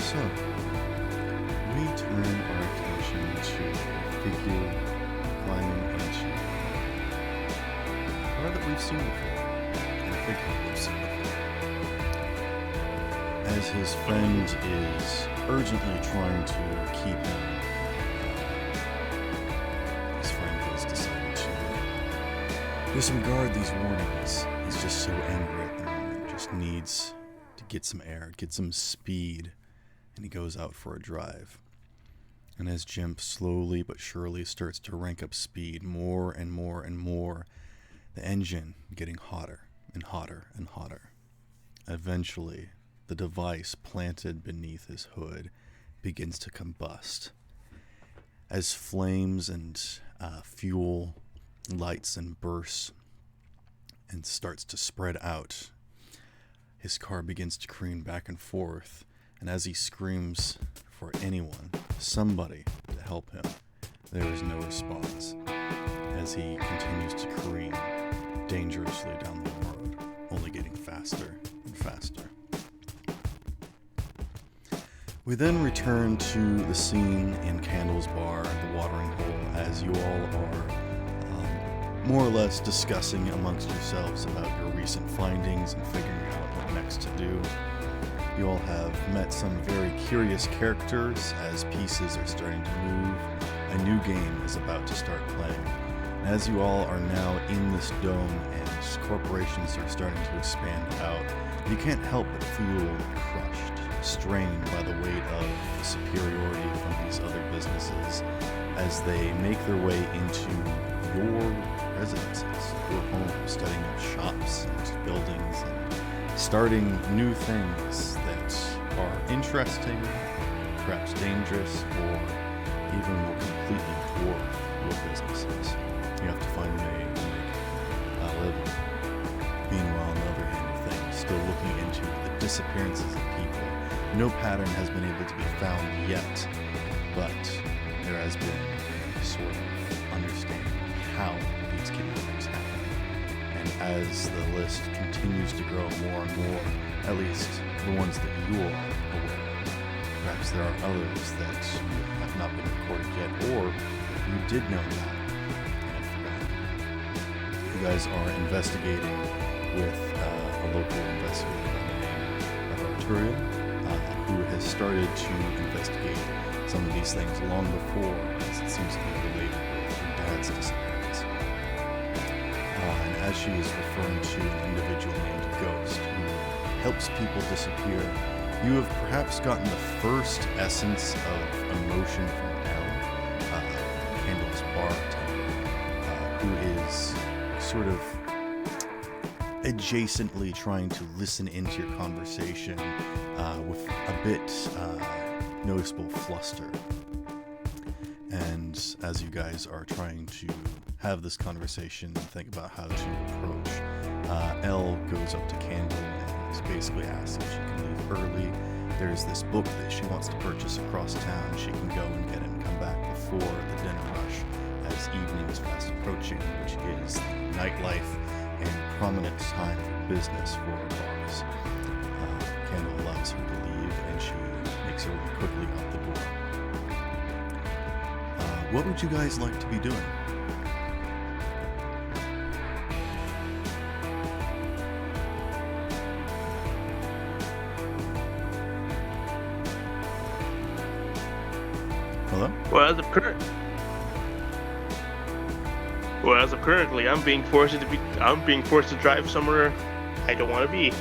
So, we turn our attention to a figure climbing into a car that we've seen before, and a figure we've seen before. As his friend is urgently trying to keep him, his friend has decided to disregard these warnings. He's just so angry at the moment, just needs to get some air, get some speed, and he goes out for a drive. And as Jimp slowly but surely starts to rank up speed more and more and more, the engine getting hotter and hotter and hotter. Eventually, the device planted beneath his hood begins to combust. As flames and fuel lights and bursts and starts to spread out, his car begins to careen back and forth, and as he screams for anyone, somebody to help him, there is no response as he continues to careen dangerously down the road, only getting faster and faster. We then return to the scene in Candle's bar, the watering hole, as you all are more or less discussing amongst yourselves about your recent findings and figuring out what next to do. You all have met some very curious characters as pieces are starting to move. A new game is about to start playing. And as you all are now in this dome and corporations are starting to expand out, you can't help but feel crushed, strained by the weight of superiority from these other businesses as they make their way into your residences, your homes, setting up shops and buildings and starting new things that are interesting, perhaps dangerous, or even will completely dwarf your businesses. You have to find a way to make a living. Meanwhile, on the other hand of things, still looking into the disappearances of people. No pattern has been able to be found yet, but there has been a sort of understanding of how these kidnappings happen. And as the list continues to grow more and more, at least the ones that you're aware of, perhaps there are others that have not been recorded yet, or you did know that and forgot. You guys are investigating with a local investigator by the name of Arturian, who has started to investigate some of these things long before, as it seems to be related with her dad's disappearance. And as she is referring to an individual named Ghost, who helps people disappear, you have perhaps gotten the first essence of emotion from Elle, Candle's bartender, who is sort of adjacently trying to listen into your conversation with a bit noticeable fluster. And as you guys are trying to have this conversation and think about how to approach, Elle goes up to Candle and basically asks if she can leave early. There's this book that she wants to purchase across town. She can go and get it and come back before the dinner rush as evening is fast approaching, which is the nightlife and prominent time for business for bars. Candle allows her to leave and she makes her way quickly out the door. What would you guys like to be doing? Hello? Well, as of currently, I'm being forced to drive somewhere I don't want to be.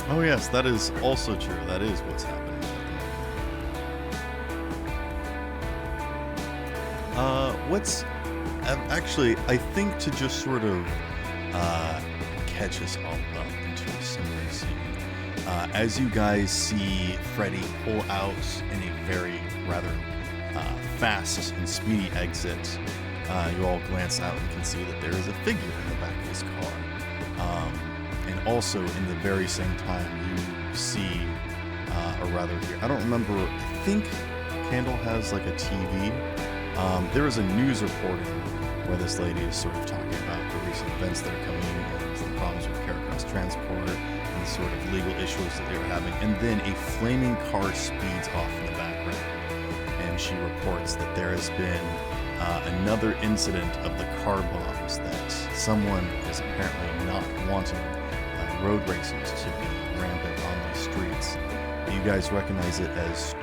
Oh yes, that is also true. That is what's happening at the moment. Actually, I think to just sort of catch us all up into a similar scene, as you guys see Freddy pull out in a very rather fast and speedy exit, you all glance out and can see that there is a figure in the back of his car. And also, in the very same time, you see, or rather here, I don't remember, I think Candle has like a TV. There is a news reporting where this lady is sort of talking about the recent events that are coming and some problems with Caracross Transport and and sort of legal issues that they were having. And then a flaming car speeds off in the background, and she reports that there has been another incident of the car bombs, that someone is apparently not wanting road races to be rampant on these streets. You guys recognize it as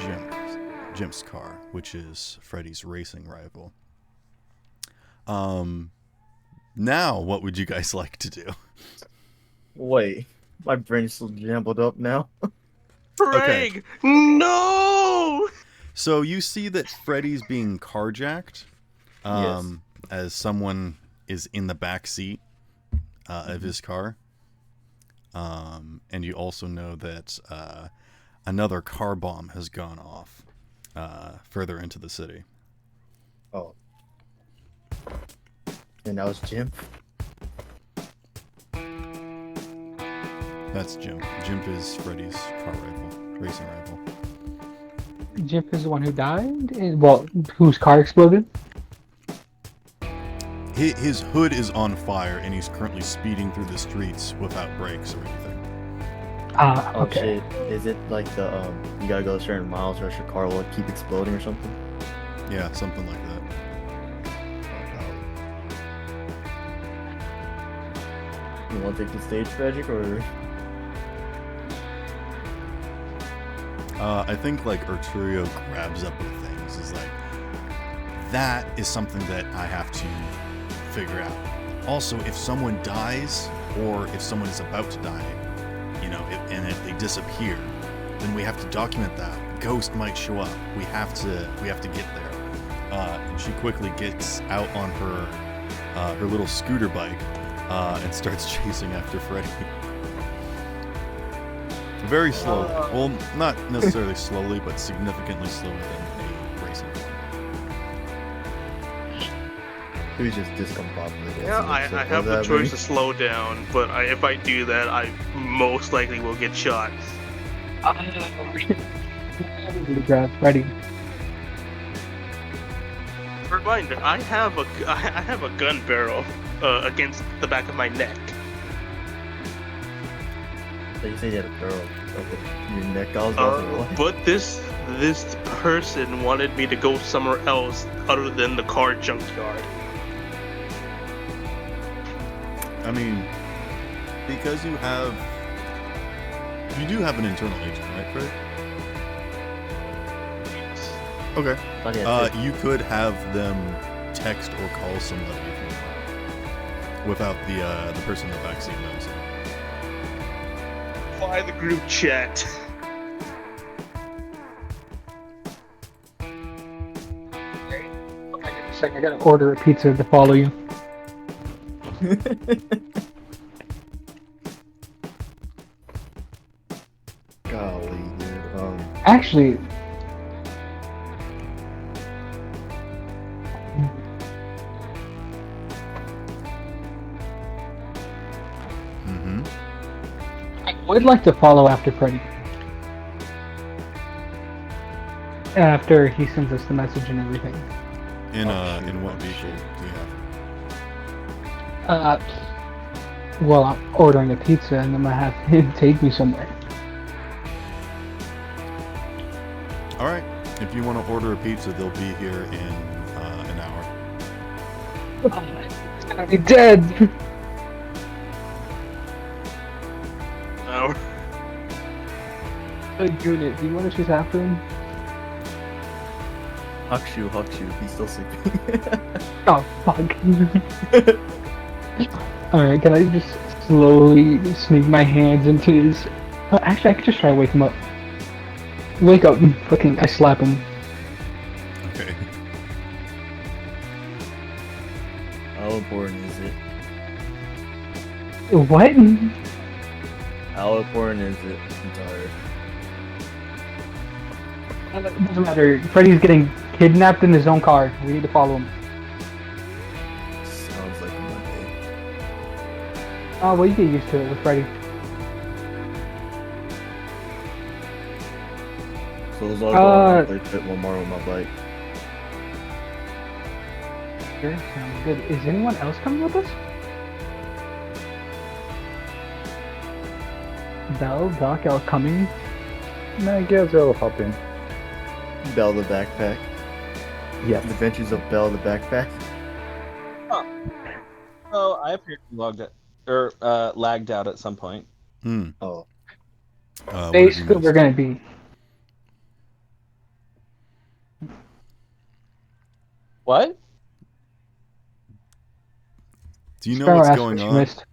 Jim's car, which is Freddy's racing rival. Now, what would you guys like to do? Wait, my brain's still jumbled up now. Craig, no! So you see that Freddy's being carjacked, Yes. as someone is in the back seat of his car. And you also know that another car bomb has gone off further into the city. Oh. And that was Jim? That's Jim. Jim is Freddy's car rival, racing rival. Jim is the one who died? Well, whose car exploded? His hood is on fire, and he's currently speeding through the streets without brakes or anything. Ah, Oh okay. shit. Is it like the, you gotta go certain miles or else your car will keep exploding or something? Yeah, something like that. You wanna take the stage, Frederick, or? I think like Arturio grabs up with things. Is like, that is something that I have to figure out. Also, if someone dies or if someone is about to die, and if they disappear, then we have to document that. Ghost might show up. We have to get there. And she quickly gets out on her little scooter bike and starts chasing after Freddy. Very slowly. Well, not necessarily slowly, but significantly slower than a racing car. He was just discombobulated. Yeah, I have the choice to slow down, but if I do that, I most likely will get shot. Grab Freddy. Reminder: I have a gun barrel against the back of my neck. You said you had a barrel over your neck. I was about to what? But this person wanted me to go somewhere else other than the car junkyard. I mean, because you do have an internal agent, right, Fred? Okay. Thought he had You could have them text or call somebody if you want, without the person in the backseat knows. Why the group chat? I gotta order a pizza to follow you. Golly, dude. Actually, Mm-hmm. I would like to follow after Freddy. After he sends us the message and everything. In what vehicle do you have? Well, I'm ordering a pizza and I'm gonna have him take me somewhere. All right. If you want to order a pizza, they'll be here in an hour. He's gonna be dead! No. Unit, do you want to chase after him? Hakushu, he's still sleeping. Oh, fuck. Alright, can I just slowly sneak my hands into his... actually, I could just try to wake him up. Wake up, fucking, I slap him. Okay. How important is it? What? How important is it? I'm tired. It doesn't matter. Freddy's getting kidnapped in his own car. We need to follow him. Sounds like a Monday. Oh, well, you get used to it with Freddy. So as long as I play fit one more with my bike. Sure, sounds good. Is anyone else coming with us? Bell, Doc, L coming. I guess I'll hop in. Bell the backpack. Yes. Adventures of Bell the backpack. Oh, I appeared to be logged out, or lagged out at some point. Hmm. Oh. What have you Basically, we're missed? gonna be. What? Do you know Sparrow what's asked going what you on? missed.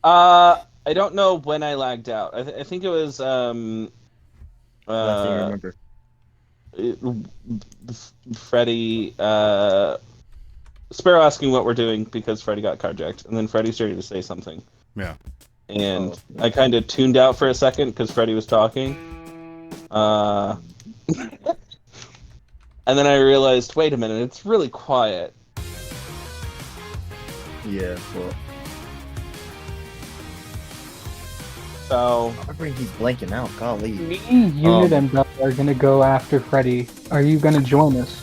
I don't know when I lagged out. I think it was Last thing I remember. Freddy Sparrow asking what we're doing because Freddy got carjacked, and then Freddy started to say something. Yeah. And Oh. I kind of tuned out for a second because Freddy was talking. And then I realized, wait a minute, it's really quiet. Yeah, well. So My brain keeps blanking out. Golly. Me, Unit, and Bell are gonna go after Freddy. Are you gonna join us?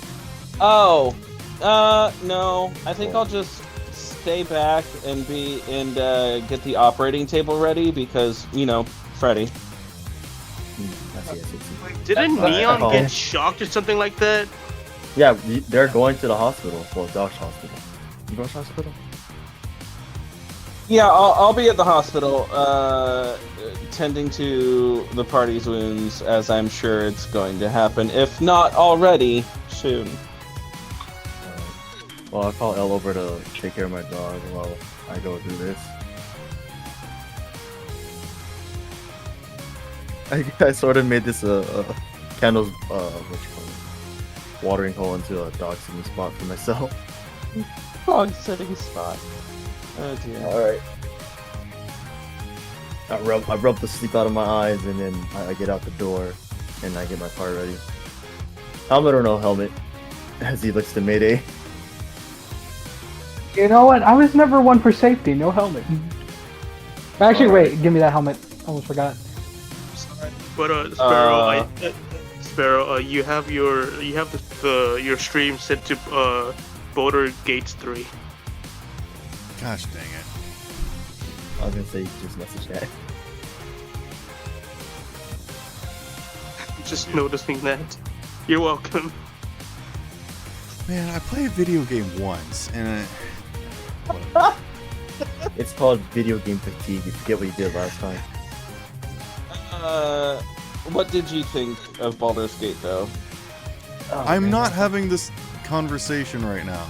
no. I think I'll just stay back and get the operating table ready because Freddy. I see. Didn't That's Neon fine. get shocked or something like that? Yeah, they're going to the hospital. Well, Josh Hospital. Josh Hospital? Yeah, I'll be at the hospital, tending to the party's wounds, as I'm sure it's going to happen, if not already, soon. Well, I'll call Elle over to take care of my dog while I go through this. I sort of made this candles watering hole into a dog sitting spot for myself. Dog sitting spot. Oh dear. Alright. I rub the sleep out of my eyes and then I get out the door and I get my car ready. Helmet or no helmet? As he looks to Mayday. You know what? I was never one for safety. No helmet. Actually, Alright. wait. Give me that helmet. Almost forgot. But Sparrow, you have your stream set to Boulder Gates 3. Gosh dang it. I was gonna say just message that. Just noticing that. You're welcome. Man, I played a video game once, and It's called video game fatigue. You forget what you did last time. What did you think of Baldur's Gate, though? I'm not having this conversation right now.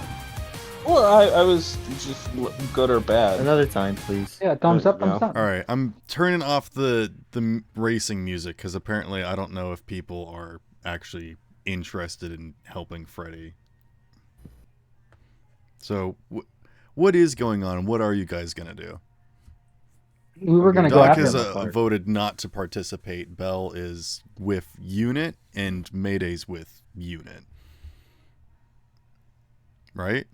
Well, I was just good or bad. Another time, please. Yeah, thumbs up, Yeah. thumbs up. All right, I'm turning off the racing music because apparently I don't know if people are actually interested in helping Freddy. So, what is going on? What are you guys gonna do? We were gonna go Doc after has him. voted not to participate. Bell is with Unit, and Mayday's with Unit. Right?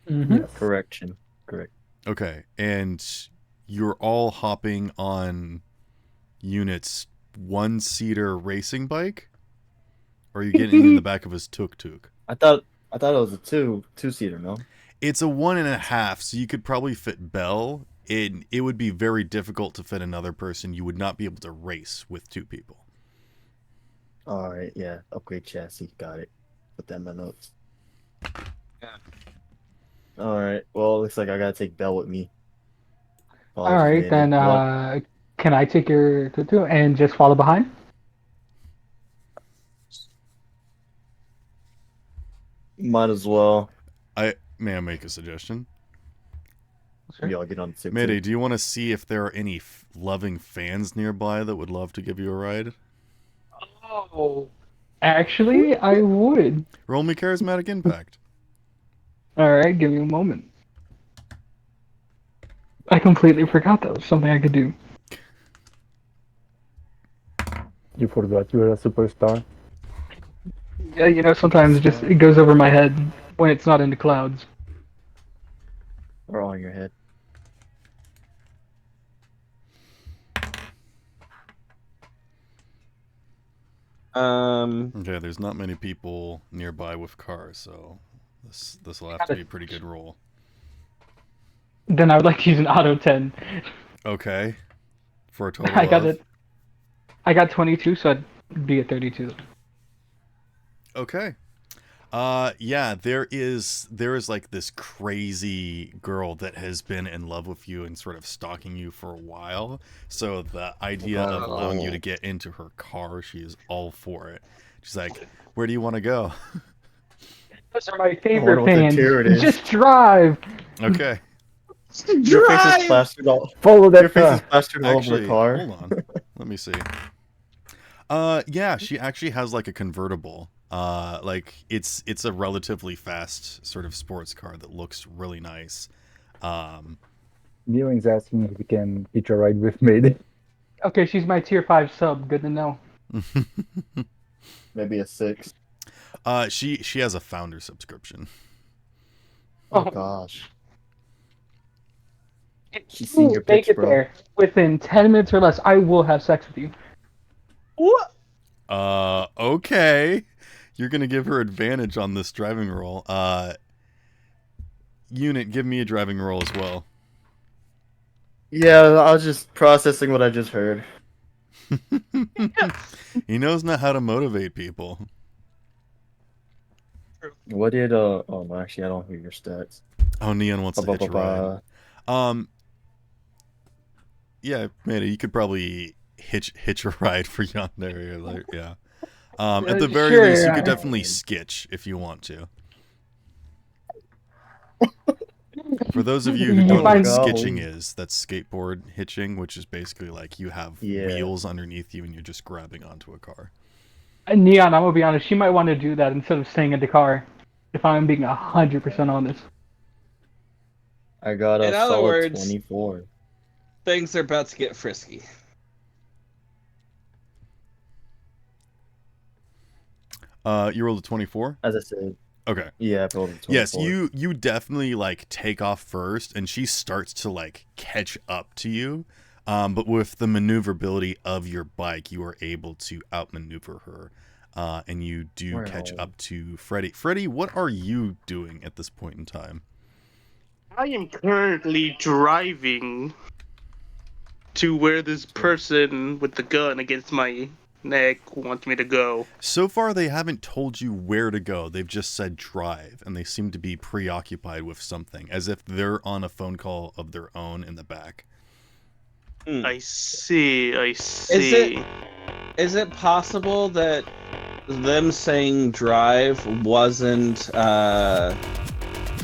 Mhm. Correction. Correct. Okay, and you're all hopping on Unit's one-seater racing bike? Or are you getting in the back of his tuk-tuk? I thought it was a two-seater, no? It's a 1.5, so you could probably fit Bell. It would be very difficult to fit another person. You would not be able to race with two people. Alright, yeah. Upgrade chassis. Got it. Put that in my notes. Yeah. Alright, well, looks like I gotta take Bell with me. All right, then. Can I take your tutu and just follow behind? Might as well. May I make a suggestion? Sure. Maybe I'll get on the Mayday, do you want to see if there are any loving fans nearby that would love to give you a ride? Oh, actually, I would. Roll me Charismatic Impact. All right, give me a moment. I completely forgot that was something I could do. You forgot you were a superstar. Yeah, sometimes it goes over my head when it's not in the clouds. Or on your head. Okay, there's not many people nearby with cars, so this will have to be a pretty good roll. Then I would like to use an auto 10. Okay. for a total I got of? it. I got 22, so I'd be at 32. Okay. Yeah, there is like this crazy girl that has been in love with you and sort of stalking you for a while. So the idea of allowing you to get into her car, she is all for it. She's like, "Where do you want to go?" Those are my wonder favorite what the fans. tier it is. Just drive. Okay. Your face is plastered all. Follow that Your face is path. plastered all over Actually, the car. hold on. Let me see. Yeah, she actually has like a convertible. Like it's a relatively fast sort of sports car that looks really nice. Viewing's asking if we can hitch a ride with Maiden. Okay, she's my tier 5 sub. Good to know. Maybe a 6. She has a founder subscription. Oh Oh. gosh. If She's seen your make pics, it bro. there within 10 minutes or less, I will have sex with you. What? Okay. You're gonna give her advantage on this driving roll. Unit, give me a driving roll as well. Yeah, I was just processing what I just heard. He knows not how to motivate people. What did oh no, actually I don't hear your stats. Oh, Neon wants to hitch a ride. Yeah, Manny, you could probably hitch a ride for Yandere. Like, yeah. At the very Sure, least, you could definitely skitch if you want to. For those of you who You don't know what find- skitching is, that's skateboard hitching, which is basically like you have Yeah. wheels underneath you and you're just grabbing onto a car. Neon, I'm gonna be honest, she might want to do that instead of staying in the car. If I'm being 100% honest. I got a In other solid words- 24. Things are about to get frisky. You rolled a 24? As I said, Okay. yeah, I rolled a 24. Yes, you definitely like take off first, and she starts to like catch up to you. But with the maneuverability of your bike, you are able to outmaneuver her, and you do catch Wow. up to Freddy. Freddy, what are you doing at this point in time? I am currently driving to where this person with the gun against my neck wants me to go. So far, they haven't told you where to go. They've just said drive, and they seem to be preoccupied with something, as if they're on a phone call of their own in the back. I see, I see. Is it possible that them saying drive wasn't a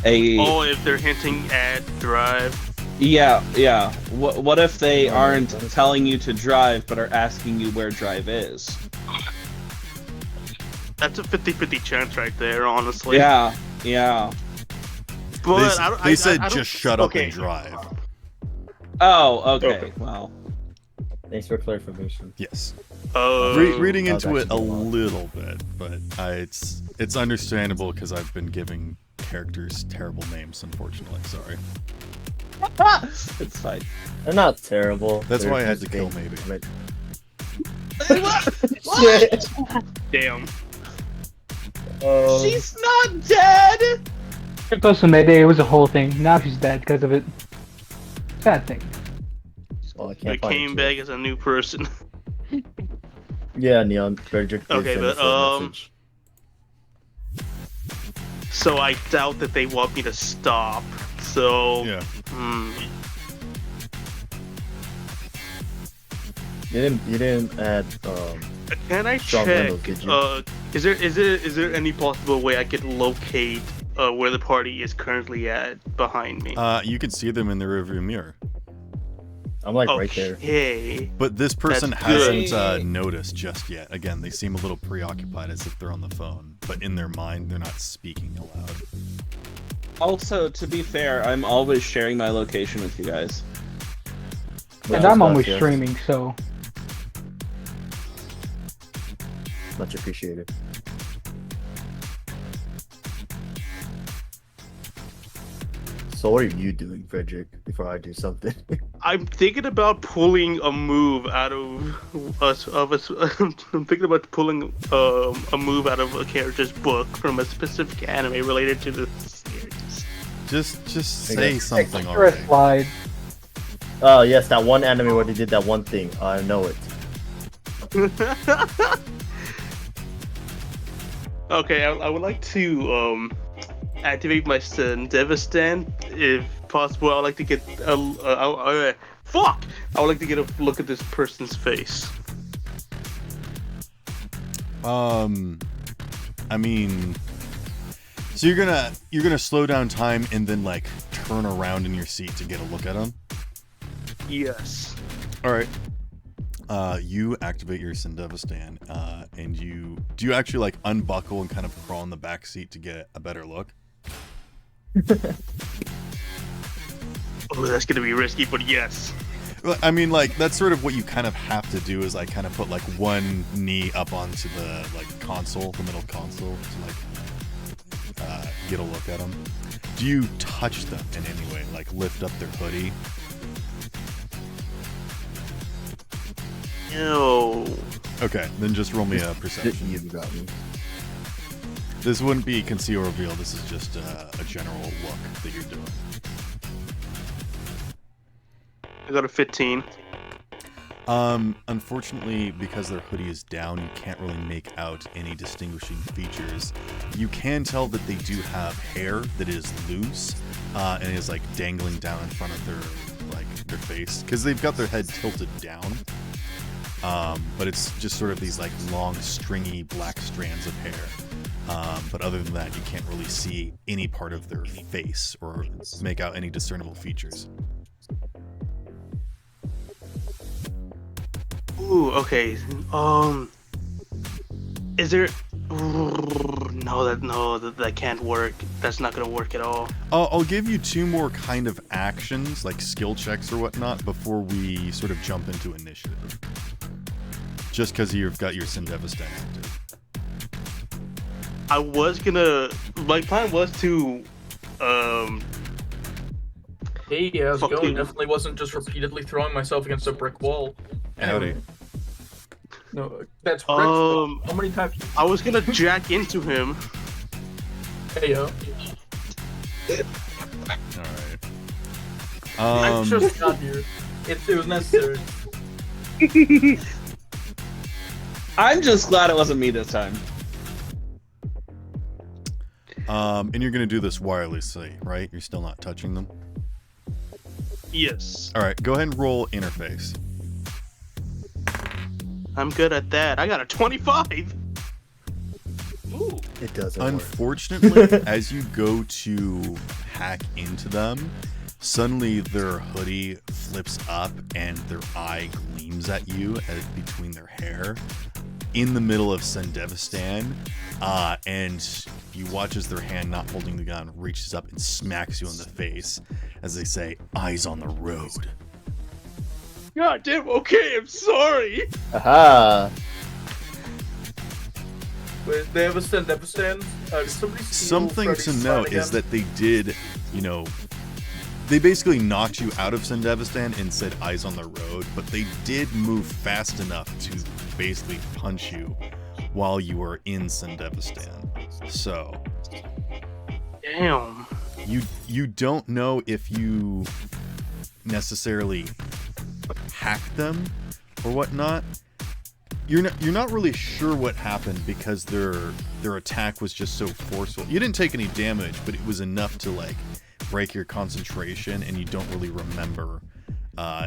Oh, if they're hinting at drive. yeah. What if they aren't telling you to drive but are asking you where drive is? That's a 50-50 chance right there, honestly. Yeah. But They said I don't- just shut up okay. and drive. Oh, okay. Okay. Well, Thanks for clarification. Yes. Oh. Reading That was into it a actually a lot. little bit, but it's understandable because I've been giving characters terrible names, unfortunately. Sorry. it's fine. They're not terrible. That's They're why I had to just kill being- maybe. but- What? Damn. She's not dead. Close to Mayday, it was a whole thing. Now she's dead because of it. Sad thing. Oh, I I can't find came it. back as a new person. Yeah, Neon. Frederick did Okay, send but, us a message. So I doubt that they want me to stop. So, Yeah. You didn't add Can I Strong check? windows, did you? Is there any possible way I could locate where the party is currently at behind me? You can see them in the rearview mirror, I'm like right there. Okay. but this person That's hasn't good. noticed just yet. Again, they seem a little preoccupied, as if they're on the phone, but in their mind, they're not speaking aloud. Also, to be fair, I'm always sharing my location with you guys. And I'm always Yes. streaming, so Much appreciated. So what are you doing, Frederick, before I do something? I'm thinking about pulling a move out of us. I'm thinking about pulling a move out of a character's book from a specific anime related to the series. Just I say guess. something extra already. slide. Oh yes, that one anime where they did that one thing. I know it. Okay, I would like to activate my Devistan if possible. I would like to get fuck. I would like to get a look at this person's face. I mean, so you're gonna slow down time and then like turn around in your seat to get a look at him. Yes. All right. You activate your Sendevistan, and do you actually like unbuckle and kind of crawl in the back seat to get a better look? Oh, that's gonna be risky, but yes. Well, I mean, like that's sort of what you kind of have to do is like kind of put like one knee up onto the like console, the middle console, to like get a look at them. Do you touch them in any way, like lift up their hoodie? No. Okay, then just roll me a perception. You got me. This wouldn't be conceal or reveal. This is just a general look that you're doing. I got a 15. Unfortunately, because their hoodie is down, you can't really make out any distinguishing features. You can tell that they do have hair that is loose and is like dangling down in front of their face because they've got their head tilted down. But it's just sort of these like long, stringy black strands of hair. But other than that, you can't really see any part of their face or make out any discernible features. Ooh, okay. Is there? No, that can't work. That's not gonna work at all. I'll give you two more kind of actions, like skill checks or whatnot, before we sort of jump into initiative. Just because you've got your Sendevistan active. I was gonna. My plan was to. Hey, how's it Fuck going? you. Definitely wasn't just repeatedly throwing myself against a brick wall. Howdy. No, that's brick wall. Um, How many times? I was gonna jack into him. Hey, yo. Alright. I just got here. It was necessary. I'm just glad it wasn't me this time. And you're gonna do this wirelessly, right? You're still not touching them? Yes, Alright, go ahead and roll interface. I'm good at that. I got a 25. Ooh. It doesn't work. Unfortunately, as you go to hack into them, suddenly their hoodie flips up and their eye gleams at you between their hair in the middle of Sendevistan, and you watch as their hand not holding the gun reaches up and smacks you in the face as they say, "Eyes on the road." God damn. Okay, I'm sorry. Aha! Wait, they have a Sendevistan? Did somebody steal Something to Freddy's note sign is again? that they did, they basically knocked you out of Sendevistan and said eyes on the road, but they did move fast enough to basically punch you while you were in Sendevistan. So, Damn. you don't know if you necessarily hacked them or whatnot. You're not really sure what happened because their attack was just so forceful. You didn't take any damage, but it was enough to like break your concentration, and you don't really remember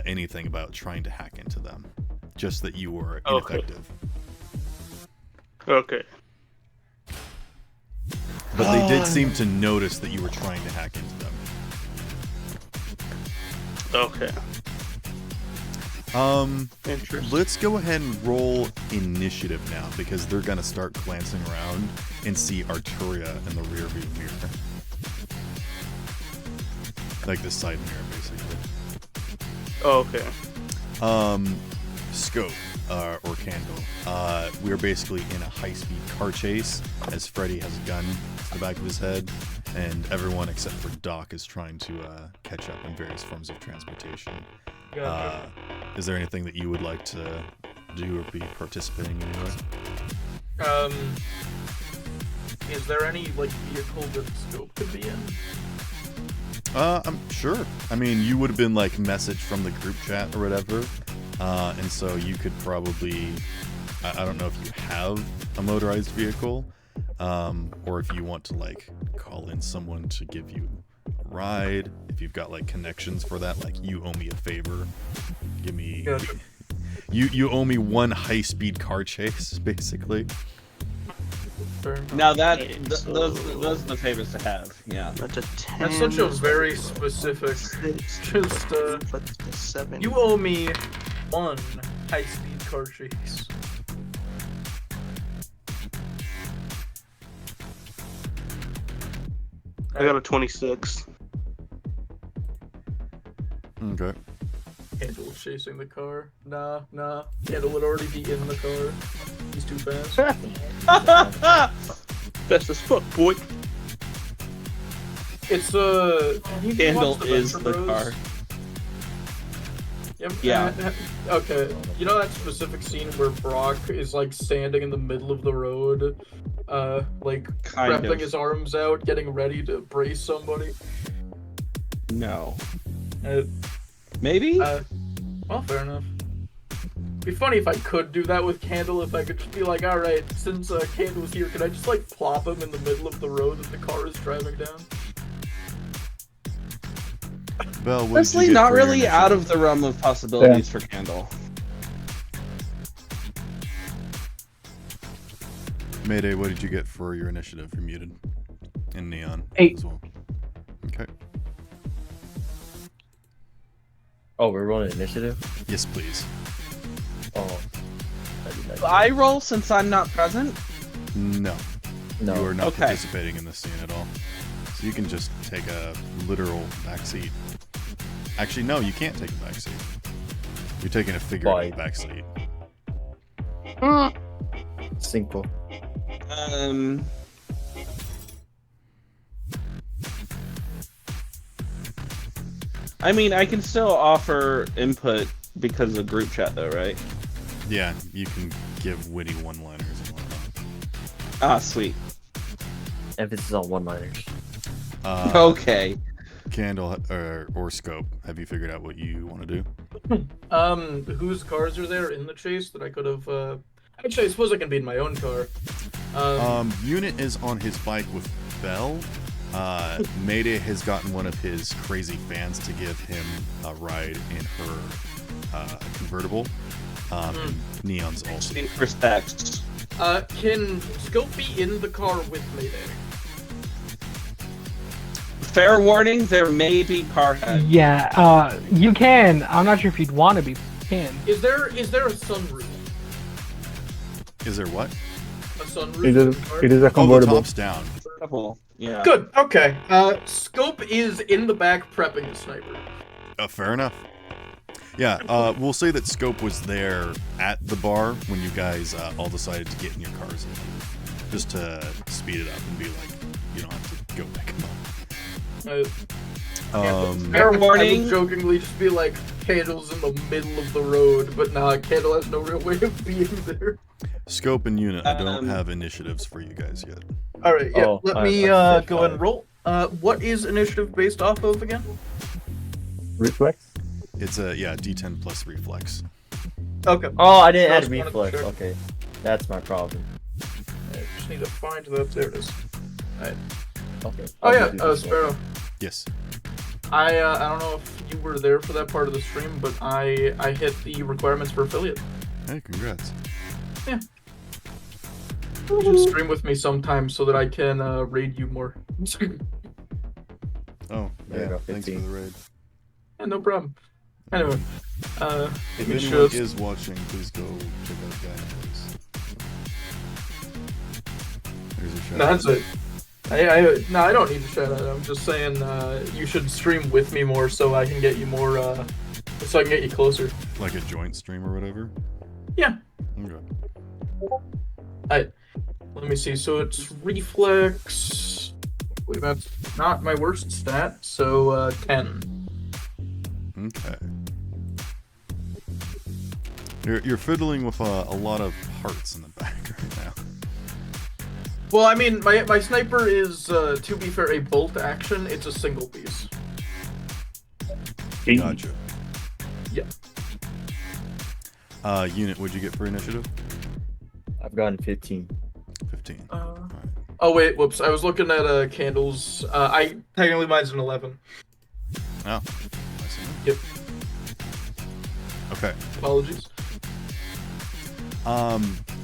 anything about trying to hack into them. Just that you were ineffective. Okay. But they did seem to notice that you were trying to hack into them. Okay. Interesting. Let's go ahead and roll initiative now, because they're gonna start glancing around and see Arturia in the rearview mirror. Like the side mirror, basically. Okay. Scope, or Candle. We're basically in a high-speed car chase as Freddy has a gun to the back of his head, and everyone except for Doc is trying to catch up in various forms of transportation. Gotcha. Is there anything that you would like to do or be participating in anyway? Is there any, like, vehicle that the scope could be in? I'm sure. I mean, you would have been like messaged from the group chat or whatever, and so you could probably. I don't know if you have a motorized vehicle, or if you want to like call in someone to give you a ride. If you've got like connections for that, like you owe me a favor. Give me. Gotcha. You owe me one high-speed car chase, basically. Fair enough. Now that Okay, those are the favors to have. Yeah. That's a 10. That's such a very specific. Just That's a 7. you owe me one high-speed car chase. I got a 26. Okay. Candle chasing the car. Nah. Candle would already be in the car. He's too fast. Fast as fuck, boy. It's have you Candle watched the is Venture the Bros? car. Yeah. Yeah. Okay. You know that specific scene where Brock is like standing in the middle of the road, like Kind wrapping of. his arms out, getting ready to brace somebody? No. Uh, Maybe. Well, fair enough. Be funny if I could do that with Candle. If I could just be like, all right, since Candle's here, can I just like plop him in the middle of the road that the car is driving down? Bell, what did Honestly, you get not for your really initiative? out of the realm of possibilities for Candle. Mayday, what did you get for your initiative? You're muted. And Neon 8. as well. Okay. Oh, we're rolling initiative? Yes, please. Oh. That'd be nice. I roll since I'm not present. No. No. You are not Okay. participating in this scene at all. So you can just take a literal backseat. Actually, no, you can't take a backseat. You're taking a figurative Why? backseat. Simple. I mean, I can still offer input because of group chat, though, right? Yeah, you can give witty one-liners and whatnot. Ah, sweet. Emphasis on one-liners. Okay. Candle or Scope, have you figured out what you want to do? Whose cars are there in the chase that I could have? Actually, I suppose I can be in my own car. Unit is on his bike with Bell. Mayday has gotten one of his crazy fans to give him a ride in her convertible. Neon's also. Respect. Can Scope be in the car with Mayday? Fair warning, there may be car head. Yeah, you can. I'm not sure if you'd want to be. You can. Is there a sunroof? Is there what? A sunroof? It in is, the car? it is a Oh, the convertible. top's down. Couple. Yeah. Good. Okay. Scope is in the back prepping a sniper. Fair enough. Yeah, we'll say that Scope was there at the bar when you guys all decided to get in your cars and leave. Just to speed it up and be like, you don't have to go pick him up. Fair I would warning. jokingly just be like, Candle's in the middle of the road, but nah, Candle has no real way of being there. Scope and Unit, I don't Um, have initiatives for you guys yet. Alright, yeah, Oh, let I- me I said go five. and roll. What is initiative based off of again? Reflex? It's a, D10 plus reflex. Okay. Oh, I didn't add Just wanted to reflex. check. Okay. That's my problem. I just need to find that. There it is. Alright. Okay. Oh I'll yeah, do this one. Sparrow. Yes. I don't know if you were there for that part of the stream, but I hit the requirements for affiliate. Hey, congrats. You should stream with me sometime so that I can raid you more. Oh, There you yeah, go, thanks for 15. the raid. Yeah, no problem. Anyway, If let me anyone just- is watching, please go check out Guy. There's a shout No, out. that's it. No, I don't need to shout out. I'm just saying you should stream with me more so I can get you more, so I can get you closer. Like a joint stream or whatever? Yeah. Okay. Let me see. So it's reflex. Wait, that's not my worst stat. So 10. Okay. You're fiddling with a lot of parts in the back right now. Well, I mean, my sniper is, to be fair, a bolt action. It's a single piece. Gotcha. Yeah. Unit, what'd you get for initiative? I've gotten 15. 15. Oh wait, whoops. I was looking at Candles. I technically mine's an 11. Oh, I see. Yep. Okay. Apologies.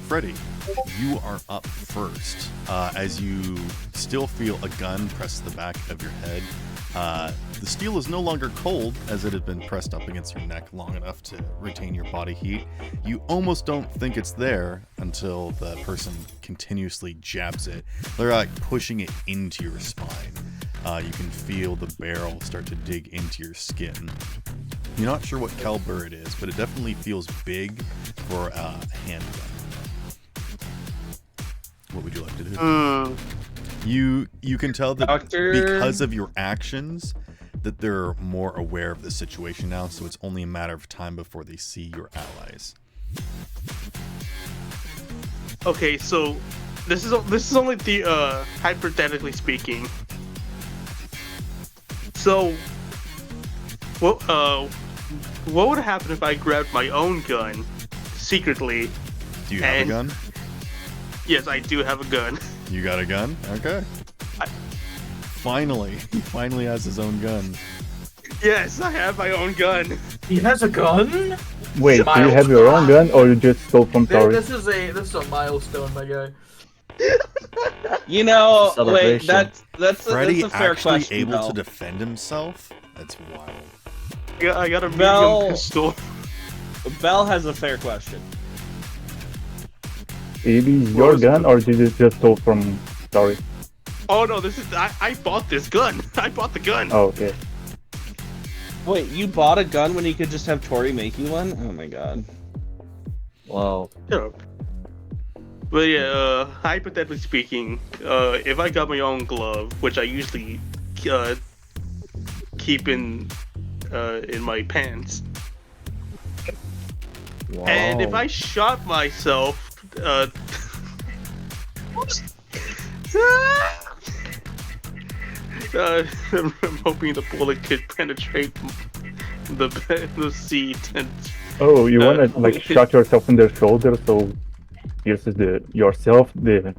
Freddy, you are up first. As you still feel a gun pressed to the back of your head. The steel is no longer cold, as it had been pressed up against your neck long enough to retain your body heat. You almost don't think it's there until the person continuously jabs it. They're like pushing it into your spine. You can feel the barrel start to dig into your skin. You're not sure what caliber it is, but it definitely feels big for a handgun. What would you like to do? You can tell that Doctor? because of your actions that they're more aware of the situation now, so it's only a matter of time before they see your allies. Okay, so this is only the hypothetically speaking. So what would happen if I grabbed my own gun secretly? Do you have a gun? Yes, I do have a gun. You got a gun? Okay. Finally, he finally has his own gun. Yes, I have my own gun. He has a gun? Wait, do you have your own gun or you just stole from Tori? This is a milestone, my guy. You know, wait, Celebration. that's Freddy a fair actually question. able Bell. to defend himself? That's wild. I got a medium Bell. pistol. Bell has a fair question. It is your was gun or did you just stole from Tori? Oh no, this is I bought this gun. I bought the gun. Oh, okay. Wait, you bought a gun when you could just have Tori make you one? Oh my god. Wow. Shut up. But yeah, hypothetically speaking, if I got my own glove, which I usually keep in my pants, Wow. and if I shot myself, I'm hoping the bullet could penetrate the seat and Oh, you wanna like shot yourself in the shoulder so pierces yourself the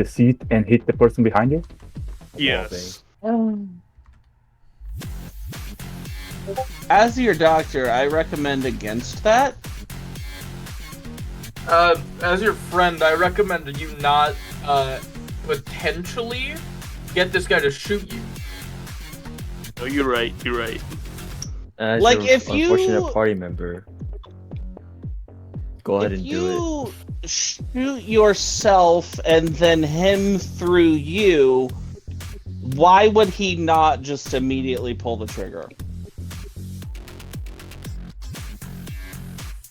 seat and hit the person behind you? yes. As your doctor, I recommend against that. As your friend, I recommend you not potentially get this guy to shoot you. Oh, you're right. You're right. As Like, your if you- unfortunate party member, go ahead If and do it. you shoot yourself and then him through you, why would he not just immediately pull the trigger?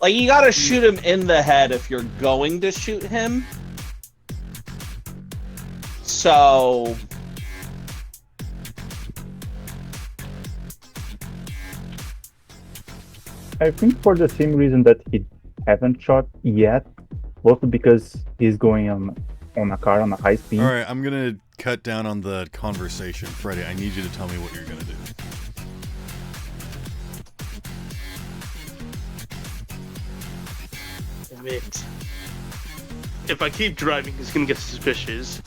Like, you gotta shoot him in the head if you're going to shoot him. So... I think for the same reason that he haven't shot yet, also because he's going on a car on a high speed. Alright, I'm gonna cut down on the conversation. Freddy, I need you to tell me what you're gonna do. Damn it. If I keep driving, he's gonna get suspicious.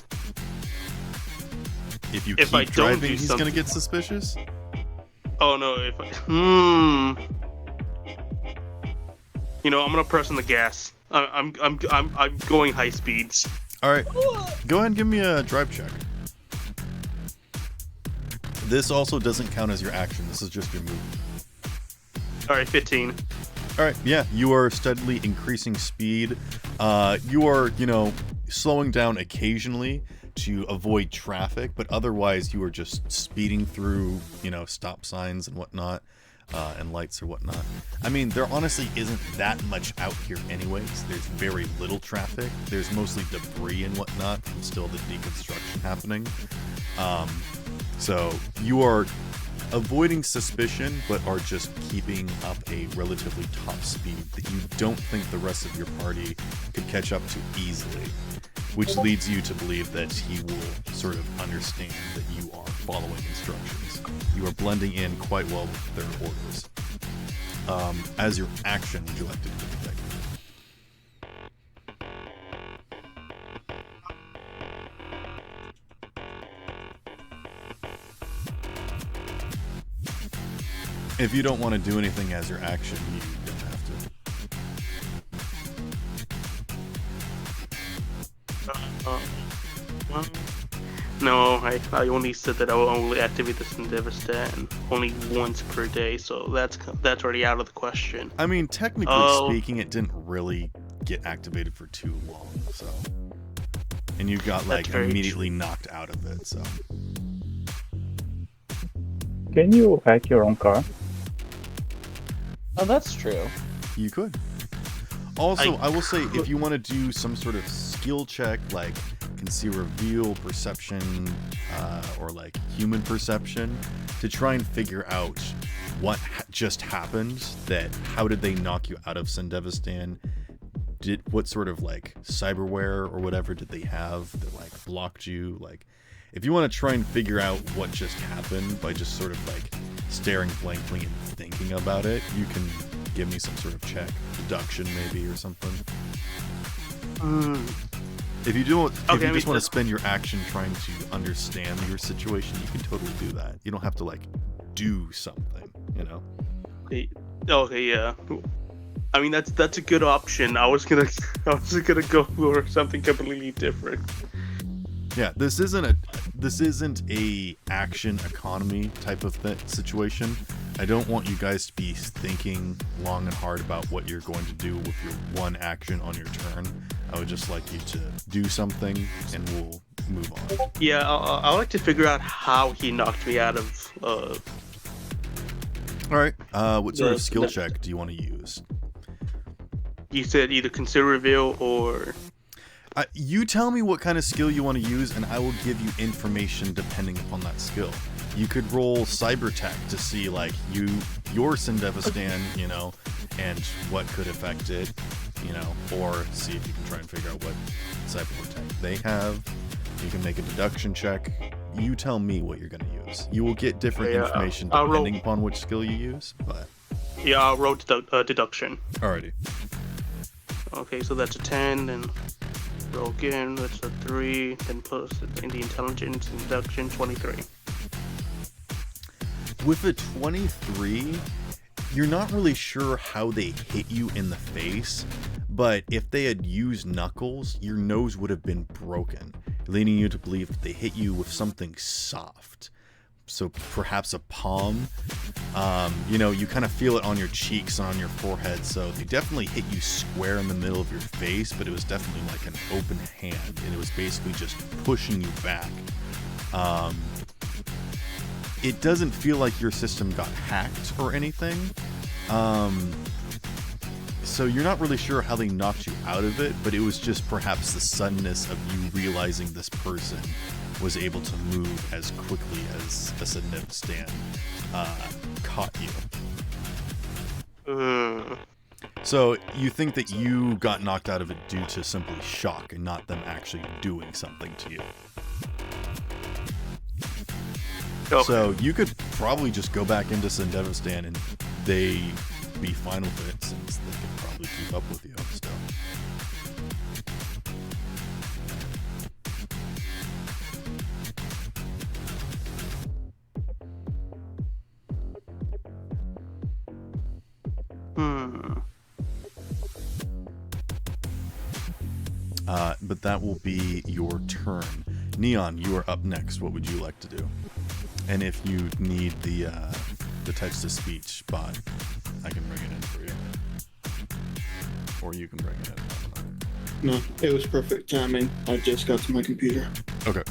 If you If keep I don't driving, do he's gonna something- get suspicious? Oh no, if I... You know, I'm gonna press on the gas. I'm going high speeds. Alright, go ahead and give me a drive check. This also doesn't count as your action, this is just your move. Alright, 15. Alright, yeah, you are steadily increasing speed. You are, slowing down occasionally to avoid traffic, but otherwise you are just speeding through, stop signs and whatnot, and lights or whatnot. I mean, there honestly isn't that much out here anyways. There's very little traffic. There's mostly debris and whatnot from still the deconstruction happening. So you are avoiding suspicion, but are just keeping up a relatively top speed that you don't think the rest of your party could catch up to easily. which leads you to believe that he will sort of understand that you are following instructions. You are blending in quite well with their orders. As your action, would you like to do anything? If you don't want to do anything as your action, you don't have to. No, I only said that I will only activate this endeavor stand only once per day, so that's already out of the question. I mean, technically speaking, it didn't really get activated for too long, so. And you got like immediately knocked out of it, so. Can you hack your own car? Oh, that's true. You could. Also, I will say, if you want to do some sort of skill check, like can see reveal, perception, or like human perception, to try and figure out what just happened, that how did they knock you out of Sendevistan? What sort of like cyberware or whatever did they have that like blocked you? Like, if you want to try and figure out what just happened by just sort of like staring blankly and thinking about it, you can give me some sort of check, deduction maybe or something. If you don't, if you just want to spend your action trying to understand your situation, you can totally do that. You don't have to like do something, you know. Okay, yeah. I mean that's a good option. I was gonna go for something completely different. Yeah, this isn't a action economy type of situation. I don't want you guys to be thinking long and hard about what you're going to do with your one action on your turn. I would just like you to do something, and we'll move on. Yeah, I would like to figure out how he knocked me out of. All right. What sort of skill check do you want to use? You said either consider reveal or. You tell me what kind of skill you want to use, and I will give you information depending upon that skill. You could roll cyber tech to see like your Sendevistan, you know, and what could affect it, you know, or see if you can try and figure out what cyber tech they have. You can make a deduction check. You tell me what you're going to use. You will get different information depending upon which skill you use, but yeah, I'll roll deduction. Alrighty. Okay, so that's a 10, then roll again, that's a 3, then plus in the intelligence and deduction, 23. With a 23, you're not really sure how they hit you in the face, but if they had used knuckles, your nose would have been broken, leading you to believe that they hit you with something soft. So perhaps a palm. You know, you kind of feel it on your cheeks and on your forehead, so they definitely hit you square in the middle of your face, but it was definitely like an open hand, and it was basically just pushing you back. It doesn't feel like your system got hacked or anything, so you're not really sure how they knocked you out of it, but it was just perhaps the suddenness of you realizing this person was able to move as quickly as a Sendevistan caught you. So you think that you got knocked out of it due to simply shock and not them actually doing something to you. Okay. So you could probably just go back into Sendevistan and they be fine with it, since they can probably keep up with you still. But that will be your turn. Neon, you are up next. What would you like to do? And if you need the text-to-speech bot, I can bring it in for you. Or you can bring it in. No, it was perfect timing. I just got to my computer. Okay.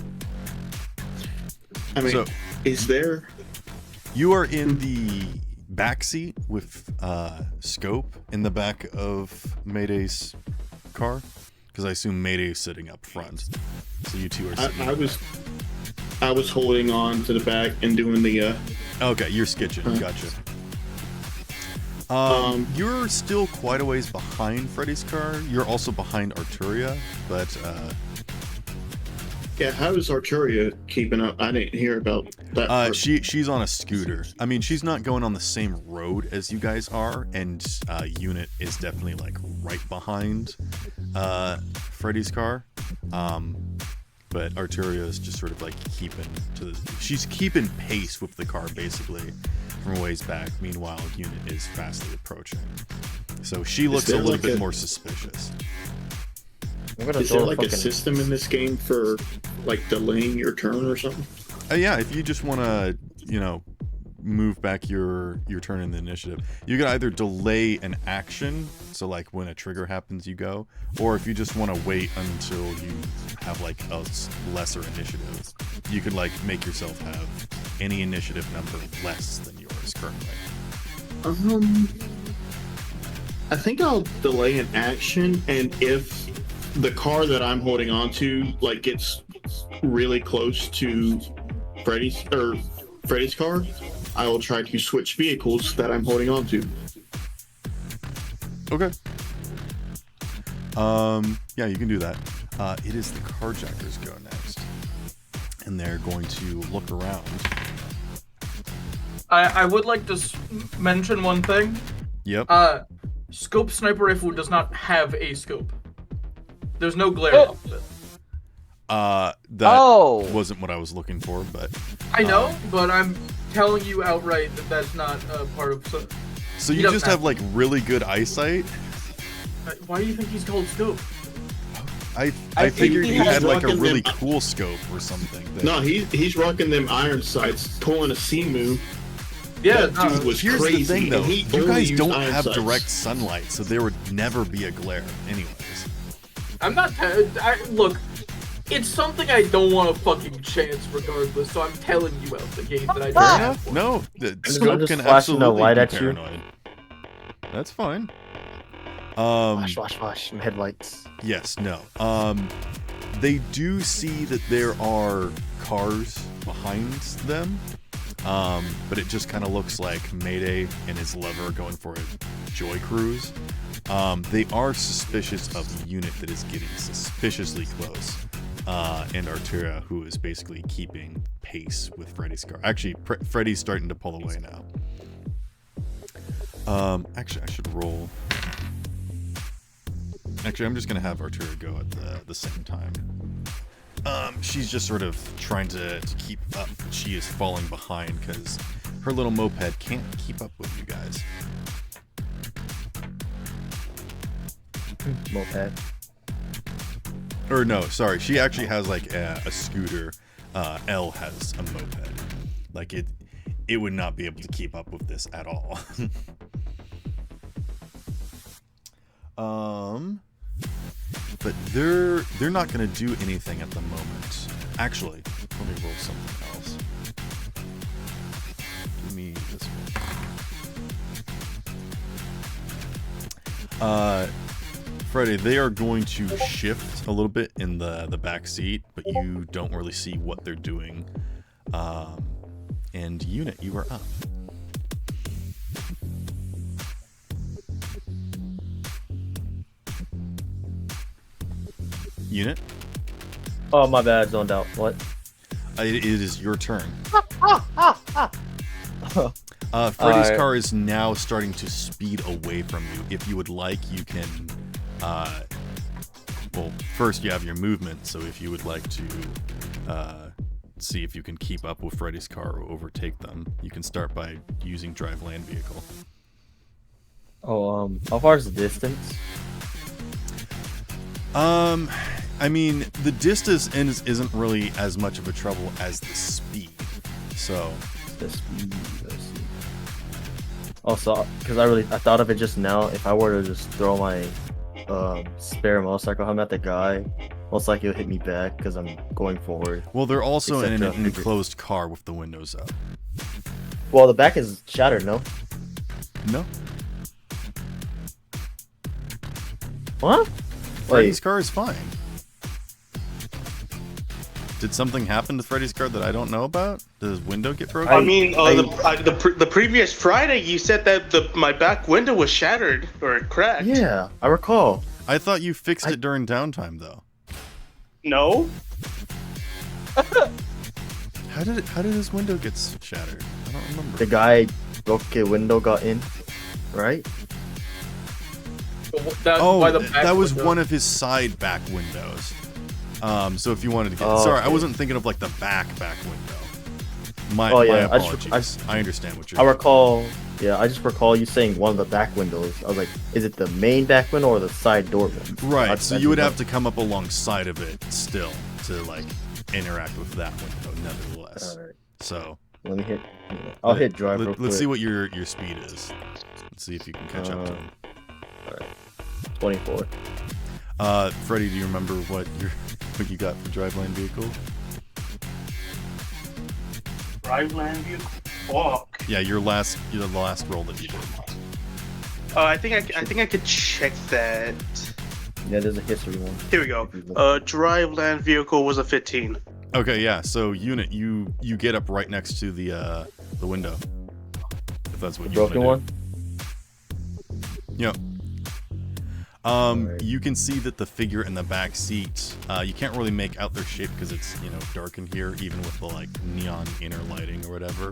I mean, so, is there... You are in the back seat with Scope in the back of Mayday's car. Because I assume Mayday's sitting up front. So you two are sitting I was holding on to the back and doing the... Okay, you're skitching. Gotcha. You're still quite a ways behind Freddy's car. You're also behind Arturia, but Yeah, how is Arturia keeping up? I didn't hear about that. part. she's on a scooter. I mean, she's not going on the same road as you guys are, and Unit is definitely like right behind Freddy's car. But Arturia is just sort of like she's keeping pace with the car basically from a ways back. Meanwhile, Unit is fastly approaching. So she looks a little bit more suspicious. Is there like a system in this game for like delaying your turn or something? Yeah, if you just want to, move back your turn in the initiative, you can either delay an action, so like when a trigger happens you go, or if you just want to wait until you have like a lesser initiative, you could like make yourself have any initiative number less than yours currently. I think I'll delay an action, and if the car that I'm holding on to like gets really close to Freddy's car, I will try to switch vehicles that I'm holding on to. Okay. Yeah, you can do that. It is the carjackers go next, and they're going to look around. I would like to mention one thing. Yep. Scope sniper rifle does not have a scope. There's no glare off of it. That wasn't what I was looking for, but I know, but I'm telling you outright that that's not part of. So you just have like really good eyesight. Why do you think he's called scope? I figured he had like a really cool scope or something. No, he's rocking them iron sights, pulling a Simu. Yeah, that dude was here's crazy. the thing though, you guys don't have sights. direct sunlight, so there would never be a glare anyways. I'm not. Look, it's something I don't want to fucking chance regardless. So I'm telling you out the gate that I don't have one. No, the I'm scope just can flashing the absolutely light be at you. paranoid. That's fine. Wash, some headlights. Yes, no. They do see that there are cars behind them, but it just kind of looks like Mayday and his lover going for a joy cruise. They are suspicious of the unit that is getting suspiciously close, and Arturia, who is basically keeping pace with Freddy's car. Actually, Freddy's starting to pull away now. Actually, I should roll. Actually, I'm just gonna have Arturia go at the same time. She's just sort of trying to keep up. She is falling behind because her little moped can't keep up with you guys. Moped. Or no, sorry. She actually has like a scooter. L has a moped. Like it would not be able to keep up with this at all. But they're not gonna do anything at the moment. Actually, let me roll something else. Give me this one. Freddy, they are going to shift a little bit in the back seat, but you don't really see what they're doing. And Unit, you are up. Unit? Oh, my bad, zoned out. What? It is your turn. Freddy's car is now starting to speed away from you. If you would like, you can... well, first you have your movement, so if you would like to see if you can keep up with Freddy's car or overtake them, you can start by using drive land vehicle. Oh, how far is the distance? I mean, the distance isn't really as much of a trouble as the speed. So, The speed. Let's see. Also, because I thought of it just now. If I were to just throw my spare motorcycle helmet at the guy, most likely he'll hit me back because I'm going forward. well, they're also in an Except, enclosed car with the windows up. Well, the back is shattered, no? No, What? Freddy's Wait, car is fine. Did something happen to Freddy's car that I don't know about? Did his window get broken? The previous Friday you said that my back window was shattered or cracked. Yeah, I recall. I thought you fixed it during downtime, though. No. How did his window get shattered? I don't remember. The guy broke a window, got in, right? That was one of his side back windows. So if you wanted to get, sorry, okay. I wasn't thinking of like the back window. My yeah, apologies. I understand what you're. I recall. Yeah, I just recall you saying one of the back windows. I was like, is it the main back window or the side door window? Right. So you would have to come up alongside of it still to like interact with that window, nevertheless. All right. So let me hit. I'll hit drive. Real quick. Let's see what your speed is. Let's see if you can catch up to him. All right. 24. Freddy, do you remember what you got for driveline vehicle? Driveline vehicle. Fuck. Yeah, the last roll that you did. I think I could check that. Yeah, there's a history one. Here we go. Driveline vehicle was a 15. Okay, yeah. So unit, you get up right next to the window. If that's what The you broken one. Yep. Right. You can see that the figure in the back seat, you can't really make out their shape because it's, dark in here, even with the like neon inner lighting or whatever.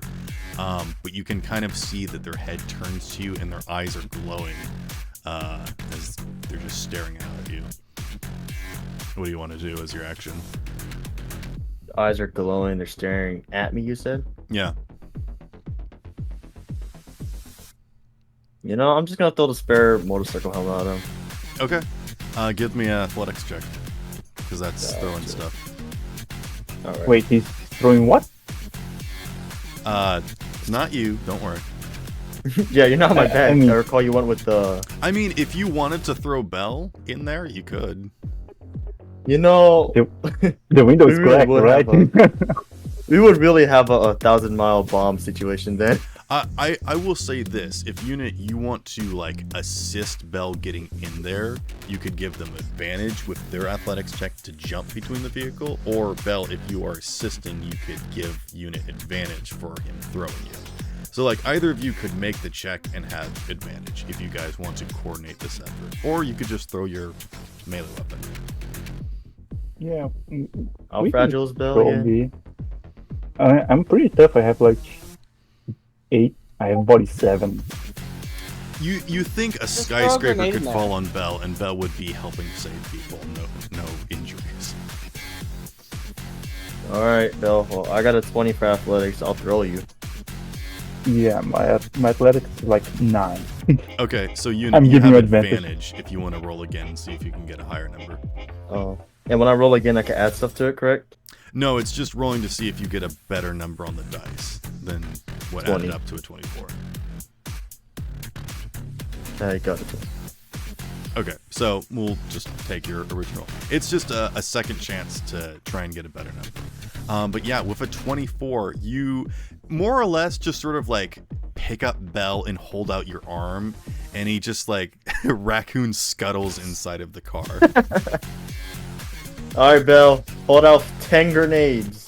But you can kind of see that their head turns to you and their eyes are glowing, as they're just staring out at you. What do you want to do as your action? The eyes are glowing. They're staring at me. You said. Yeah. I'm just gonna throw the spare motorcycle helmet at him. Okay. Give me an athletics check, because that's throwing stuff. All right. Wait, he's throwing what? Not you. Don't worry. Yeah, you're not my I bag. mean- I recall you went with the. I mean, if you wanted to throw Bell in there, you could. The window is We really cracked, would right? We would really have a 1,000-mile bomb situation then. I will say this: if you want to like assist Bell getting in there, you could give them advantage with their athletics check to jump between the vehicle, or Bell, if you are assisting, you could give unit advantage for him throwing you. So like either of you could make the check and have advantage if you guys want to coordinate this effort, or you could just throw your melee weapon. Yeah. How we fragile can is Bell go again? I'm pretty tough. I have like 8. I have body 7. You think a Just throw a skyscraper grenade could in there. fall on Bell, and Bell would be helping save people, no injuries. All right, Bell. Well, I got a 20 for athletics. I'll throw you. Yeah, my athletics is like 9. Okay, so you I'm have giving you advantage. advantage. If you want to roll again and see if you can get a higher number. Oh. And when I roll again, I can add stuff to it, correct? No, it's just rolling to see if you get a better number on the dice than what 20. added up to a 24. I got it. Okay, so we'll just take your original. It's just a second chance to try and get a better number. But yeah, with a 24, you more or less just sort of like pick up Bell and hold out your arm, and he just like raccoon scuttles inside of the car. All right, Bell. Hold out 10 grenades.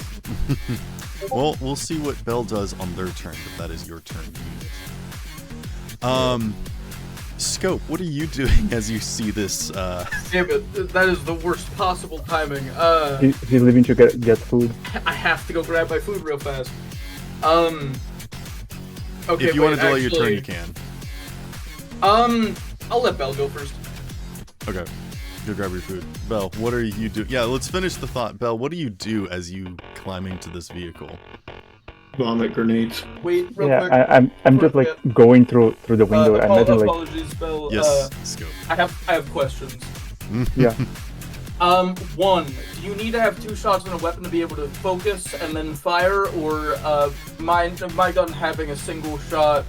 Well, we'll see what Bell does on their turn, but that is your turn, unit. Scope, what are you doing as you see this? Damn it, that is the worst possible timing. He's leaving to get food. I have to go grab my food real fast. Okay, If you want to delay your turn, actually, you can. I'll let Bell go first. Okay. Go grab your food. Bell, what are you doing? Yeah, let's finish the thought. Bell, what do you do as you climb into this vehicle? Vomit grenades. Wait, real Yeah, quick. I'm just like going through the window. I imagine like Apologies, Bell. Yes, Scope. I have questions. yeah. One, do you need to have 2 shots in a weapon to be able to focus and then fire, or my gun having a single shot,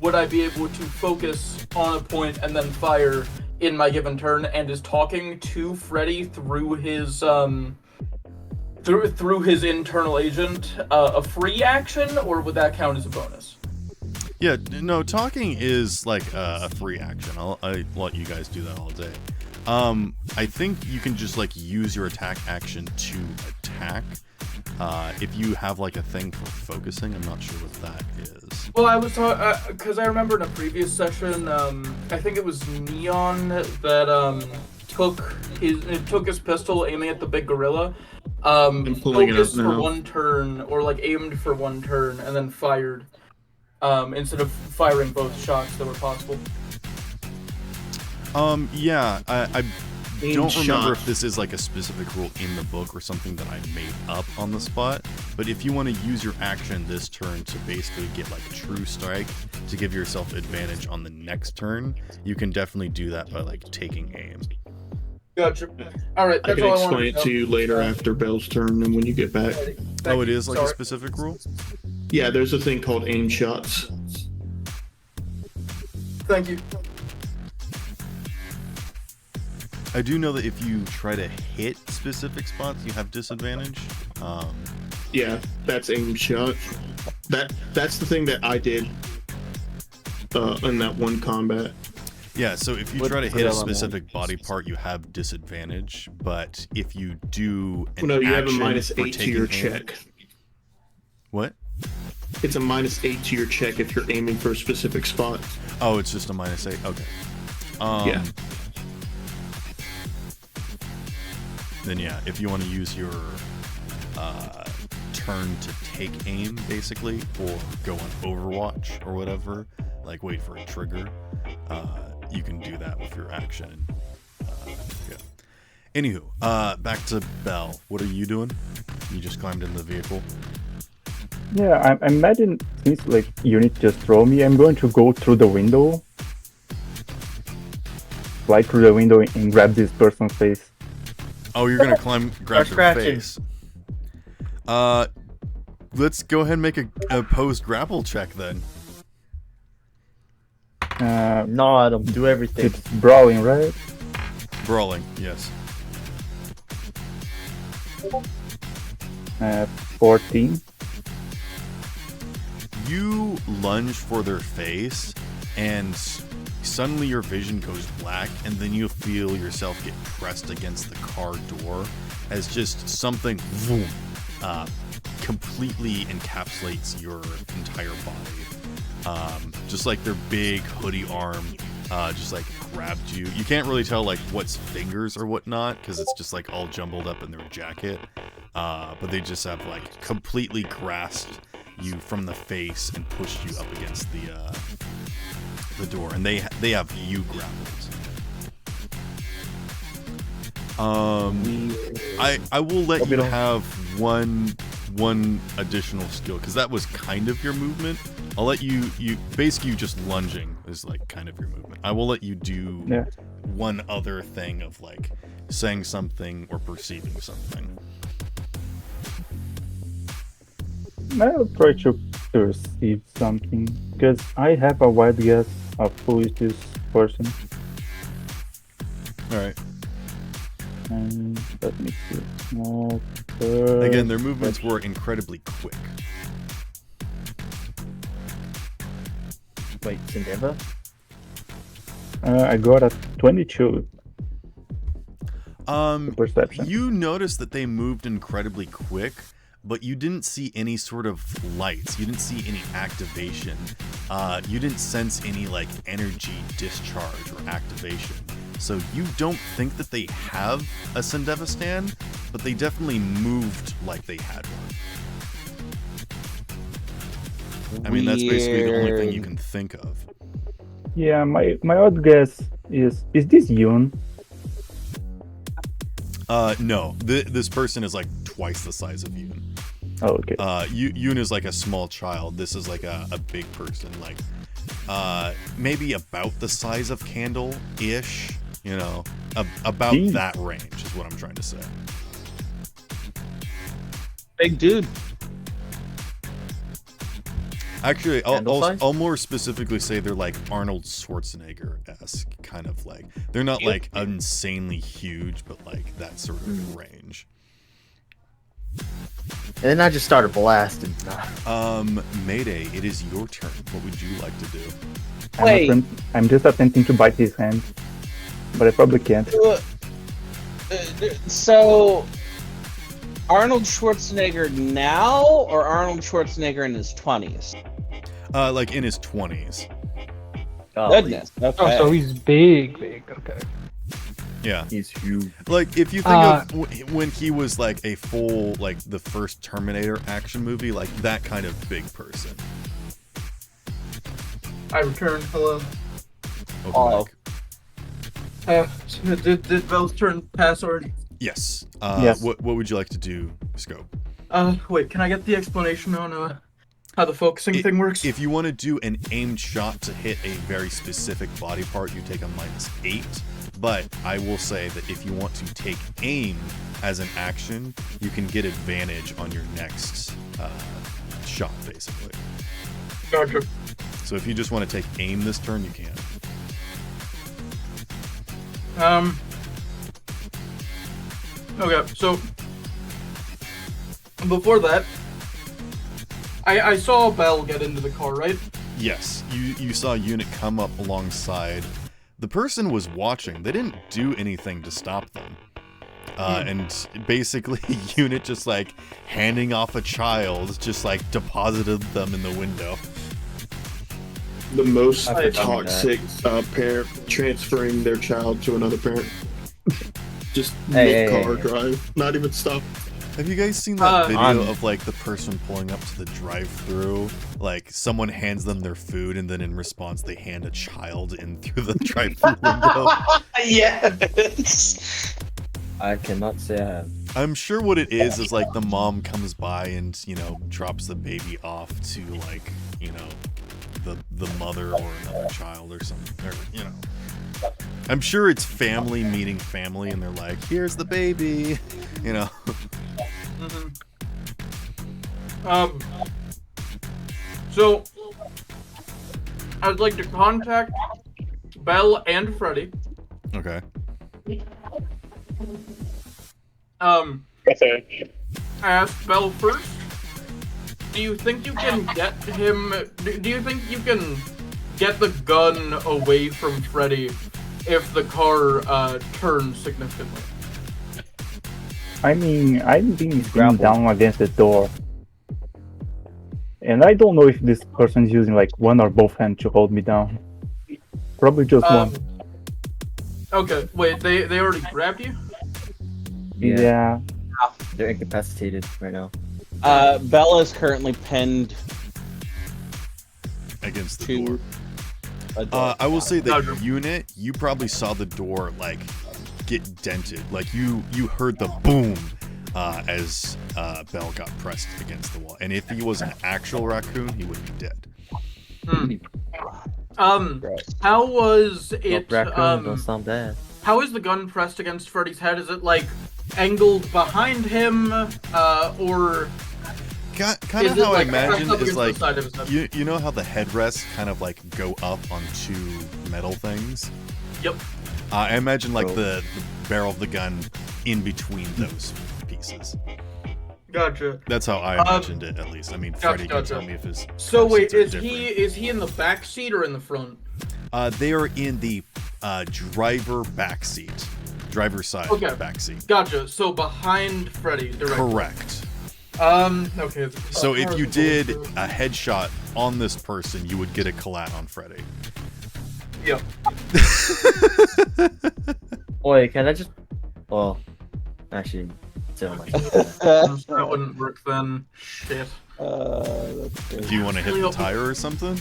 would I be able to focus on a point and then fire in my given turn? And is talking to Freddy through his through his internal agent a free action, or would that count as a bonus? Yeah, no, talking is like a free action. I let you guys do that all day. I think you can just like use your attack action to attack. If you have like a thing for focusing, I'm not sure what that is. Well, I was talking because I remember in a previous session, I think it was Neon that took his pistol, aiming at the big gorilla. I'm pulling it up Focused for now. one turn, or like aimed for one turn, and then fired. Instead of firing both shots that were possible. Yeah, I Aim don't remember shot. if this is like a specific rule in the book or something that I made up on the spot, but if you want to use your action this turn to basically get like true strike to give yourself advantage on the next turn, you can definitely do that by like taking aim. Gotcha. All right, I that's can all I explain wanted it to to you later after Bell's turn and when you get back. Oh, it is like a Sorry. specific rule? Yeah, there's a thing called aim shots. Thank you. I do know that if you try to hit specific spots, you have disadvantage. Yeah, that's aim shot. That's the thing that I did in that one combat. Yeah, so if you What try to hit a element? specific body part, you have disadvantage, but if you do an No, you have a action minus for 8 to your taking aim- check. What? It's a minus 8 to your check if you're aiming for a specific spot. Oh, it's just a -8. Okay. Yeah. Then yeah, if you want to use your turn to take aim, basically, or go on Overwatch or whatever, like wait for a trigger, you can do that with your action. Yeah. Anywho, back to Bell. What are you doing? You just climbed in the vehicle. Yeah, I imagine since like unit just throw me, I'm going to go through the window, fly through the window and grab this person's face. Oh, you're gonna grab their scratching. face. Let's go ahead and make a post grapple check then. Nod them, do everything. It's brawling, right? Brawling, yes. 14. You lunge for their face, and suddenly your vision goes black, and then you feel yourself get pressed against the car door as just something vroom, completely encapsulates your entire body. Just like their big hoodie arm just like grabbed you. You can't really tell like what's fingers or whatnot because it's just like all jumbled up in their jacket. But they just have like completely grasped you from the face and pushed you up against the door, and they have you grappled. I will let you have one additional skill because that was kind of your movement. I'll let you basically just lunging is like kind of your movement. I will let you do one other thing of like saying something or perceiving something. I'll try to perceive something because I have a wide guess of who is this person. All right. And let me see. Again, their movements were incredibly quick. Wait, Sindeva? I got a 22. Perception. You noticed that they moved incredibly quick, but you didn't see any sort of lights. You didn't see any activation. You didn't sense any like energy discharge or activation. So you don't think that they have a Sindeva stand, but they definitely moved like they had one. I mean, that's basically the only thing you can think of. Yeah, my odd guess is this Yoon? No. This person is like twice the size of Yoon. Oh, okay. Yoon is like a small child. This is like a big person, like maybe about the size of Candle-ish. You know, about Jeez. that range is what I'm trying to say. Big dude. Actually, Candle size? I'll more specifically say they're like Arnold Schwarzenegger-esque, kind of like. They're not like insanely huge, but like that sort of range. And then I just started blasting. Mayday, it is your turn. What would you like to do? Wait. I'm just attempting to bite his hand. but I probably can't. So, Arnold Schwarzenegger now, or Arnold Schwarzenegger in his 20s? Like in his 20s. Goodness. Okay. Oh, so he's big. Okay. Yeah. He's huge. Like, if you think of when he was like a full, like the first Terminator action movie, like that kind of big person. I returned. Hello. Welcome back. Did Bell's turn pass already? Yes. Yes. What would you like to do, Scope? Wait, can I get the explanation on how the focusing thing works? If you want to do an aimed shot to hit a very specific body part, you take a -8. But I will say that if you want to take aim as an action, you can get advantage on your next shot, basically. Gotcha. So if you just want to take aim this turn, you can. Okay, so before that, I saw Bell get into the car, right? Yes, you saw a unit come up alongside. The person was watching. They didn't do anything to stop them. And basically, unit just like handing off a child, just like deposited them in the window. The most I forgot toxic parent transferring their child to another parent. Just Hey, mid-car hey. drive. Not even stop. Have you guys seen that video I'm- of like the person pulling up to the drive-thru? Like someone hands them their food, and then in response they hand a child in through the drive-thru window. Yes. I cannot say I have. I'm sure what it is like the mom comes by and drops the baby off to like the mother or another child or something. Or, I'm sure it's family meeting family, and they're like, "Here's the baby," So I'd like to contact Bell and Freddy. Okay. I asked Bell first. Do you think you can get him? Do you think you can get the gun away from Freddy if the car turns significantly? I mean, I'm being ground down against the door. And I don't know if this person is using like one or both hands to hold me down. Probably just one. Okay, wait, they already grabbed you? Yeah. They're incapacitated right now. Bella is currently pinned Against the to door. a door. I will say that Okay. unit, you probably saw the door like get dented. Like you heard the boom as Bell got pressed against the wall. And if he was an actual raccoon, he would be dead. How was Well, it? raccoon don't sound bad. How is the gun pressed against Freddy's head? Is it like angled behind him, or Kind is of it, how like, I pressed imagine up is against like the side of his head? you know how the headrests kind of like go up on two metal things. Yep. I imagine like Oh. the barrel of the gun in between those pieces. Gotcha. That's how I imagined it, at least. I mean, Freddy can gotcha. tell me if his. So wait, proportions is are different. he in the back seat or in the front? They are in the driver back seat, driver's side Okay. back seat. Gotcha. So behind Freddy, directly. Correct. Okay. So if you did a headshot on this person, you would get a collat on Freddy. Yep. Wait, can I just? Well, actually, never mind. That wouldn't work then. Shit. Do you want to hit the tire or something?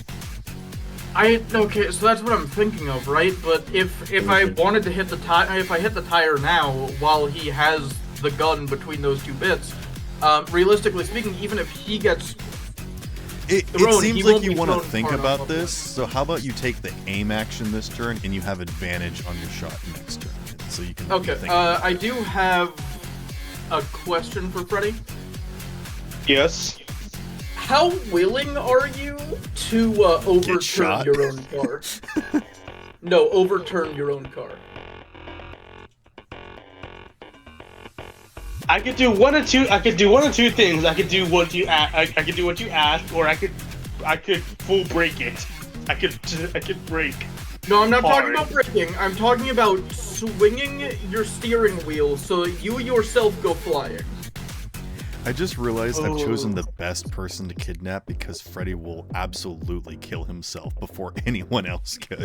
Okay, so that's what I'm thinking of, right? But if I wanted to hit the tire, if I hit the tire now while he has the gun between those two bits, realistically speaking, even if he gets It thrown, seems he like won't you be want to thrown think hard about enough. this. So how about you take the aim action this turn, and you have advantage on your shot next turn, so you can. Okay, think about I do have a question for Freddy. Yes. How willing are you to overturn shot? your own car? No, overturn your own car. I could do one or two. I could do one or two things. I could do what you I could do what you asked, or I could full break it. I could break. No, I'm not talking Hard. about breaking. I'm talking about swinging your steering wheel so you yourself go flying. I just realized I've chosen the best person to kidnap because Freddy will absolutely kill himself before anyone else could.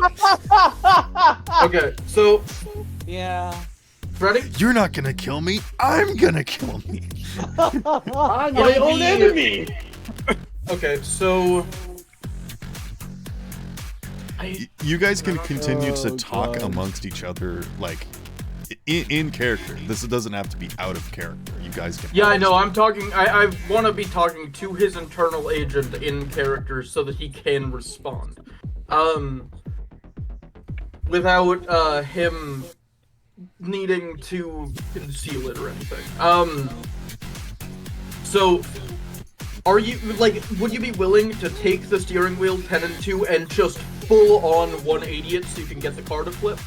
Okay, so Yeah. Freddy, You're not gonna kill me. I'm gonna kill me. I'm my It'll own be- enemy. okay, so You guys can continue to Oh, talk God. amongst each other, like, in character. This doesn't have to be out of character. You guys can. yeah, I know. I'm talking. I want to be talking to his internal agent in character so that he can respond. Without him needing to conceal it or anything. So, are you like? Would you be willing to take the steering wheel 10 and 2 and just full on 180 it so you can get the car to flip?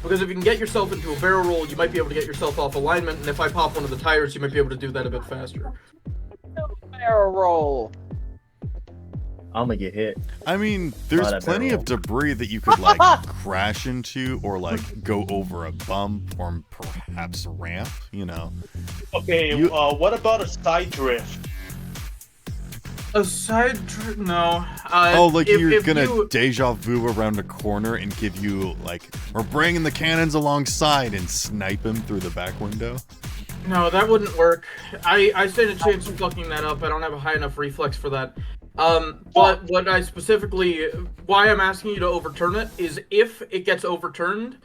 Because if you can get yourself into a barrel roll, you might be able to get yourself off alignment, and if I pop one of the tires, you might be able to do that a bit faster. Barrel roll. I'm gonna get hit. I mean, there's Not a plenty barrel. of debris that you could like crash into, or like go over a bump, or perhaps a ramp. You know. Okay, You- what about a side drift? A side no. Oh, like if you're gonna you- deja vu around a corner and give you like, we're bringing the cannons alongside and snipe him through the back window. No, that wouldn't work. I stand a chance of fucking that up. I don't have a high enough reflex for that. But what I specifically, why I'm asking you to overturn it is if it gets overturned,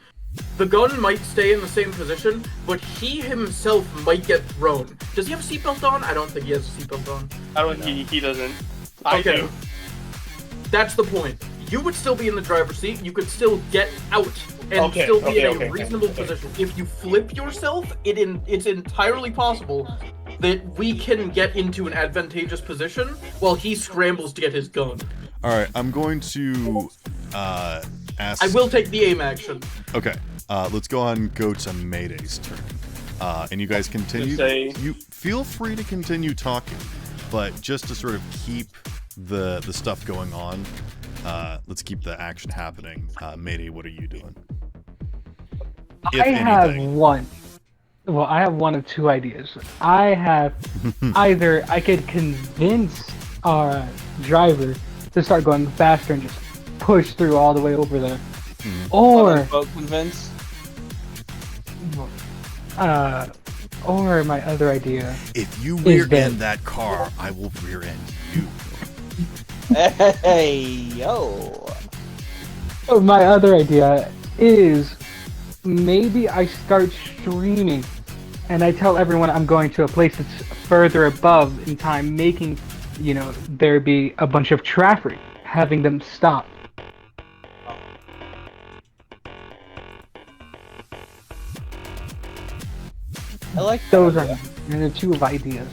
the gun might stay in the same position, but he himself might get thrown. Does he have a seatbelt on? I don't think he has a seatbelt on. I don't. He doesn't. I Okay. do. That's the point. You would still be in the driver's seat. You could still get out and Okay, still be okay, in a okay, reasonable okay. position. If you flip yourself, it's entirely possible that we can get into an advantageous position while he scrambles to get his gun. All right, I'm going to ask. I will take the aim action. Okay, let's go on and go to Mayday's turn. And you guys continue. Just say- You feel free to continue talking, but just to sort of keep the stuff going on, let's keep the action happening. Mayday, what are you doing? If I have anything. one. Well, I have one of two ideas. I have either I could convince our driver to start going faster and just push through all the way over there, or Vote convince. or my other idea. If you rear dead. end that car, I will rear end you. Hey, yo. My other idea is maybe I start streaming and I tell everyone I'm going to a place that's further above in time, making, there be a bunch of traffic, having them stop. I like that Those idea. are the two ideas.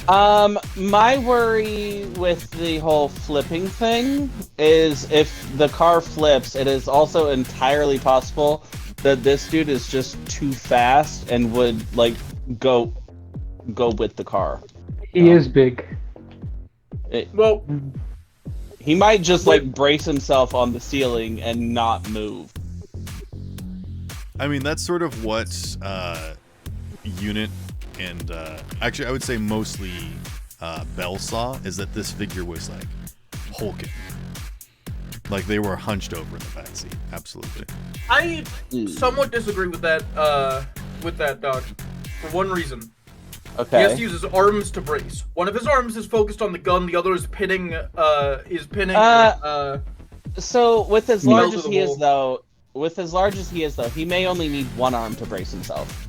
My worry with the whole flipping thing is if the car flips, it is also entirely possible that this dude is just too fast and would go with the car. He is big. Well, He might just brace himself on the ceiling and not move. I mean, that's sort of what Unit and actually I would say mostly Bell saw, is that this figure was like hulking. Like they were hunched over in the backseat. Absolutely. I somewhat disagree with that, Doc, for one reason. He Okay. has to use his arms to brace. One of his arms is focused on the gun, the other is pinning, So with as Nails large to as the he is wall. though, he may only need one arm to brace himself.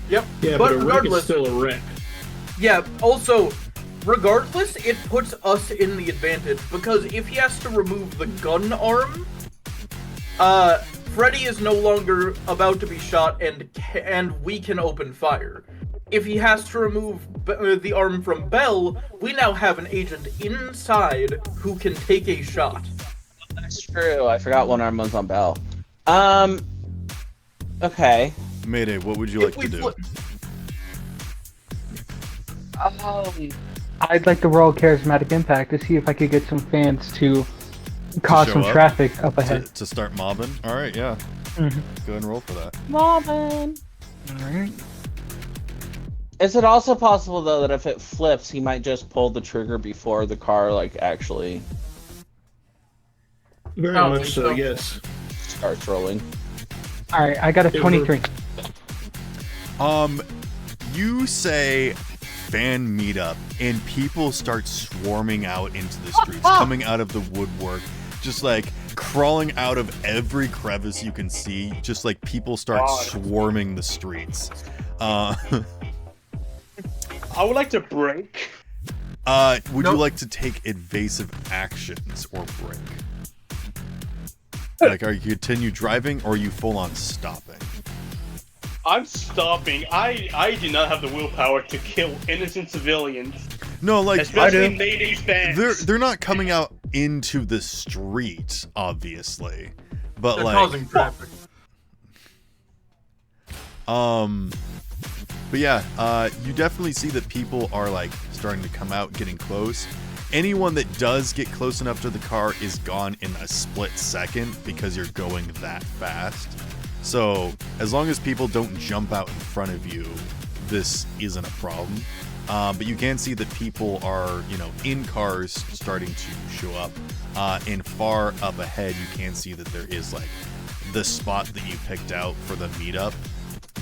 Yep. Yeah, but but a wreck is regardless, still a wreck. yeah, also, regardless, it puts us in the advantage, because if he has to remove the gun arm, Freddy is no longer about to be shot, and we can open fire. If he has to remove the arm from Bell, we now have an agent inside who can take a shot. That's true. I forgot one arm was on Bell. Okay. Mayday, what would you like to do? I'd like to roll charismatic impact to see if I could get some fans to cause show some up? traffic up ahead. To start mobbing? All right, yeah. Mhm. Go ahead and roll for that. Marvin. Alright. Is it also possible though that if it flips, he might just pull the trigger before the car like actually Very I don't much think so, so. yes. starts rolling? Alright, I got a It will- 23. You say fan meetup, and people start swarming out into the streets, coming out of the woodwork, just like crawling out of every crevice you can see. Just like people start God. swarming the streets. I would like to break. Would you Nope. like to take evasive actions or break? Like, are you continue driving, or are you full on stopping? I'm stopping. I do not have the willpower to kill innocent civilians, No, like especially Mayday fans. they're not coming out into the street, obviously, but They're like, causing traffic. but yeah, you definitely see that people are like starting to come out, getting close. Anyone that does get close enough to the car is gone in a split second because you're going that fast. So as long as people don't jump out in front of you, this isn't a problem. But you can see that people are, in cars starting to show up. And far up ahead, you can see that there is like the spot that you picked out for the meetup,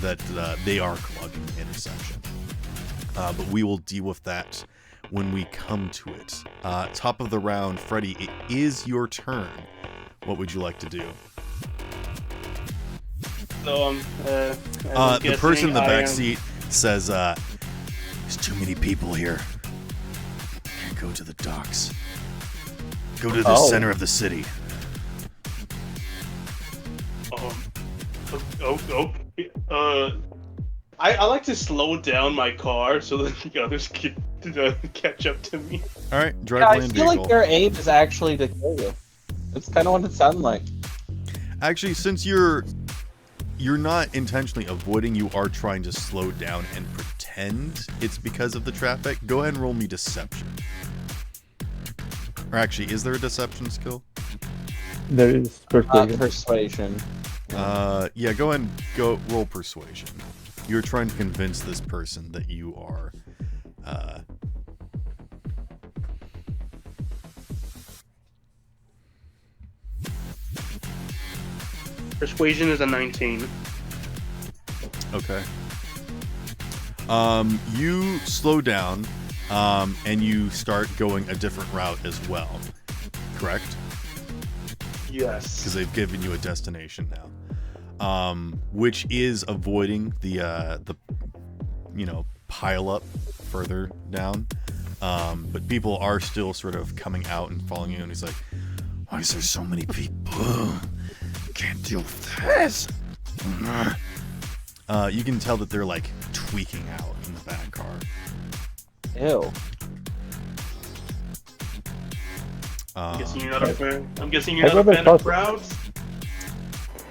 that they are clogging the intersection. But we will deal with that when we come to it. Top of the round, Freddy, it is your turn. What would you like to do? So The person in the back seat says, "There's too many people here. Can't go to the docks. Go to the center of the city." I like to slow down my car so that the others can catch up to me. All right, drive Yeah, I land feel vehicle. like their aim is actually to kill you. That's kind of what it sounded like. Actually, since you're not intentionally avoiding, you are trying to slow down and pretend it's because of the traffic. Go ahead and roll me deception. Or actually, is there a deception skill? There is persuasion. Persuasion. Yeah, go ahead and go roll persuasion. You're trying to convince this person that you are Persuasion is a 19. okay. You slow down, and you start going a different route as well. Correct? Yes. Because they've given you a destination now, which is avoiding the pile up further down. But people are still sort of coming out and following you, and he's like, "Why is there so many people? Can't deal with this." You can tell that they're like tweaking out in the back car. Ew. I'm guessing you're not a fan. I'm guessing you're I've not a never fan of thought- crowds.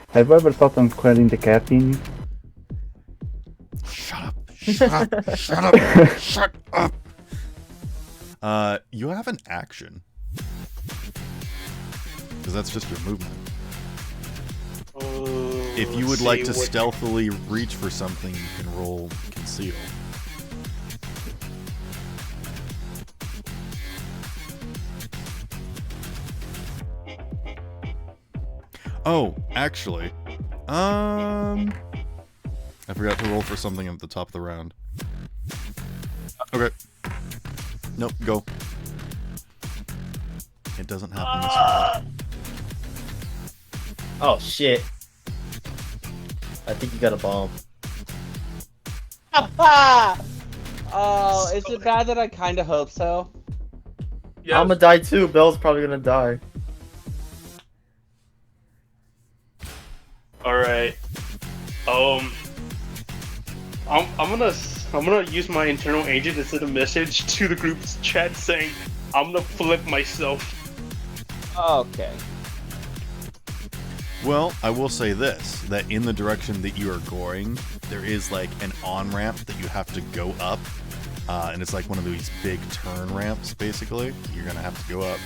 Have you ever thought on quelling the caffeine? Shut up! Shut up! Shut up! Shut up! You have an action. Because that's just your movement. If you would like to stealthily reach for something, you can roll conceal. Oh, actually, I forgot to roll for something at the top of the round. Okay. Nope, go. It doesn't happen this round. Oh shit. I think you got a bomb. Oh, is it bad that I kind of hope so? Yeah. I'm gonna die too. Bell's probably gonna die. All right. I'm gonna use my internal agent to send a message to the group's chat saying I'm gonna flip myself. Okay. Well, I will say this, that in the direction that you are going, there is like an on-ramp that you have to go up. And it's like one of these big turn ramps, basically. You're gonna have to go up.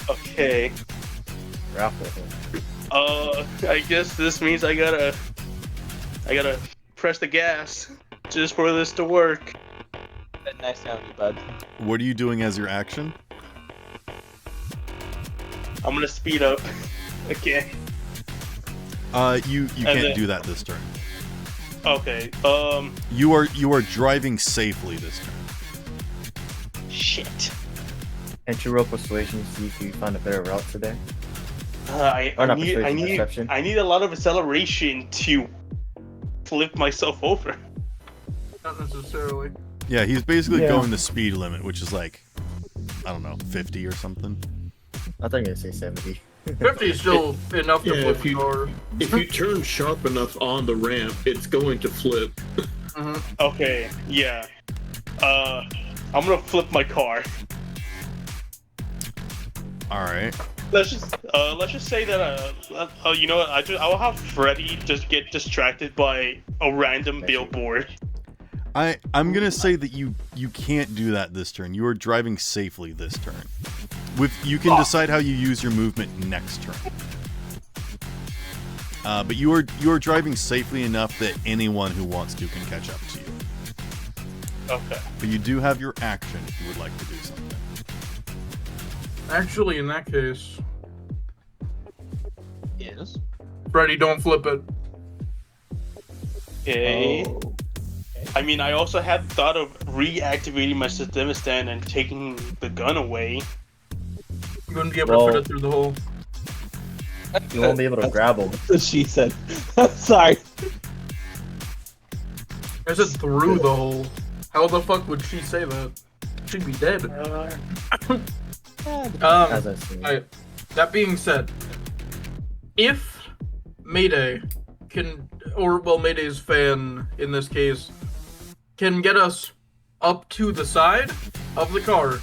Okay. Grapple. I guess this means I gotta press the gas just for this to work. Nice to have you, bud. What are you doing as your action? I'm gonna speed up. Okay. You can't do that this turn. Okay. You are driving safely this turn. Shit. Can't you roll persuasion to see if you find a better route today? I not need persuasion, perception. I need a lot of acceleration to flip myself over. Not necessarily. Yeah, he's basically Yeah. going the speed limit, which is like, I don't know, 50 or something. I thought you were gonna say 70. 50 is still enough to Yeah, flip if the you- car. If you turn sharp enough on the ramp, it's going to flip. Okay, yeah. I'm gonna flip my car. All right. Let's just say that you know what? I'll have Freddy just get distracted by a random billboard. I'm gonna say that you can't do that this turn. You are driving safely this turn. You can decide how you use your movement next turn. But you are driving safely enough that anyone who wants to can catch up to you. Okay. But you do have your action if you would like to do something. Actually, in that case, Yes. Freddy, don't flip it. Okay. Oh. I mean, I also had thought of reactivating my system stand and taking the gun away. You wouldn't be able to Well- fit it through the hole. You won't be able to grab him. That's what she said. Sorry. I said through the hole. How the fuck would she say that? She'd be dead. As I see. Alright. That being said, if Mayday can, or well, Mayday's fan in this case, can get us up to the side of the car,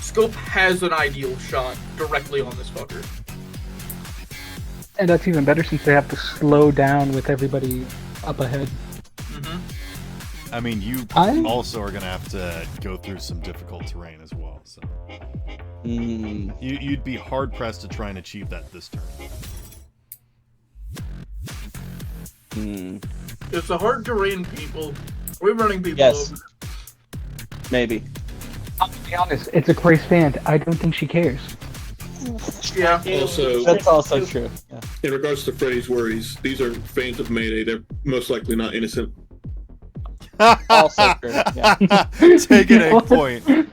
Scope has an ideal shot directly on this fucker. And that's even better since they have to slow down with everybody up ahead. Mm-hmm. I mean, you I- also are gonna have to go through some difficult terrain as well. So you'd be hard pressed to try and achieve that this turn. It's a hard terrain, people. We're running people Yes. over. Maybe. I'll be honest, it's a Grace fan. I don't think she cares. Yeah. Also, That's also true. Yeah. in regards to Freddy's worries, these are fans of Mayday. They're most likely not innocent. Also true. Yeah. Taking a point.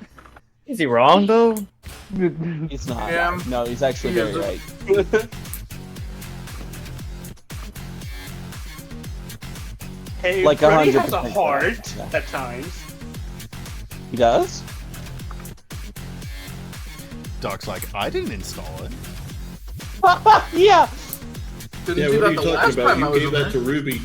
Is he wrong though? He's not. Yeah. No, he's actually He very isn't. right. Hey, Like Freddy has 100% a heart yeah. at times. He does? Doc's like, I didn't install it. Yeah. Didn't Yeah, do what are that you the talking last about? time I You was gave in that there. to Ruby.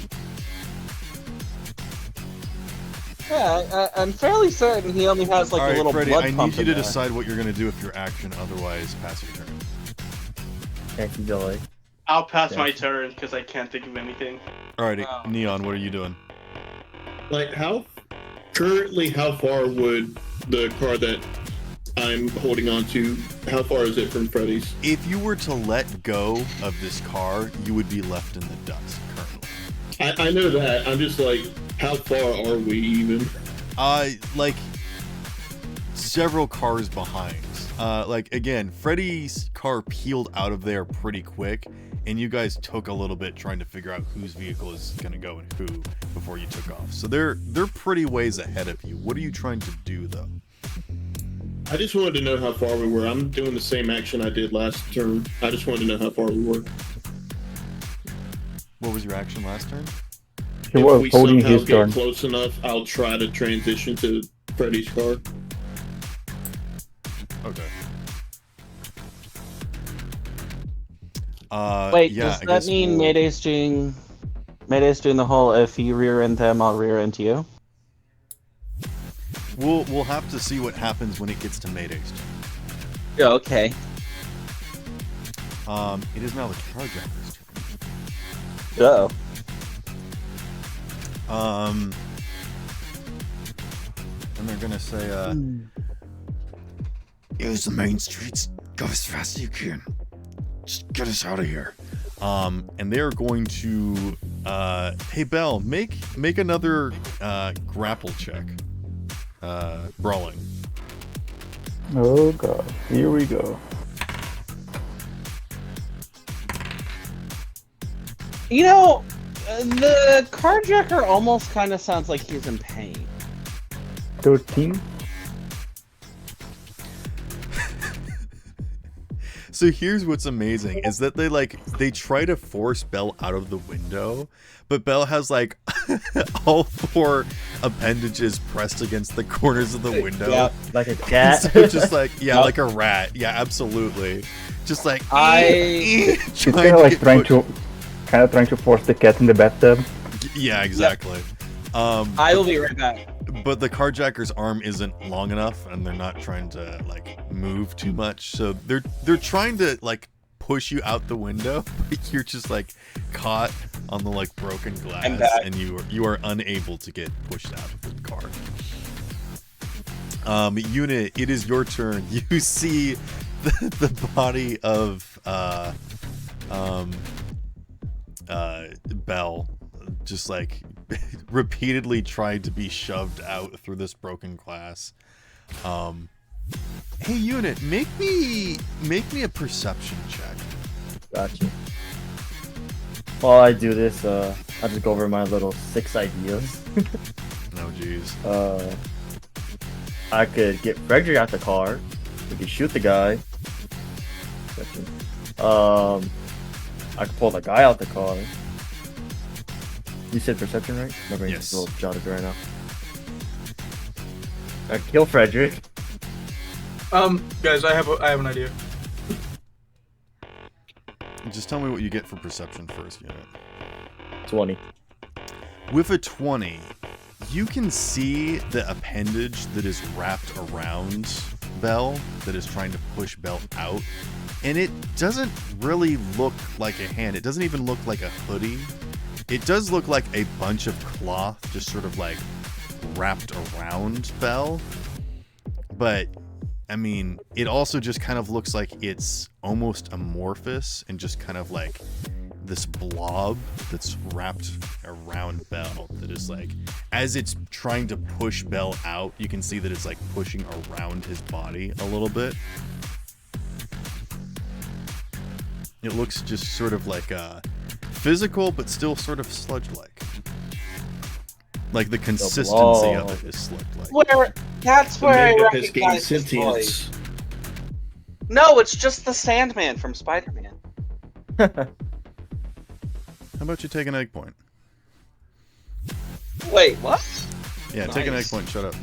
Yeah, I'm fairly certain he only has like All a right, little Freddy, blood I pump need you in to there. decide what you're gonna do with your action. Otherwise, pass your turn. Can't you delay? I'll pass Yeah. my turn because I can't think of anything. Alrighty, Oh. Neon, what are you doing? Like, how far would the car that I'm holding on to, how far is it from Freddy's? If you were to let go of this car, you would be left in the dust currently. I know that. I'm just like, how far are we even? Like several cars behind. Like again, Freddy's car peeled out of there pretty quick, and you guys took a little bit trying to figure out whose vehicle is gonna go and who before you took off. So they're pretty ways ahead of you. What are you trying to do though? I just wanted to know how far we were. I'm doing the same action I did last turn. I just wanted to know how far we were. What was your action last turn? He If was we holding somehow his get turn. close enough, I'll try to transition to Freddy's car. Okay. Wait, yeah, does I that guess mean we'll- Mayday's doing the whole if you rear end them, I'll rear end you? We'll have to see what happens when it gets to Mayday's turn. Yeah, okay. It is now the carjacker's turn. Uh-oh. And they're gonna say, use the main streets, go as fast as you can. just get us out of here. And they're going to, hey Belle, make another grapple check. Brawling. Oh god, here we go. You know, the carjacker almost kind of sounds like he's in pain. 13. So here's what's amazing is that they try to force Belle out of the window, but Belle has like all 4 appendages pressed against the corners of the window. Yeah, like a cat. So just like like a rat. Yeah, absolutely. Just like She's kind of like trying to force the cat in the bathtub. Yeah, exactly. I will be right back. But the carjacker's arm isn't long enough, and they're not trying to like move too much. So they're trying to like push you out the window, but you're just like caught on the like broken glass, and you are unable to get pushed out of the car. Unit, it is your turn. You see the body of Belle just like repeatedly tried to be shoved out through this broken glass. Hey Unit, make me a perception check. Gotcha. While I do this, I'll just go over my little 6 ideas. Oh jeez. I could get Frederick out the car. We could shoot the guy. I could pull the guy out the car. You said perception, right? My brain's Yes. a little jotted right now. I kill Frederick. Guys, I have an idea. Just tell me what you get for perception first, Unit. 20. With a 20, you can see the appendage that is wrapped around Belle, that is trying to push Belle out, and it doesn't really look like a hand. It doesn't even look like a hoodie. It does look like a bunch of cloth just sort of like wrapped around Belle, but I mean, it also just kind of looks like it's almost amorphous and just kind of like this blob that's wrapped around Belle that is like, as it's trying to push Belle out, you can see that it's like pushing around his body a little bit. It looks just sort of like physical, but still sort of sludge-like. Like the consistency of it is sludge-like. That's where I Makeup has gained recognize his voice. sentience. No, it's just the Sandman from Spider-Man. How about you take an egg point? Wait, what? Yeah, take an egg Nice. point. Shut up.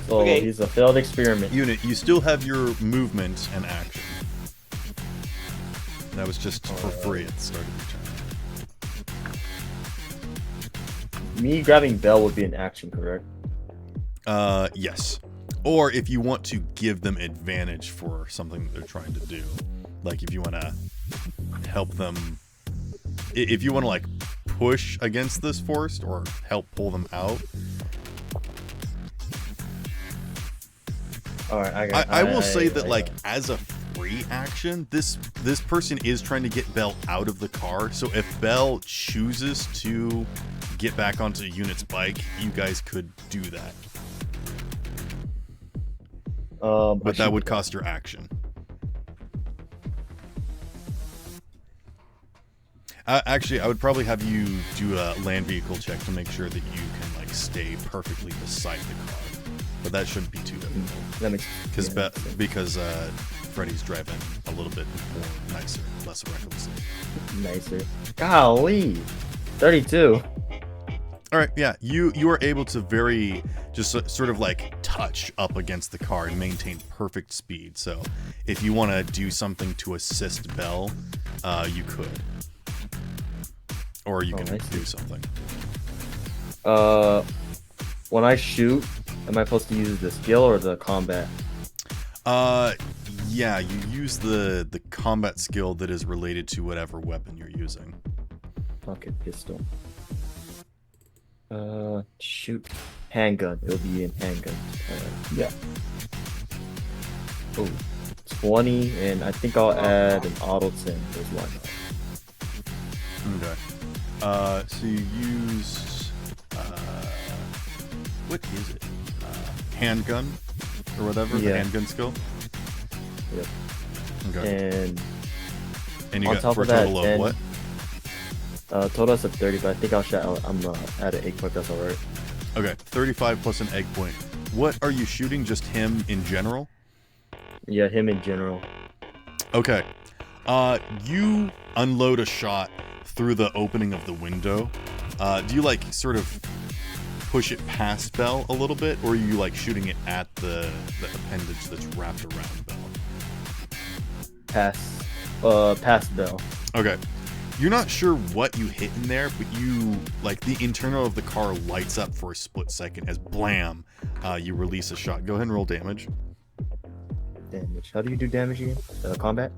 So Okay. he's a failed experiment. Unit, you still have your movement and action. That was just for free at the start of your turn. Me grabbing Belle would be an action, correct? Yes. Or if you want to give them advantage for something that they're trying to do. Like if you want to help them, if you want to like push against this force or help pull them out. Alright, I will say that like as a free action, this person is trying to get Belle out of the car. So if Belle chooses to get back onto Unit's bike, you guys could do that. But that would cost your action. Actually, I would probably have you do a land vehicle check to make sure that you can like stay perfectly beside the car. But that shouldn't be too difficult. That makes Because Freddy's driving a little bit more nicer, less recklessly. nicer. Golly, 32. All right, yeah, you are able to very just sort of like touch up against the car and maintain perfect speed. So if you want to do something to assist Belle, you could, or you can do something. When I shoot, am I supposed to use the skill or the combat? Yeah, you use the combat skill that is related to whatever weapon you're using. Okay, pistol. Shoot. Handgun. It'll be in handgun. Yeah. Oh, 20, and I think I'll add an auto 10 as why not. Okay. So you use what is it? Handgun or whatever. The Yeah. handgun skill. Yep. Okay. And you on got top for a of that, total of 10, what? Total is at 30, but I think I'm at an 8 point. That's all right. Okay, 35 plus an egg point. What are you shooting? Just him in general? Yeah, him in general. Okay. You unload a shot through the opening of the window. Do you like sort of push it past Bell a little bit, or are you like shooting it at the appendage that's wrapped around Bell? Past Bell. Okay. You're not sure what you hit in there, but you, like, the internal of the car lights up for a split second as blam, you release a shot. Go ahead and roll damage. Damage. How do you do damage again? Combat?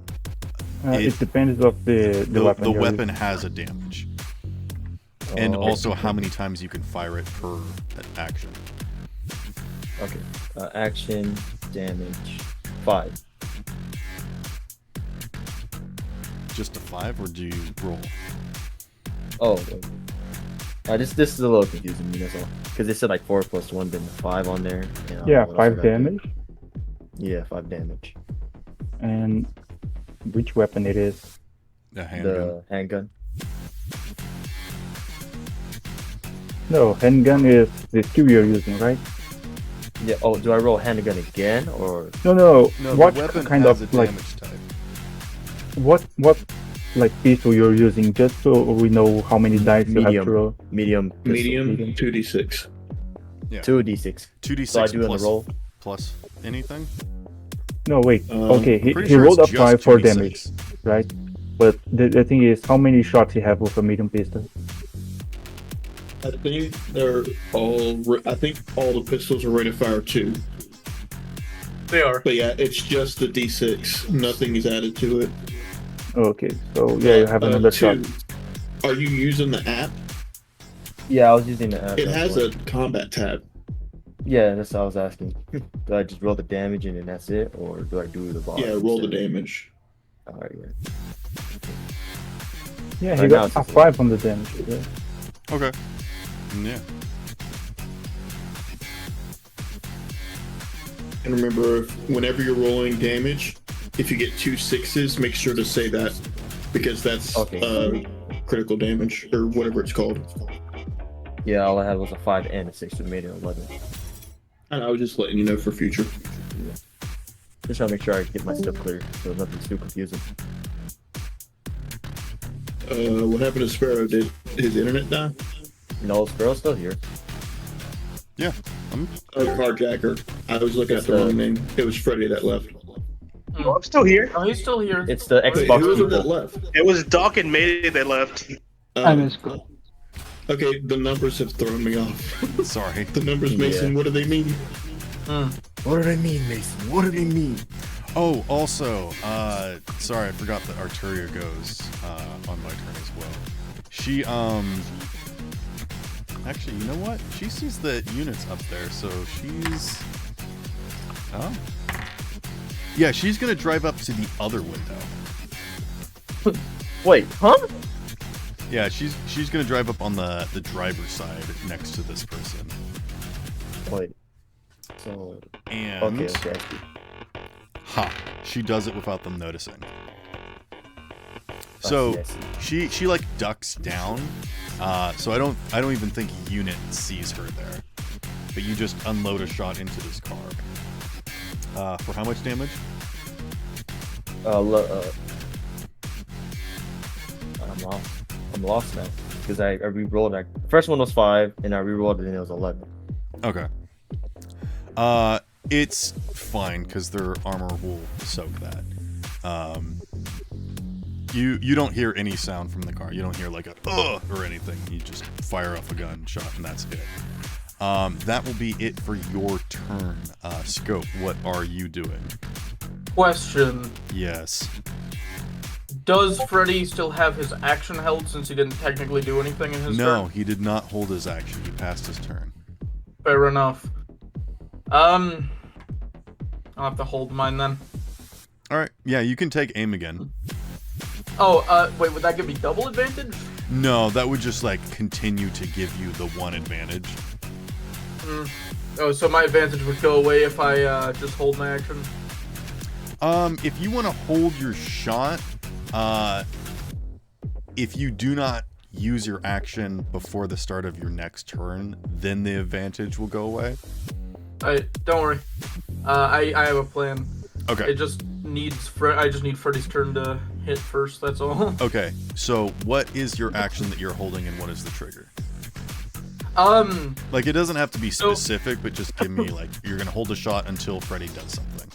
It depends of the weapon. The you're weapon using. has a damage. And Oh, also how many times you can fire it per action. Okay. Action, damage, 5. Just a 5, or do you roll? Oh, okay. This is a little confusing me, that's all. Because they said like 4 plus 1, then 5 on there. And I don't Yeah, know what else I 5 gotta do. damage. Yeah, 5 damage. And which weapon it is? A handgun. The handgun. No, handgun is the skill you're using, right? Yeah. Oh, do I roll handgun again or? No, no. No, What the weapon kind has of a like damage type. what like pistol you're using, just so we know how many dice you have to roll? Medium. pistol. Medium 2d6. Yeah. 2d6. 2d6 So I do in the plus, roll. plus anything? No, wait. Okay, he Pretty sure rolled it's a 5 just for 2d6. damage, right? But the thing is, how many shots you have with a medium pistol? I think I think all the pistols are rate of fire 2. They are. But yeah, it's just the d6. Nothing is added to it. Okay, so yeah, you have another shot. 2. Are you using the app? Yeah, I was using the. It has a combat tab. Yeah, that's what I was asking. Do I just roll the damage and then that's it, or do I do the bar? Yeah, roll the damage. Alright, yeah. Yeah, Right he now got it's a just 5 on the damage. Yeah. Okay. Yeah. And remember, whenever you're rolling damage, if you get 2 6s, make sure to say that, because that's Okay. critical damage, or whatever it's called. Yeah, all I had was a 5 and a 6, so it made it 11. And I was just letting you know for future. Just trying to make sure I get my stuff clear, so nothing's too confusing. What happened to Sparrow? Did his internet die? No, Sparrow's still here. Yeah. Oh, Carjacker. I was looking at the wrong name. It was Freddy that left. Oh, I'm still here. Oh, he's still here. It's the Wait, Xbox who was it that people. left? It was Doc and Mayday that left. I miss school. Okay, the numbers have thrown me off. Sorry. The numbers, Mason, Yeah. what do they mean? What do they mean, Mason? What do they mean? Oh, also, sorry, I forgot that Arturia goes on my turn as well. She, actually, you know what? She sees the units up there, so she's, oh, yeah, she's gonna drive up to the other window. Wait, huh? Yeah, she's gonna drive up on the driver's side next to this person. Wait. So. And Okay. ha, she does it without them noticing. So I see. she like ducks down. So I don't even think unit sees her there. But you just unload a shot into this car. For how much damage? I'm lost now because I re-rolled. The first one was 5, and I re-rolled it, and it was 11. Okay. It's fine because their armor will soak that. You don't hear any sound from the car. You don't hear like a ugh or anything. You just fire off a gun shot, and that's it. That will be it for your turn. Scope, what are you doing? Question. Yes. Does Freddy still have his action held since he didn't technically do anything in his turn? No, he did not hold his action. He passed his turn. Fair enough. I'll have to hold mine then. All right. Yeah, you can take aim again. Oh, wait, would that give me double advantage? No, that would just like continue to give you the one advantage. Oh, so my advantage would go away if I just hold my action? If you want to hold your shot, if you do not use your action before the start of your next turn, then the advantage will go away. Don't worry. I have a plan. Okay. It just needs I just need Freddy's turn to hit first. That's all. Okay. So, what is your action that you're holding, and what is the trigger? Like, it doesn't have to be specific, but just give me like you're gonna hold a shot until Freddy does something.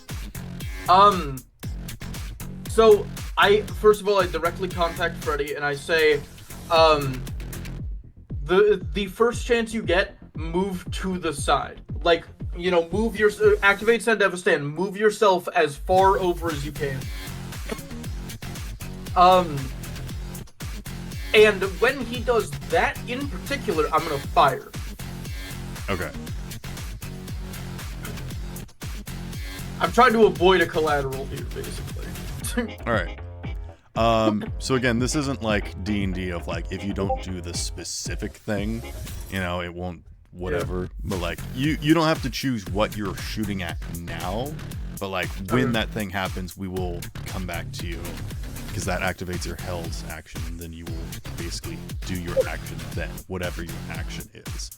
So first of all I directly contact Freddy and I say, the first chance you get, move to the side. Like, you know, activate Send Devastan, move yourself as far over as you can. And when he does that in particular, I'm gonna fire. Okay. I'm trying to avoid a collateral here, basically. All right. So again, this isn't like D&D of like, if you don't do the specific thing, you know, it won't whatever. Yeah. But like, you don't have to choose what you're shooting at now, but like when that thing happens, we will come back to you because that activates your held's action, and then you will basically do your action then, whatever your action is.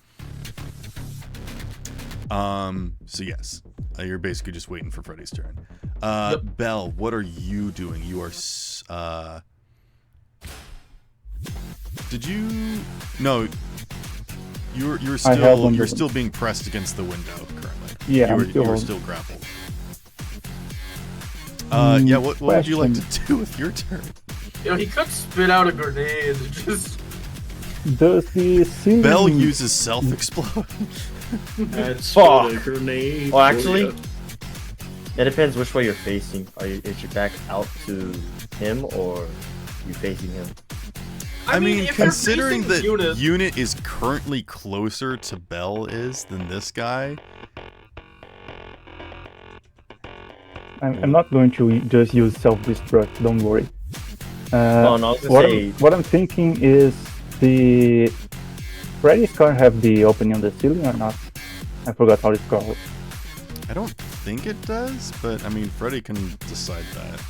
So yes, you're basically just waiting for Freddy's turn. Yep. Belle, what are you doing? You are, no, you're still being pressed against the window currently. Yeah, you're still grappled. Yeah, what would you like to do with your turn? You know, he could spit out a grenade. Just does the ceiling... Belle uses self-explode. That's a grenade. Well, actually, it depends which way you're facing. Is your back out to him or you facing him? I mean, considering that unit is currently closer to Belle than this guy. I'm not going to just use self-destruct, don't worry. What I'm thinking is, the Freddy's car have the opening on the ceiling or not? I forgot how it's called. I don't think it does, but I mean, Freddy can decide that.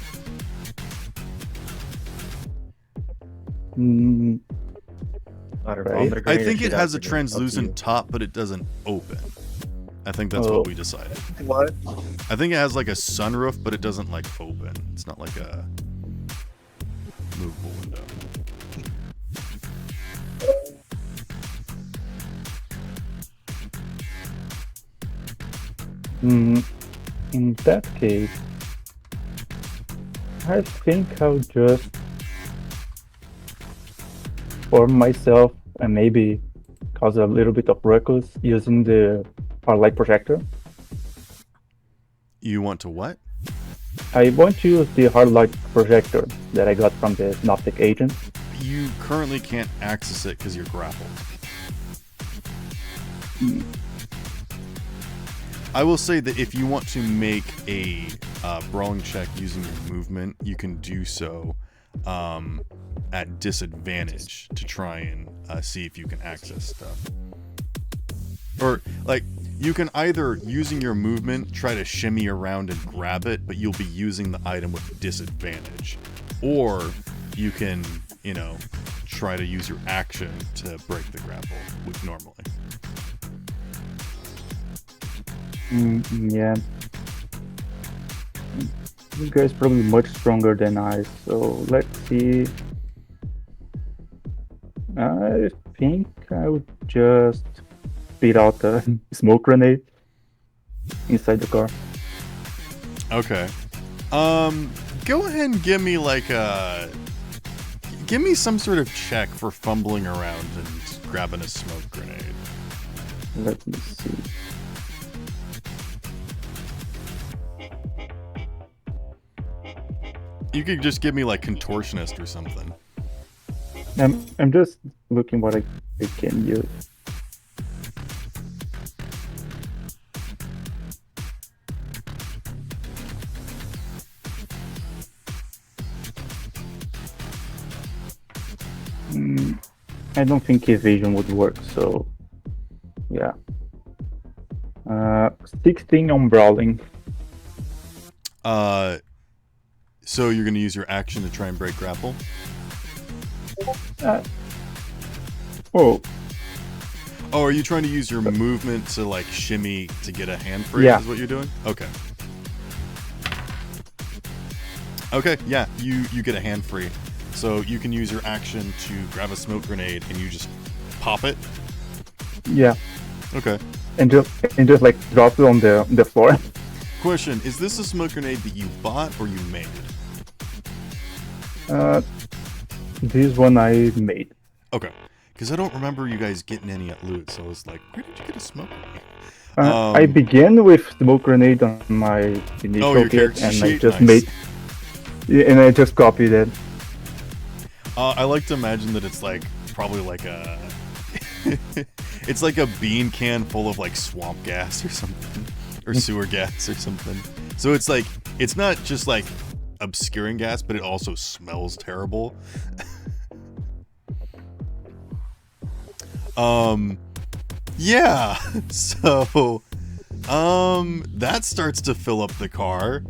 Right. I think it has a translucent top, but it doesn't open. I think that's what we decided. What? I think it has like a sunroof, but it doesn't like open. It's not like a movable window. In that case, I think I'll just form myself and maybe cause a little bit of ruckus using the hard light projector. You want to what? I want to use the hard light projector that I got from the Synoptic agent. You currently can't access it because you're grappled. I will say that if you want to make a brawling check using your movement, you can do so at disadvantage to try and see if you can access stuff. Or, like, you can either, using your movement, try to shimmy around and grab it, but you'll be using the item with disadvantage. Or you can, you know, try to use your action to break the grapple with normally. Yeah. You guys are probably much stronger than I, so let's see. I think I would just beat out a smoke grenade inside the car. Okay. Go ahead and give me like give me some sort of check for fumbling around and grabbing a smoke grenade. Let me see. You could just give me like contortionist or something. I'm just looking what I can use. I don't think evasion would work. So, yeah. 16 on brawling. So you're gonna use your action to try and break grapple. Oh, Oh, are you trying to use your movement to like shimmy to get a hand free? Yeah. Is what you're doing? Okay. Okay, yeah, you get a hand free. So you can use your action to grab a smoke grenade and you just pop it. yeah. Okay. And just like drop it on the floor. Question, is this a smoke grenade that you bought or you made? This one I made. Okay. Because I don't remember you guys getting any at loot, so I was like, where did you get a smoke grenade? I began with smoke grenade on my initial your kit, character and sheet? I just Nice. made. Yeah, and I just copied it. I like to imagine that it's like, probably like a... it's like a bean can full of like swamp gas or something. Or sewer gas or something. So it's like, it's not just like obscuring gas, but it also smells terrible. Yeah. So, that starts to fill up the car.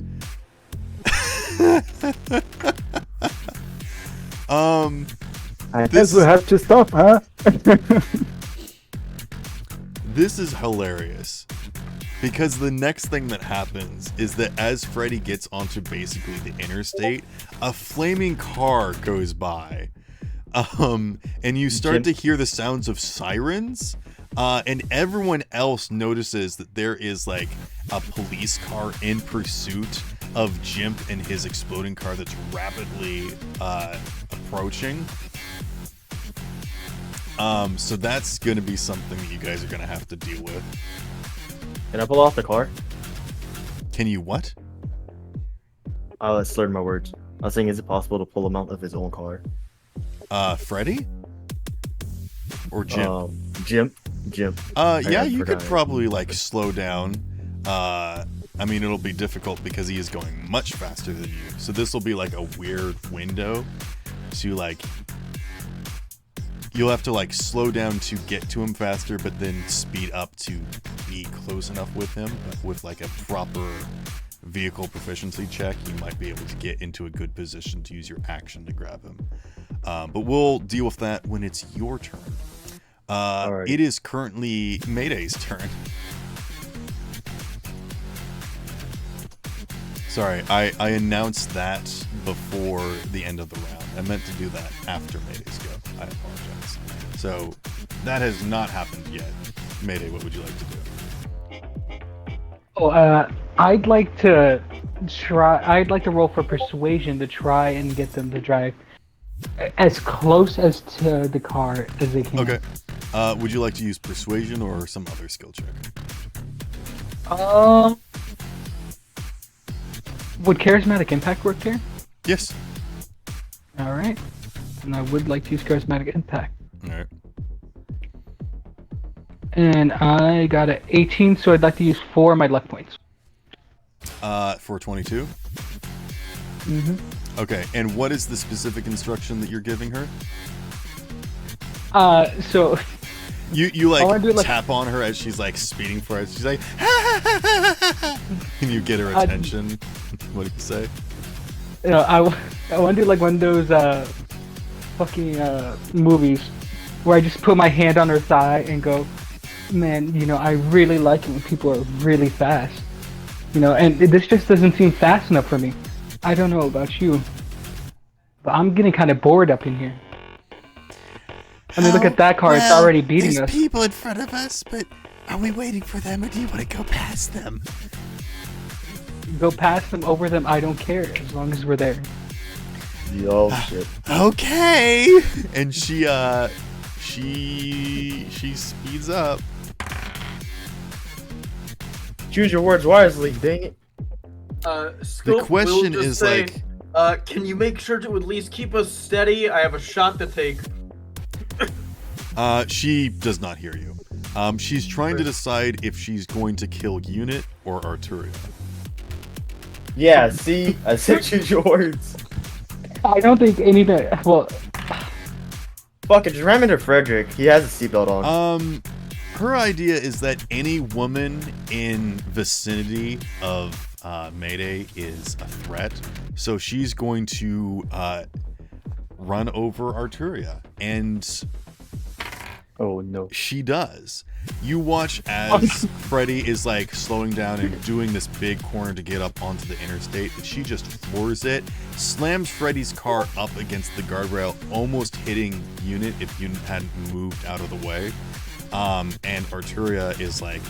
I This guess we is- have to stop, huh? This is hilarious. Because the next thing that happens is that as Freddy gets onto basically the interstate, a flaming car goes by. And you start to hear the sounds of sirens. And everyone else notices that there is like a police car in pursuit of Jimp and his exploding car that's rapidly approaching. So that's going to be something that you guys are going to have to deal with. Can I pull off the car? Can you what? I slurred my words. I was saying, is it possible to pull him out of his own car? Freddy? Or Jim? Jim. Yeah, I you could forgot. probably like slow down. I mean, it'll be difficult because he is going much faster than you. So this will be like a weird window. So you'll have to like slow down to get to him faster, but then speed up to be close enough with him. With like a proper vehicle proficiency check, you might be able to get into a good position to use your action to grab him. But we'll deal with that when it's your turn. Alright. It is currently Mayday's turn. Sorry, I announced that before the end of the round. I meant to do that after Mayday's go. I apologize. So, that has not happened yet. Mayday, what would you like to do? Oh, I'd like to roll for persuasion to try and get them to drive as close as to the car as they can. Okay. Would you like to use persuasion or some other skill check? Would charismatic impact work here? Yes. All right. And I would like to use charismatic impact. Alright. And I got an 18, so I'd like to use 4 of my luck points. For 22? Mm-hmm. Okay, and what is the specific instruction that you're giving her? So You I wanna do it like- tap on her as she's like speeding for it. She's like, and you get her attention. What do you say? you know, I want to do like one of those fucking movies where I just put my hand on her thigh and go, man, you know, I really like it when people are really fast. You know, and this just doesn't seem fast enough for me. I don't know about you, but I'm getting kind of bored up in here. I mean, look at that car, it's already beating there's us. people in front of us, but are we waiting for them or do you want to go past them? Go past them, over them, I don't care, as long as we're there. Yo, shit. Okay. And she speeds up. Choose your words wisely, dang it. Scope The question will just is say, like, can you make sure to at least keep us steady? I have a shot to take. she does not hear you. She's trying to decide if she's going to kill Unit or Arturia. Yeah, see? I said choose your words. I don't think anything. Well, Fuck it, just ram into Frederick. He has a seatbelt on. Her idea is that any woman in vicinity of Mayday is a threat, so she's going to run over Arturia, and Oh no. she does. You watch as Freddy is like slowing down and doing this big corner to get up onto the interstate, and she just floors it, slams Freddy's car up against the guardrail, almost hitting Unit if Unit hadn't moved out of the way. And Arturia is like,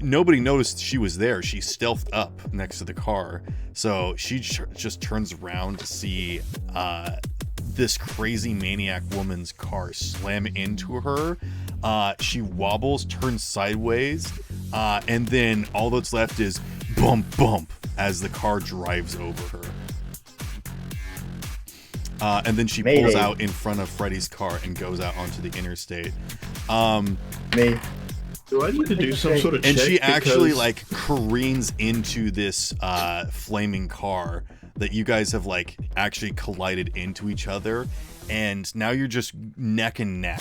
nobody noticed she was there. She stealthed up next to the car, so she just turns around to see this crazy maniac woman's car slam into her. She wobbles, turns sideways, and then all that's left is bump bump as the car drives over her. And then she pulls out in front of Freddy's car and goes out onto the interstate. Me. Do I need to do some sort of check? And she actually because- like careens into this flaming car that you guys have like actually collided into each other, and now you're just neck and neck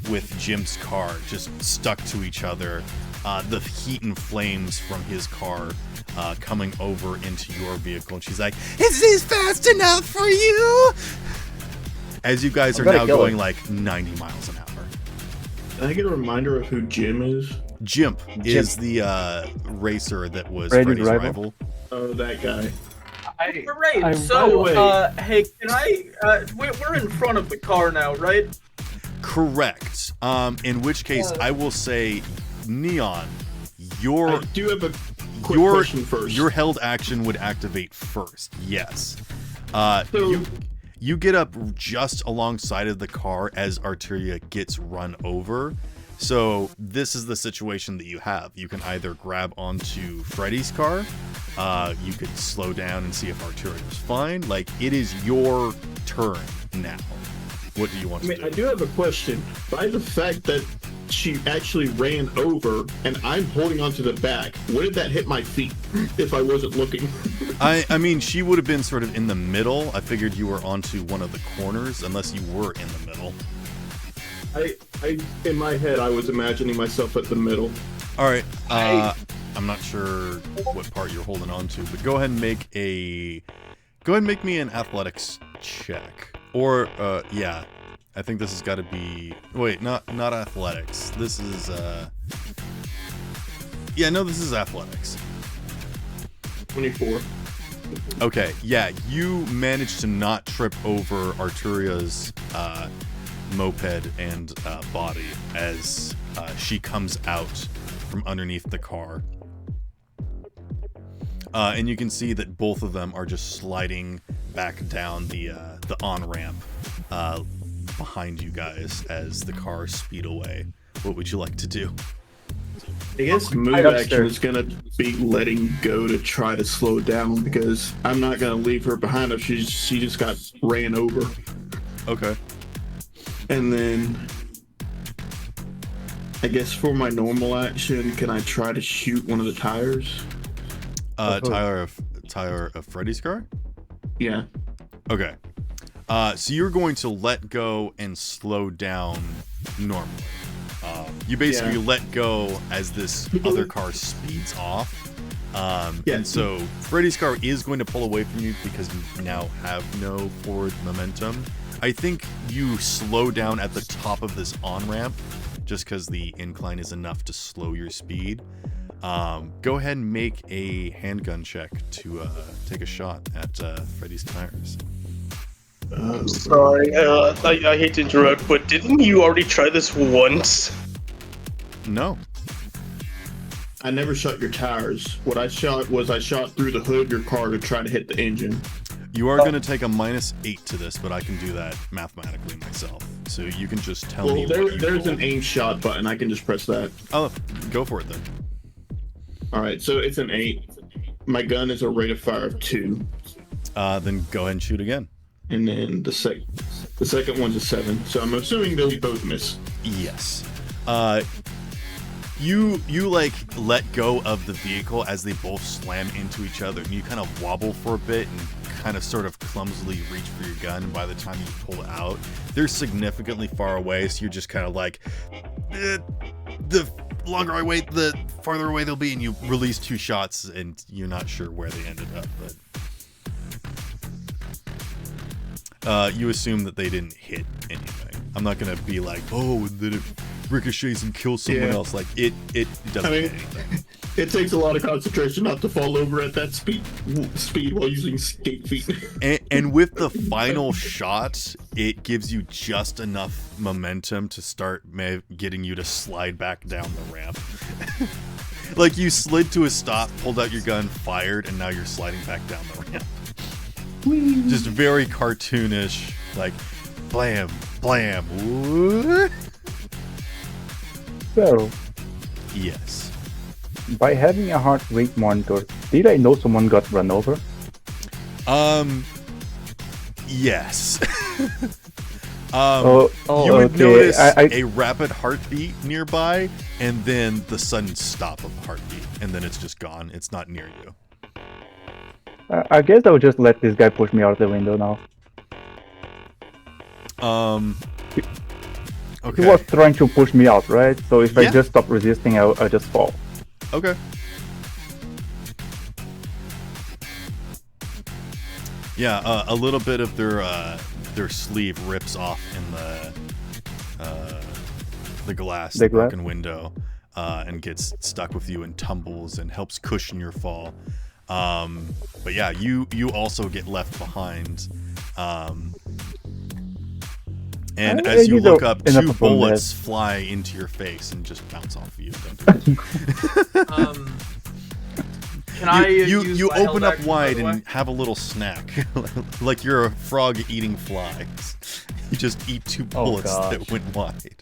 with Jim's car, just stuck to each other. The heat and flames from his car coming over into your vehicle, and she's like, "Is this fast enough for you?" As you guys are now going like 90 miles an hour. Can I get a reminder of who Jim is? Jimp is the racer that was Freddy's rival. Oh, that guy. Great. by So, the way- hey, can I? We're in front of the car now, right? Correct. In which case, I will say, Neon, I do have a quick your question first. your held action would activate first. Yes. So- You get up just alongside of the car as Arturia gets run over. So this is the situation that you have. You can either grab onto Freddy's car, you could slow down and see if Arturia is fine. Like, it is your turn now. What do you want to do? I do have a question. By the fact that she actually ran over and I'm holding onto the back, where did that hit my feet if I wasn't looking? I mean, she would have been sort of in the middle. I figured you were onto one of the corners, unless you were in the middle. I in my head, I was imagining myself at the middle. All right. I'm not sure what part you're holding on to, but go ahead and make me an athletics check. Or yeah, I think this has got to be. Wait, not athletics. This is yeah, no, this is athletics. 24. Okay, yeah, you managed to not trip over Arturia's moped and body as she comes out from underneath the car. And you can see that both of them are just sliding back down the on-ramp behind you guys as the cars speed away. What would you like to do? I guess move action is gonna be letting go to try to slow down because I'm not gonna leave her behind if she just got ran over. Okay. And then I guess for my normal action, can I try to shoot one of the tires? Tire of Freddy's car? Yeah. Okay. So you're going to let go and slow down normally. You basically let go as this other car speeds off. And so Freddy's car is going to pull away from you because you now have no forward momentum. I think you slow down at the top of this on-ramp just because the incline is enough to slow your speed. Go ahead and make a handgun check to take a shot at Freddy's tires. Sorry, I hate to interrupt, but didn't you already try this once? No. I never shot your tires. What I shot was I shot through the hood of your car to try to hit the engine. You are going to take a -8 to this, but I can do that mathematically myself. So you can just tell me. Well, there's an aim shot button. I can just press that. Oh, go for it then. All right, so it's an 8. My gun is a rate of fire of 2. Then go ahead and shoot again. And then the second one's a 7. So I'm assuming they'll both miss. Yes. You like let go of the vehicle as they both slam into each other, and you kind of wobble for a bit and kind of sort of clumsily reach for your gun. And by the time you pull it out, they're significantly far away, so you're just kind of like, the longer I wait, the farther away they'll be, and you release 2 shots, and you're not sure where they ended up, but you assume that they didn't hit anything. I'm not gonna be like, oh, and then it ricochets and kills someone else. Like it doesn't hit anything. It takes a lot of concentration not to fall over at that speed while using skate feet. And with the final shot, it gives you just enough momentum to start getting you to slide back down the ramp. Like you slid to a stop, pulled out your gun, fired, and now you're sliding back down the ramp. Just very cartoonish, like blam, blam. Woo. So, Yes. by having a heart rate monitor, did I know someone got run over? Yes. Oh, You would okay. notice I- a rapid heartbeat nearby, and then the sudden stop of the heartbeat, and then it's just gone. It's not near you. I guess I would just let this guy push me out the window now. He Okay. was trying to push me out, right? So if I Yeah. just stop resisting, I'll just fall. Okay. Yeah, a little bit of their sleeve rips off in the glass, The the glass? broken window, and gets stuck with you and tumbles and helps cushion your fall. But yeah, you also get left behind. And I as you need look a- up, enough 2 of them bullets fly into your face and just bounce off of you. Don't do that. Can I you use you my held open up action, by wide the way? and have a little snack, like you're a frog eating flies. You just eat 2 bullets that gosh. went wide.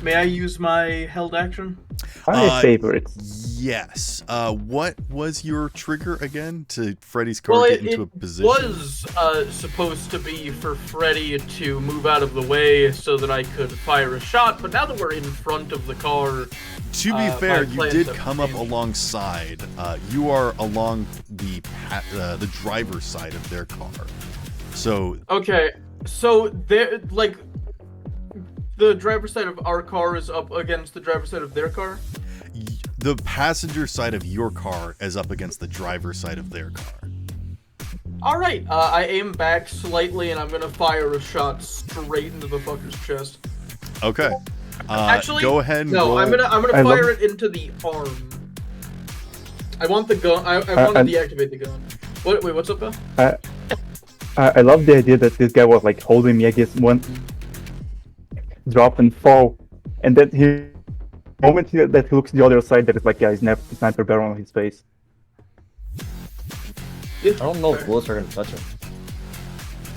May I use my held action? My favorites. Yes. What was your trigger again to Freddy's car Well, get it into a position? was supposed to be for Freddy to move out of the way so that I could fire a shot, but now that we're in front of the car, To be fair, my you plans did have come up changed. alongside. You are along the driver's side of their car. So okay, so there, like, the driver's side of our car is up against the driver's side of their car. the passenger side of your car is up against the driver's side of their car. All right, I aim back slightly and I'm gonna fire a shot straight into the fucker's chest. Okay. Actually, go ahead and no, roll. I'm gonna I fire love- it into the arm. I want the gun. I want to and- deactivate the gun. Wait, what's up, Bill? I love the idea that this guy was like holding me against one drop and fall, and then that he looks the other side, that is like a sniper barrel on his face. Yeah, I don't know if bullets are gonna touch him.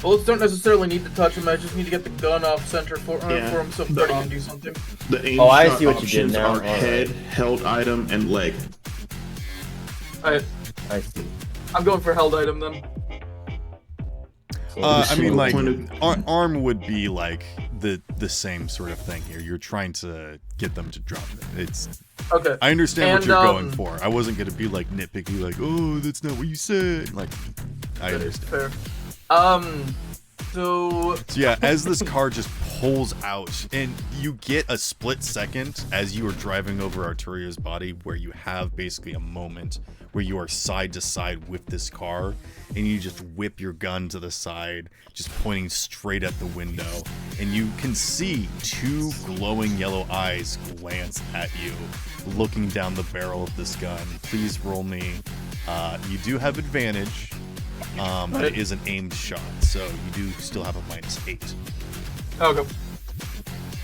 bullets don't necessarily need to touch him. I just need to get the gun off center for Yeah. him so The- Freddy can do something. The aim Oh, I shot see what you did options now. are Alright. head, held item, and leg. I see. I'm going for held item then. So I mean, like, Point of- arm would be like the same sort of thing here. You're trying to get them to drop it. It's. Okay. I understand what And, you're going for. I wasn't gonna be like nitpicky, like, oh, that's not what you said. Like, I That is understand. fair. So So yeah, as this car just pulls out, and you get a split second as you are driving over Arturio's body, where you have basically a moment where you are side to side with this car, and you just whip your gun to the side, just pointing straight at the window, and you can see 2 glowing yellow eyes glance at you, looking down the barrel of this gun. Please roll me. You do have advantage. But it is an aimed shot, so you do still have a -8. okay.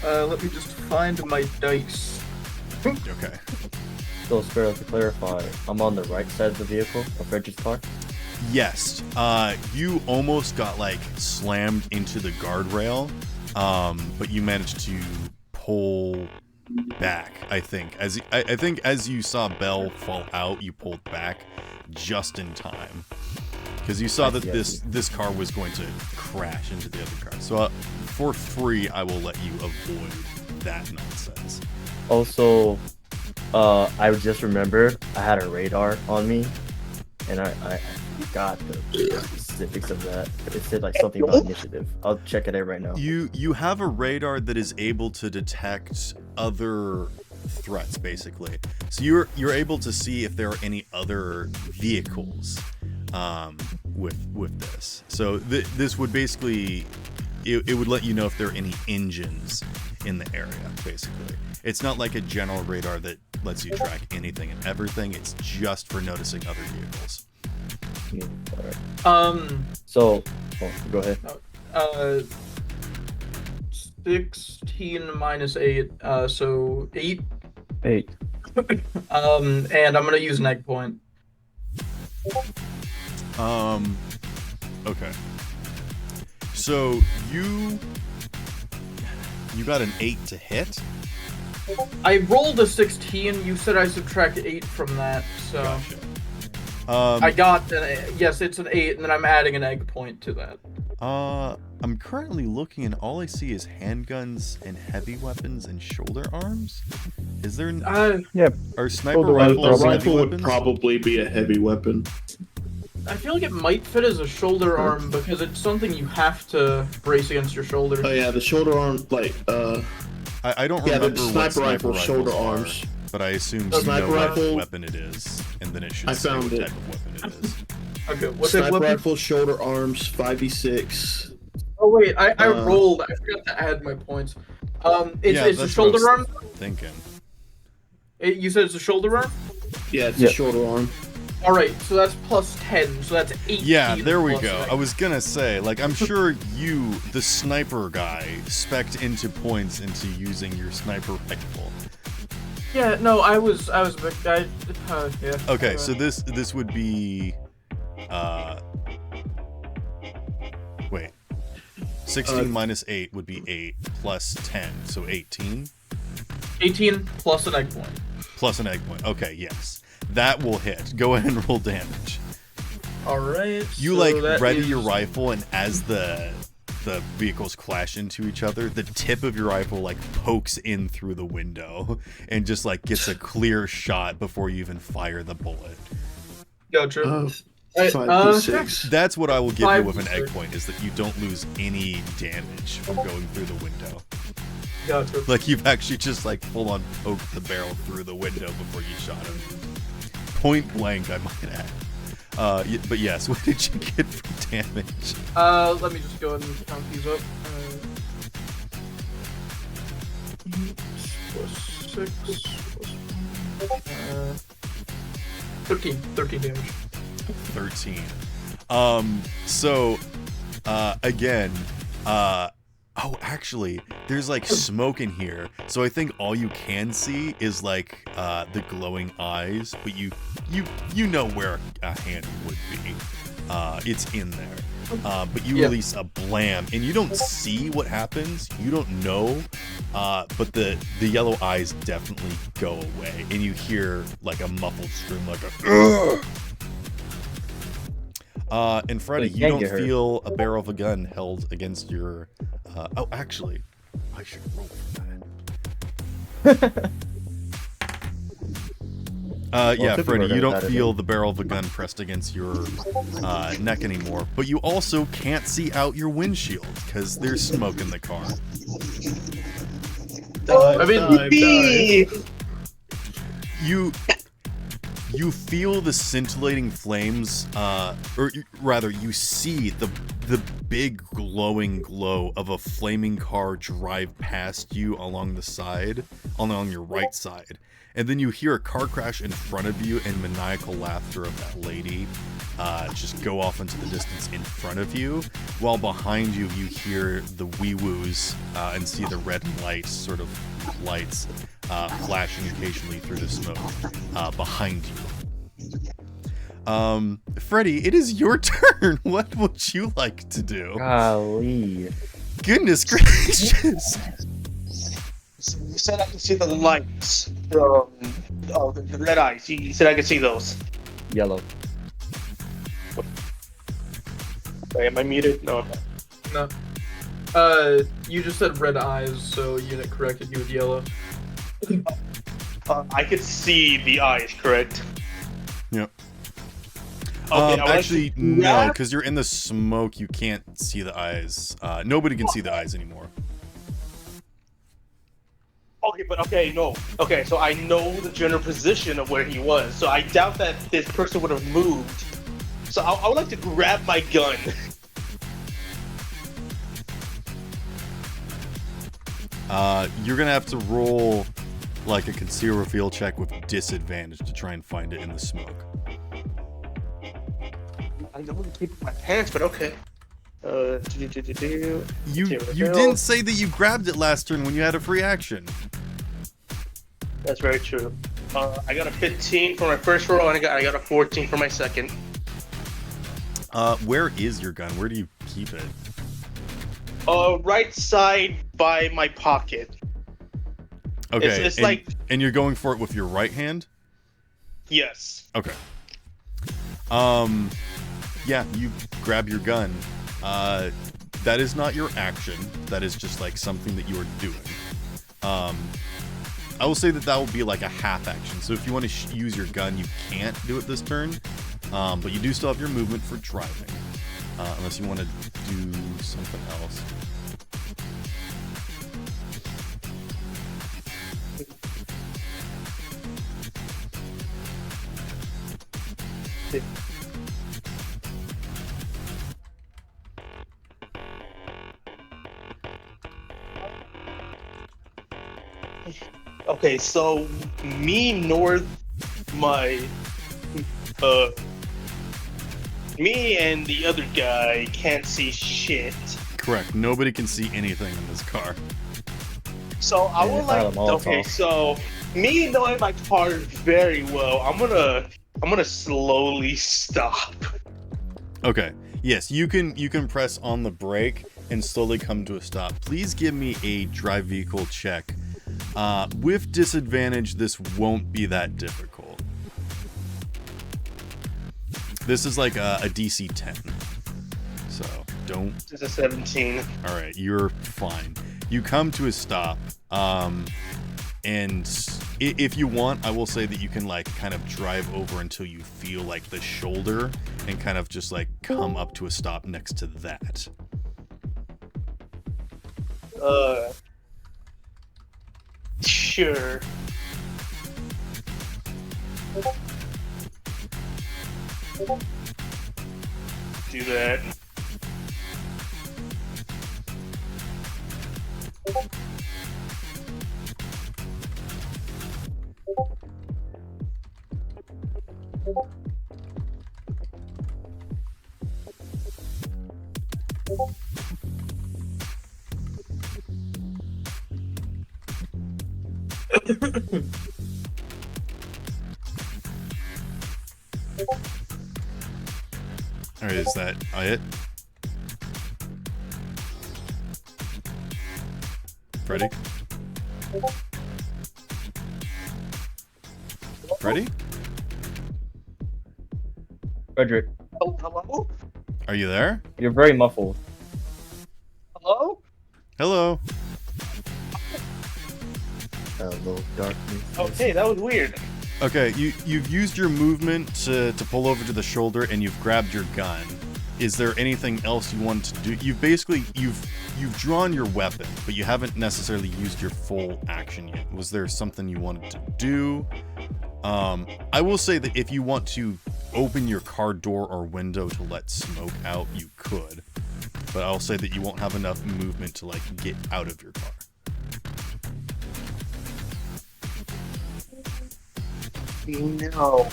Let me just find my dice. Okay. So, Sparrow, to clarify, I'm on the right side of the vehicle of Reggie's car. Yes. You almost got like slammed into the guardrail, but you managed to pull back. I think I think as you saw Bell fall out, you pulled back just in time. because you saw I that see, I this car was going to crash into the other car. So for free, I will let you avoid that nonsense. Also, I just remembered I had a radar on me, and I forgot the specifics of that. It said like something about initiative. I'll check it out right now. You have a radar that is able to detect other threats, basically. So you're able to see if there are any other vehicles with this. So this would basically it would let you know if there are any engines in the area, basically. It's not like a general radar that lets you track anything and everything. It's just for noticing other vehicles. Alright. So, go ahead. 16 minus 8, so 8. 8. And I'm gonna use an egg point. Okay. So you got an 8 to hit. I rolled a 16. You said I subtract 8 from that, so Gotcha. I got yes, it's an 8, and then I'm adding an egg point to that. I'm currently looking, and all I see is handguns and heavy weapons and shoulder arms. Is there? Yeah. Are sniper Shoulder rifles A arms heavy rifle would weapons? probably be a heavy weapon. I feel like it might fit as a shoulder arm because it's something you have to brace against your shoulder. Oh yeah, the shoulder arm, like I don't yeah, remember the what sniper rifle shoulder are, arms. but I assume The you know sniper what rifle- weapon it is, and then it should I say found what it. type of weapon it is. Okay, what's that Sniper weapon? rifle, shoulder arms, 5d6. Oh wait, I Uh, rolled. I forgot to add my points. It's Yeah, it's a that's what I was shoulder arm. Thinking. You said it's a shoulder arm. Yeah, it's Yeah. a shoulder arm. All right, so that's plus 10. So that's 18. Yeah, there we plus go. nine. I was gonna say, like, I'm sure you, the sniper guy, spec'd into points into using your sniper rifle. Yeah, no, I was a big guy. Yeah. Okay, so this would be, wait, 16 minus 8 would be 8 plus 10, so 18 18 plus an egg point. plus an egg point. Okay, yes, that will hit. Go ahead and roll damage. All right. You so like that ready is- your rifle, and as the vehicles clash into each other, the tip of your rifle like pokes in through the window and just like gets a clear shot before you even fire the bullet. Gotcha. Right, 5d6. That's what I will give you Five with an egg six. point, is that you don't lose any damage from going through the window. Gotcha. Like you've actually just like full on poked the barrel through the window before you shot him. Point blank, I might add. But yes, what did you get for damage? Let me just go ahead and count these up. Plus 6 plus 13 damage. 13. Again, actually, there's like smoke in here, so I think all you can see is like the glowing eyes, but you know where a hand would be. It's in there. But you release a blam, and you don't see what happens. You don't know, but the yellow eyes definitely go away, and you hear like a muffled scream, like a. And Freddy, But you can't don't get hurt. feel a barrel of a gun held against your. Actually, I should roll for that. Yeah, typically Freddy, we're you gonna don't die feel the barrel of a gun pressed against your neck anymore, but you also can't see out your windshield because there's smoke in the car. You feel the scintillating flames, or rather, you see the big glowing glow of a flaming car drive past you along your right side. And then you hear a car crash in front of you, and maniacal laughter of that lady just go off into the distance in front of you, while behind you you hear the wee-woos and see the red lights flashing occasionally through the smoke behind you. Freddy, it is your turn. What would you like to do? Golly. Goodness gracious. You said I could see the lights from the red eyes. You said I could see those. Yellow. Okay, am I muted? No, I'm not. No. You just said red eyes, so unit corrected you with yellow. I could see the eyes, correct? Yep. Okay, I would Actually, like to no, grab- because you're in the smoke. You can't see the eyes. Nobody can see the eyes anymore. Okay, but okay, no. Okay, so I know the general position of where he was, so I doubt that this person would have moved. So I would like to grab my gun. You're gonna have to roll like a conceal reveal check with disadvantage to try and find it in the smoke. I don't want to keep my pants, but okay. You Conceal you reveal. didn't say that you grabbed it last turn when you had a free action. That's very true. I got a 15 for my first roll, and I got a 14 for my second. Where is your gun? Where do you keep it? Right side by my pocket. Okay, It's and, like- and you're going for it with your right hand? Yes. Okay. Yeah, you grab your gun. That is not your action. That is just like something that you are doing. I will say that will be like a half action. So if you want to use your gun, you can't do it this turn. But you do still have your movement for driving. Unless you want to do something else. Okay, so me north, my, me and the other guy can't see shit. Correct. Nobody can see anything in this car. So I Yeah, would it's not like. a Molotov. Okay, so me knowing my car very well, I'm gonna slowly stop. Okay. Yes, you can press on the brake and slowly come to a stop. Please give me a drive vehicle check. With disadvantage, this won't be that difficult. This is like a DC 10. So don't. It's a 17. All right, you're fine. You come to a stop, and if you want, I will say that you can like kind of drive over until you feel like the shoulder and kind of just like come up to a stop next to that. Sure. Do that. All right, is that it? Freddy? Freddy? Frederick, Oh, hello? Are you there? you're very muffled. Hello? Hello? Hello, darkness. Okay, that was weird. Okay, you've used your movement to pull over to the shoulder and you've grabbed your gun. Is there anything else you want to do? You've drawn your weapon, but you haven't necessarily used your full action yet. Was there something you wanted to do? I will say that if you want to open your car door or window to let smoke out, you could. But I'll say that you won't have enough movement to like get out of your car. No.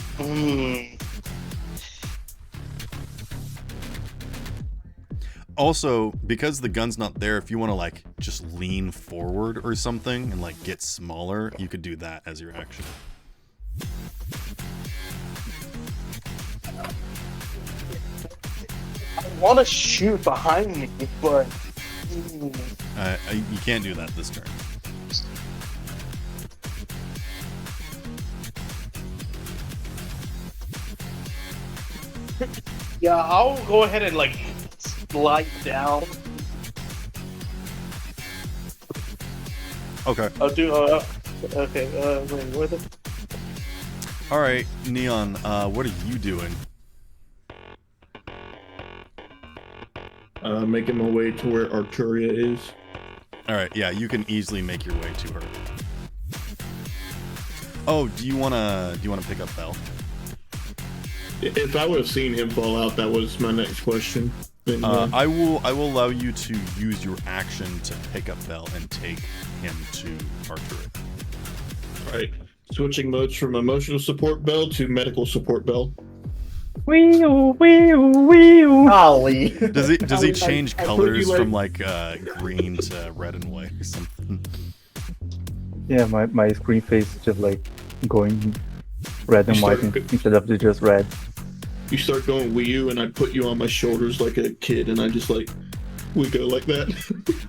Also, because the gun's not there, if you want to like just lean forward or something and like get smaller, you could do that as your action. I want to shoot behind me, but You can't do that this turn. yeah, I'll go ahead and like slide down. Okay. I'll do. Okay. Wait. Where the? All right, Neon. What are you doing? Making my way to where Arturia is. All right. Yeah, you can easily make your way to her. Oh, do you wanna pick up Bell? If I would have seen him fall out, that was my next question. Then, I will allow you to use your action to pick up Bell and take him to Arturia. Right. Switching modes from emotional support Bell to medical support Bell. Golly. Does he change I put colors you, like- from like green to red and white or something? Yeah, my screen face is just like going red and You white start- instead of just red. You start going Wii U, and I put you on my shoulders like a kid, and I just like we go like that.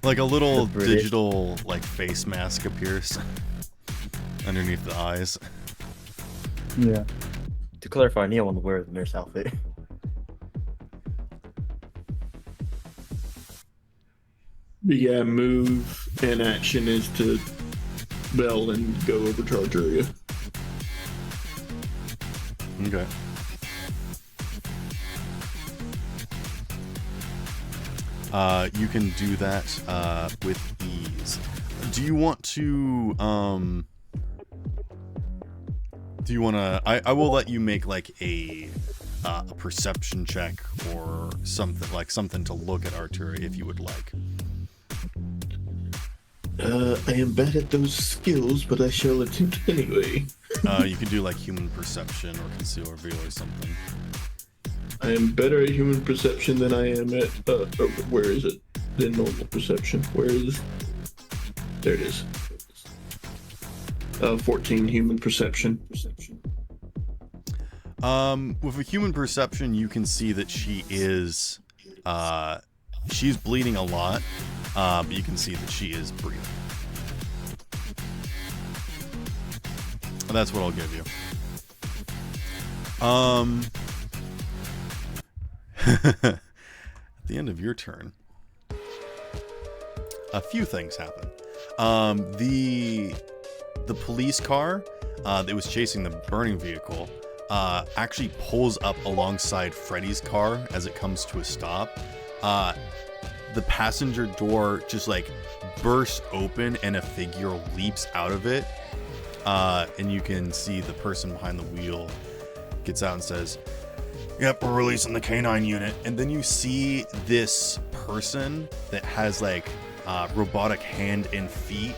Like a little That's British. digital like face mask appears underneath the eyes. Yeah. To clarify, Neil wanted to wear the nurse outfit. But yeah, move and action is to Bell and go over to Arturia. Okay. You can do that with ease. Do you want to do you want to I will let you make like a perception check or something to look at Arturia if you would like. I am bad at those skills, but I shall attempt anyway. You can do like human perception or conceal reveal or something. I am better at human perception than I am at where is it? Than normal perception. Where is? There it is. 14 human perception. With a human perception, you can see that she is, she's bleeding a lot, but you can see that she is breathing. That's what I'll give you. At the end of your turn, a few things happen. The police car that was chasing the burning vehicle actually pulls up alongside Freddy's car as it comes to a stop. The passenger door just like bursts open and a figure leaps out of it. And you can see the person behind the wheel gets out and says, "Yep, we're releasing the canine unit." And then you see this person that has like robotic hand and feet,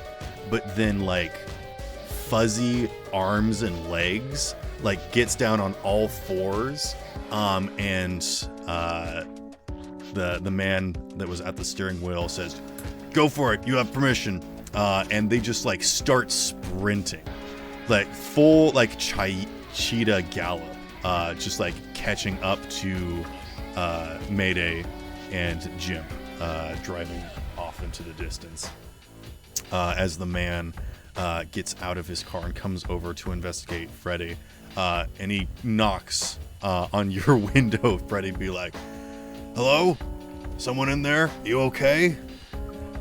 but then like fuzzy arms and legs, like gets down on all fours, and the man that was at the steering wheel says, "Go for it, you have permission." And they just like start sprinting, like full like cheetah gallop, just like catching up to Mayday and Jim, driving off into the distance as the man gets out of his car and comes over to investigate Freddy, and he knocks on your window. Freddy be like, "Hello? Someone in there? You okay?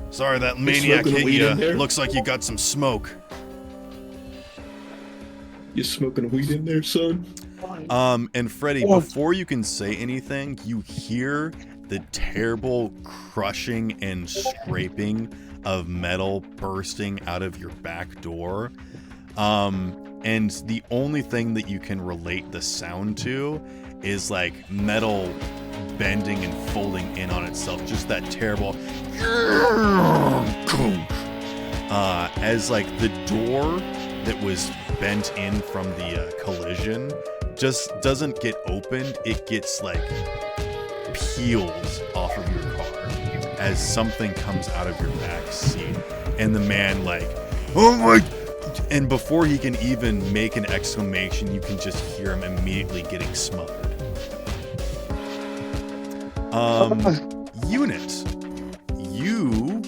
Sorry that maniac smoking hit weed you. in there? Looks like you got some smoke." You smoking weed in there, son? And Freddy, before you can say anything, you hear the terrible crushing and scraping of metal bursting out of your back door. And the only thing that you can relate the sound to is like metal bending and folding in on itself. Just that terrible as like the door that was bent in from the collision just doesn't get opened. It gets like peels off of your car as something comes out of your back seat, and the man like, "Oh my," and before he can even make an exclamation, you can just hear him immediately getting smothered. Unit, you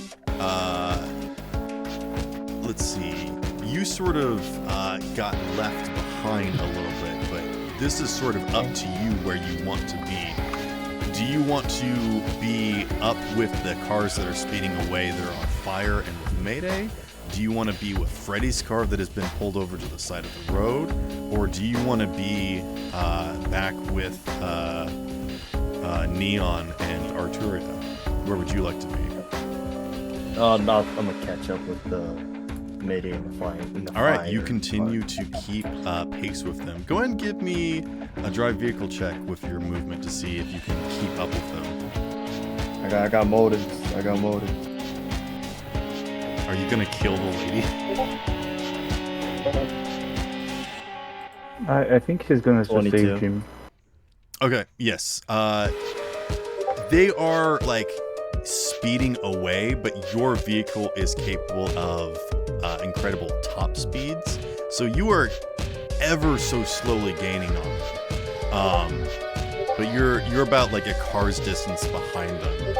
let's see, you sort of got left behind a little bit, but this is sort of up to you where you want to be. do you want to be up with the cars that are speeding away that are on fire and with Mayday? Do you want to be with Freddy's car that has been pulled over to the side of the road? Or do you want to be back with Neon and Arturia? Where would you like to be? No, I'm gonna catch up with the Mayday and the flying. All right, you continue to keep pace with them. Go ahead and give me a drive vehicle check with your movement to see if you can keep up with them. I got motives. I got motives. Are you gonna kill the lady? I think he's gonna just 22. save Jim. Okay, yes. They are like speeding away, but your vehicle is capable of incredible top speeds. So you are ever so slowly gaining on them. But you're about like a car's distance behind them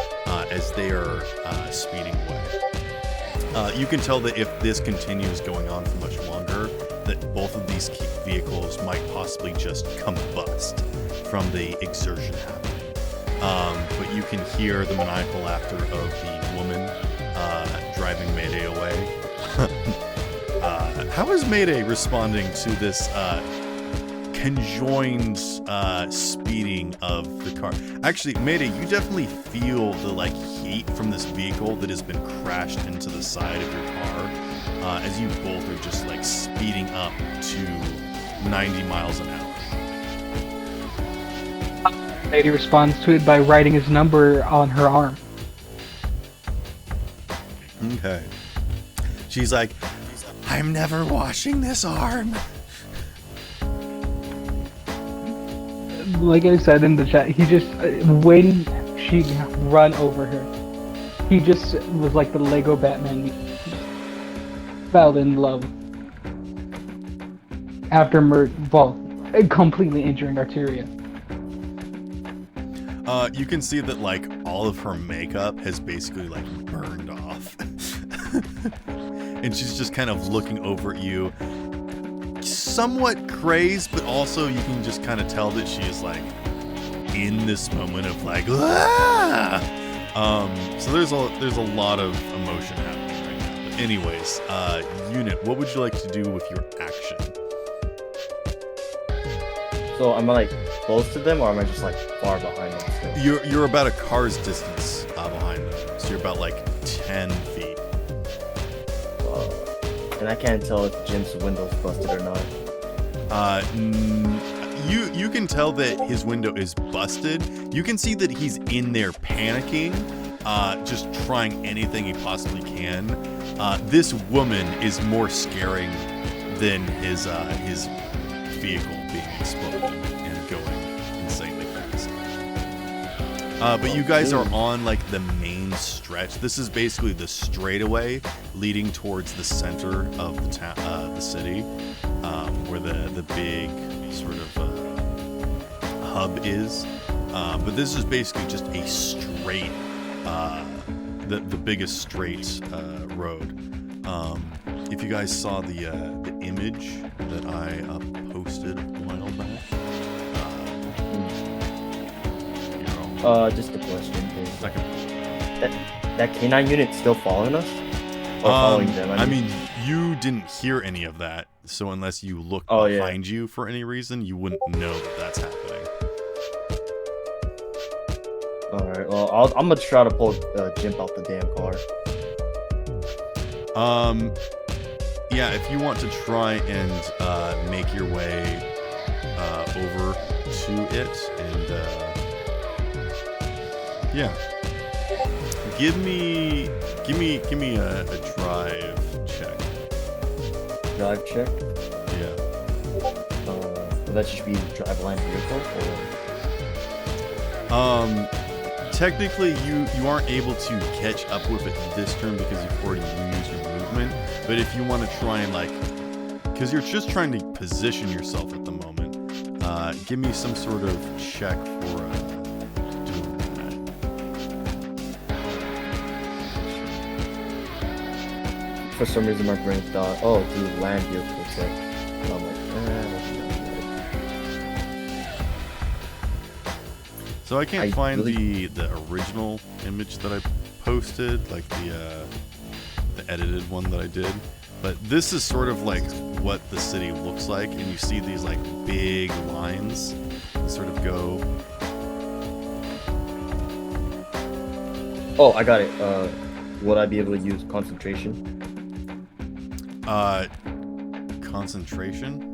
as they are speeding away. You can tell that if this continues going on for much longer, that both of these vehicles might possibly just combust from the exertion happening. But you can hear the maniacal laughter of the woman driving Mayday away. How is Mayday responding to this conjoined speeding of the car? Actually, Mayday, you definitely feel the like heat from this vehicle that has been crashed into the side of your car as you both are just like speeding up to 90 miles an hour. Lady responds to it by writing his number on her arm. Okay. She's like, I'm never washing this arm. Like I said in the chat, he just, when she run over her, he just was like the Lego Batman. He fell in love. After completely injuring Arteria. You can see that like all of her makeup has basically like burned off. And she's just kind of looking over at you, somewhat crazed, but also you can just kind of tell that she is like in this moment of like, ah! So there's a lot of emotion happening right now. But anyways, Unit, what would you like to do with your action? So am I like close to them, or am I just like far behind them still? You're about a car's distance behind them, so you're about like 10 feet. And I can't tell if Jim's window's busted or not. You can tell that his window is busted. You can see that he's in there panicking, just trying anything he possibly can. This woman is more scaring than his vehicle being exploded and going insanely fast. But you guys are on like the main stretch. This is basically the straightaway leading towards the center of the town, the city, where the big sort of hub is. But this is basically just a straight, the biggest straight road. If you guys saw the image that I posted a while back. Just a question. That canine unit still following us? Or following them? I mean, you didn't hear any of that, so unless you looked behind you for any reason, you wouldn't know that that's happening. Alright, well, I'm gonna try to pull Jimp out the damn car. Yeah, if you want to try and make your way over to it, and yeah, give me a drive check. Drive check? Yeah. Would that just be drive line vehicle, or? Technically, you aren't able to catch up with it this turn because you've already used your movement. But if you want to try and like, because you're just trying to position yourself at the moment, give me some sort of check for doing that. For some reason, my brain thought, oh, do land vehicle check. And I'm like, So I can't I find really- the original image that I posted, like the edited one that I did. But this is sort of like what the city looks like, and you see these like big lines that sort of go. Oh, I got it. Would I be able to use concentration? Concentration.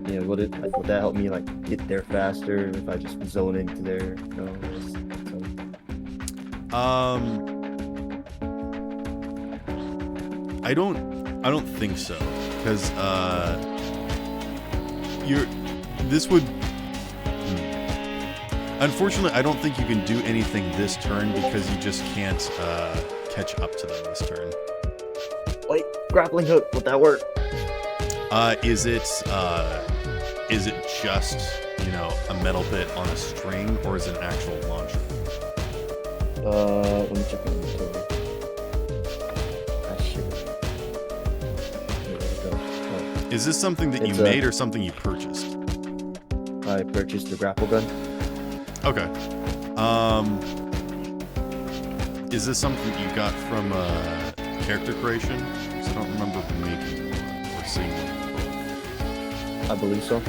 Yeah, would that help me like get there faster if I just zone into there? I don't think so, because this would. Unfortunately, I don't think you can do anything this turn because you just can't catch up to them this turn. Wait, grappling hook, would that work? Is it just, a metal bit on a string, or is it an actual launcher? Let me check the inventory. Ah, shit. There we go. Oh, Is this something that you It's made or something you purchased? I purchased the grapple gun. Okay. Is this something that you got from character creation? Because I don't remember making one or seeing one. I believe so.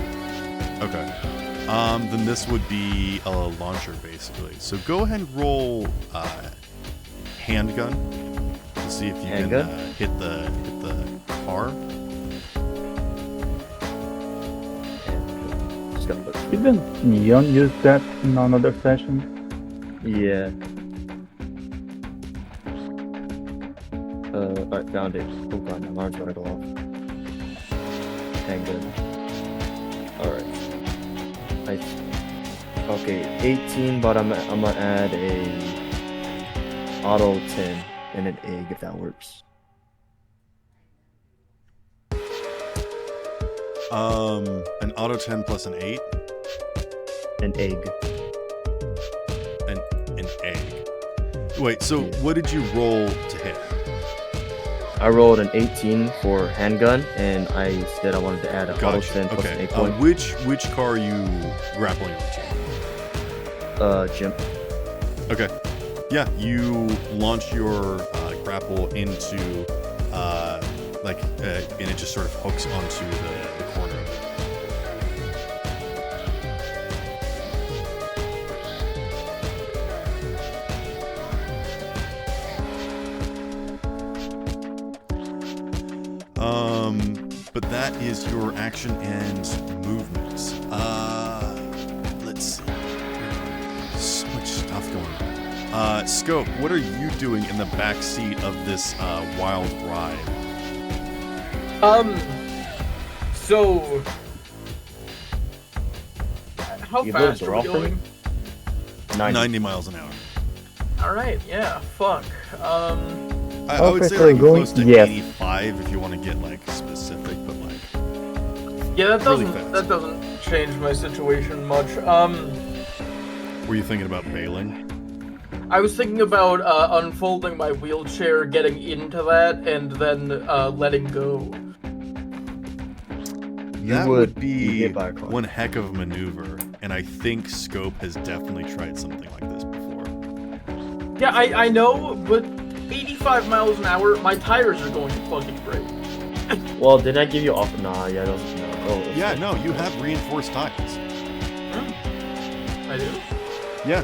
Okay. Then this would be a launcher, basically. So go ahead and roll handgun to see if you Handgun? can hit the car. And just gotta look. Didn't Neon use that in another session? Yeah. Alright, found it. Oh god, my alarm's gonna go off. Handgun. Alright. Okay, 18, but I'm gonna add a auto 10 and an egg if that works. An auto 10 plus an 8. An egg. An egg. Wait, so Yeah. what did you roll to hit? I rolled an 18 for handgun, and I said I wanted to add an auto Gotcha. 10 plus an Okay. 8 point. Which car are you grappling onto? Jim. Okay. Yeah, you launch your grapple into and it just sort of hooks onto the corner of it. But that is your action and movement. Let's see. So much stuff going on. Scope, what are you doing in the back seat of this wild ride? So how You fast build are we Dolphin? going? 90 miles an hour. All right, yeah, fuck. I would Okay, say so like going- close to yes. 85 if you want to get like specific, but like Yeah, that Really doesn't fast. change my situation much. were you thinking about bailing? I was thinking about unfolding my wheelchair, getting into that, and then letting go. That would would be be hit by a car. one heck of a maneuver, and I think Scope has definitely tried something like this before. Yeah, I know, but 85 miles an hour, my tires are going to fucking break. Well, did I give you off? Nah, yeah, those. No. Oh, Yeah, no, you have reinforced tires. I do? Yeah.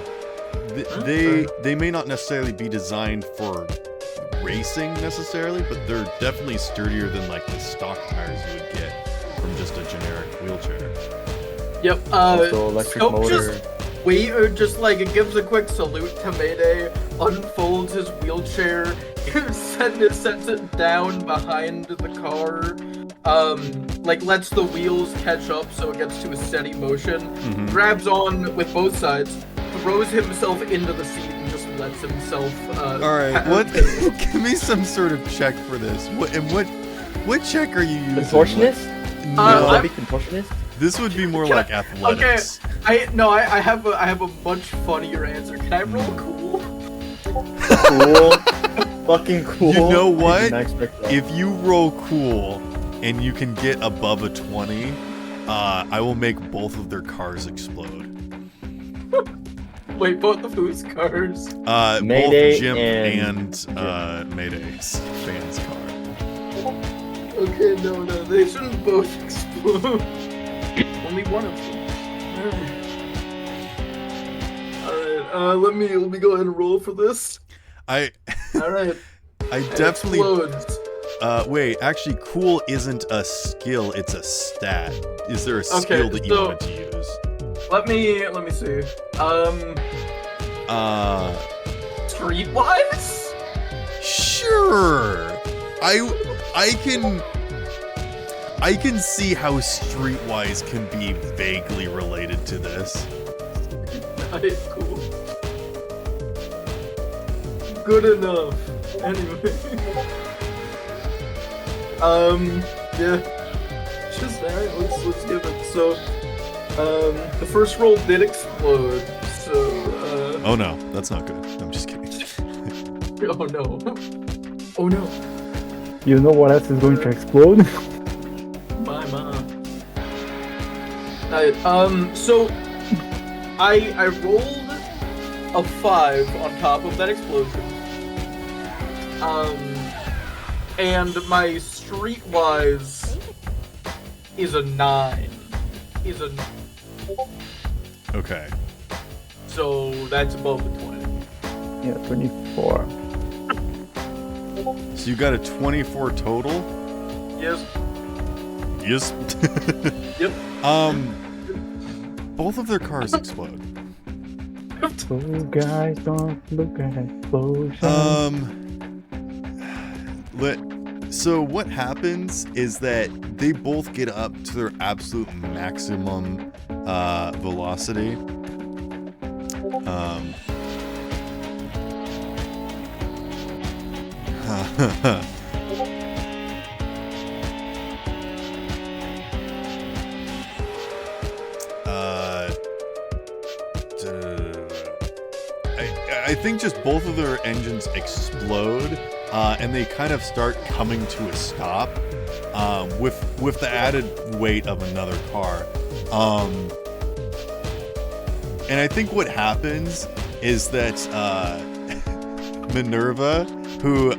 They may not necessarily be designed for racing necessarily, but they're definitely sturdier than like the stock tires you would get from just a generic wheelchair. Yep. Also, electric Scope motor. just like it gives a quick salute to Mayday, unfolds his wheelchair, sets it down behind the car, like lets the wheels catch up so it gets to a steady motion, Mhm. grabs on with both sides, throws himself into the seat and just lets himself. All right, what? Give me some sort of check for this. What check are you using? Contortionist? No, Would that be contortionist? this would be more Can like athletics. I have a much funnier answer. Can I roll cool? Cool. Fucking cool. You know I what? did not expect that. If you roll cool and you can get above a 20, I will make both of their cars explode. Wait, both of whose cars? Mayday both Jim and Mayday's fan's car. Okay, no, they shouldn't both explode. Only one of them. Alright, let me go ahead and roll for this. I Alright. definitely. Explodes. Wait, actually, cool isn't a skill; it's a stat. Is there a skill that you wanted to use? Let me see. Streetwise? Sure. I can see how Streetwise can be vaguely related to this. Alright, cool. Good enough. Anyway. Yeah. Just alright, let's give it. So, the first roll did explode, so, Oh no, that's not good. I'm just kidding. oh no. Oh no. You know what else is going to explode? My mom. Alright, so, I rolled a 5 on top of that explosion. And my streetwise is a 9. Okay. So that's above the 20. Yeah, 24. So you got a 24 total? Yes. Yes. Yep. Both of their cars explode. So guys, don't look at explosion. So what happens is that they both get up to their absolute maximum velocity. I think just both of their engines explode, and they kind of start coming to a stop, with the added weight of another car. And I think what happens is that Minerva, who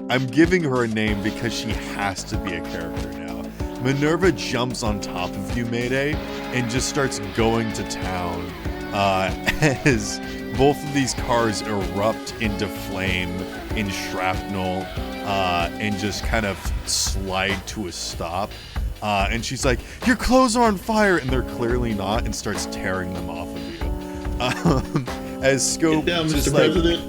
I'm giving her a name because she has to be a character now. Minerva jumps on top of you, Mayday, and just starts going to town as both of these cars erupt into flame, in shrapnel, and just kind of slide to a stop. And she's like, "Your clothes are on fire!" And they're clearly not, and starts tearing them off of you. As Scope Get down, just Mr. like... President.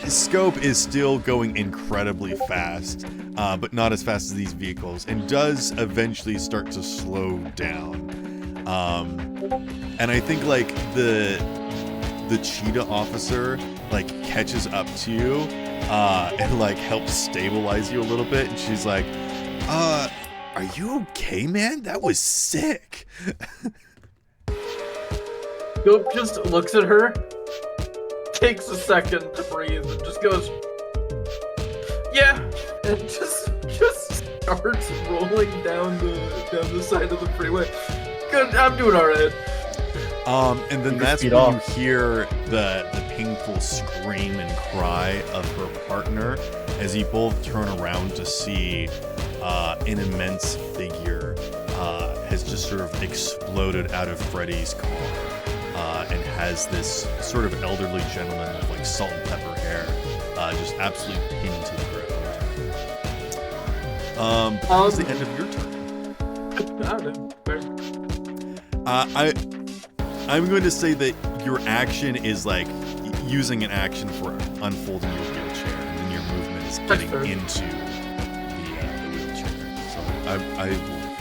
Scope is still going incredibly fast, but not as fast as these vehicles, and does eventually start to slow down. And I think like the cheetah officer like catches up to you and like helps stabilize you a little bit, and she's like, "Are you okay, man? That was sick." Goop just looks at her, takes a second to breathe, and just goes, "Yeah," and just starts rolling down the side of the freeway. Good, I'm doing alright. And then that's when you hear the painful scream and cry of her partner as you both turn around to see an immense figure has just sort of exploded out of Freddy's car and has this sort of elderly gentleman with like salt and pepper hair just absolutely pinned to the ground. That was the end of your turn. I'm going to say that your action is like using an action for unfolding your wheelchair, and then your movement is getting into the wheelchair. So I will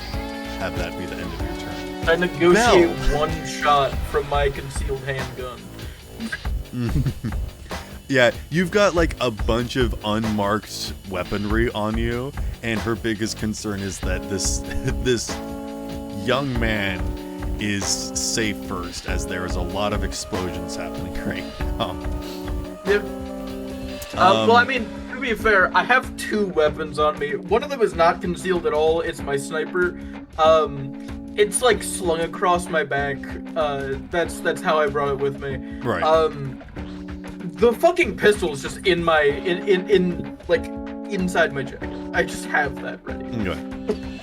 have that be the end of your turn. I negotiate one shot from my concealed handgun. Yeah, you've got like a bunch of unmarked weaponry on you, and her biggest concern is that this young man is safe first, as there is a lot of explosions happening right now. Yep. Well, I mean, to be fair, I have 2 weapons on me. One of them is not concealed at all. It's my sniper. it's like slung across my back. That's how I brought it with me. Right. The fucking pistol is just in my in like inside my jacket. I just have that ready. Okay.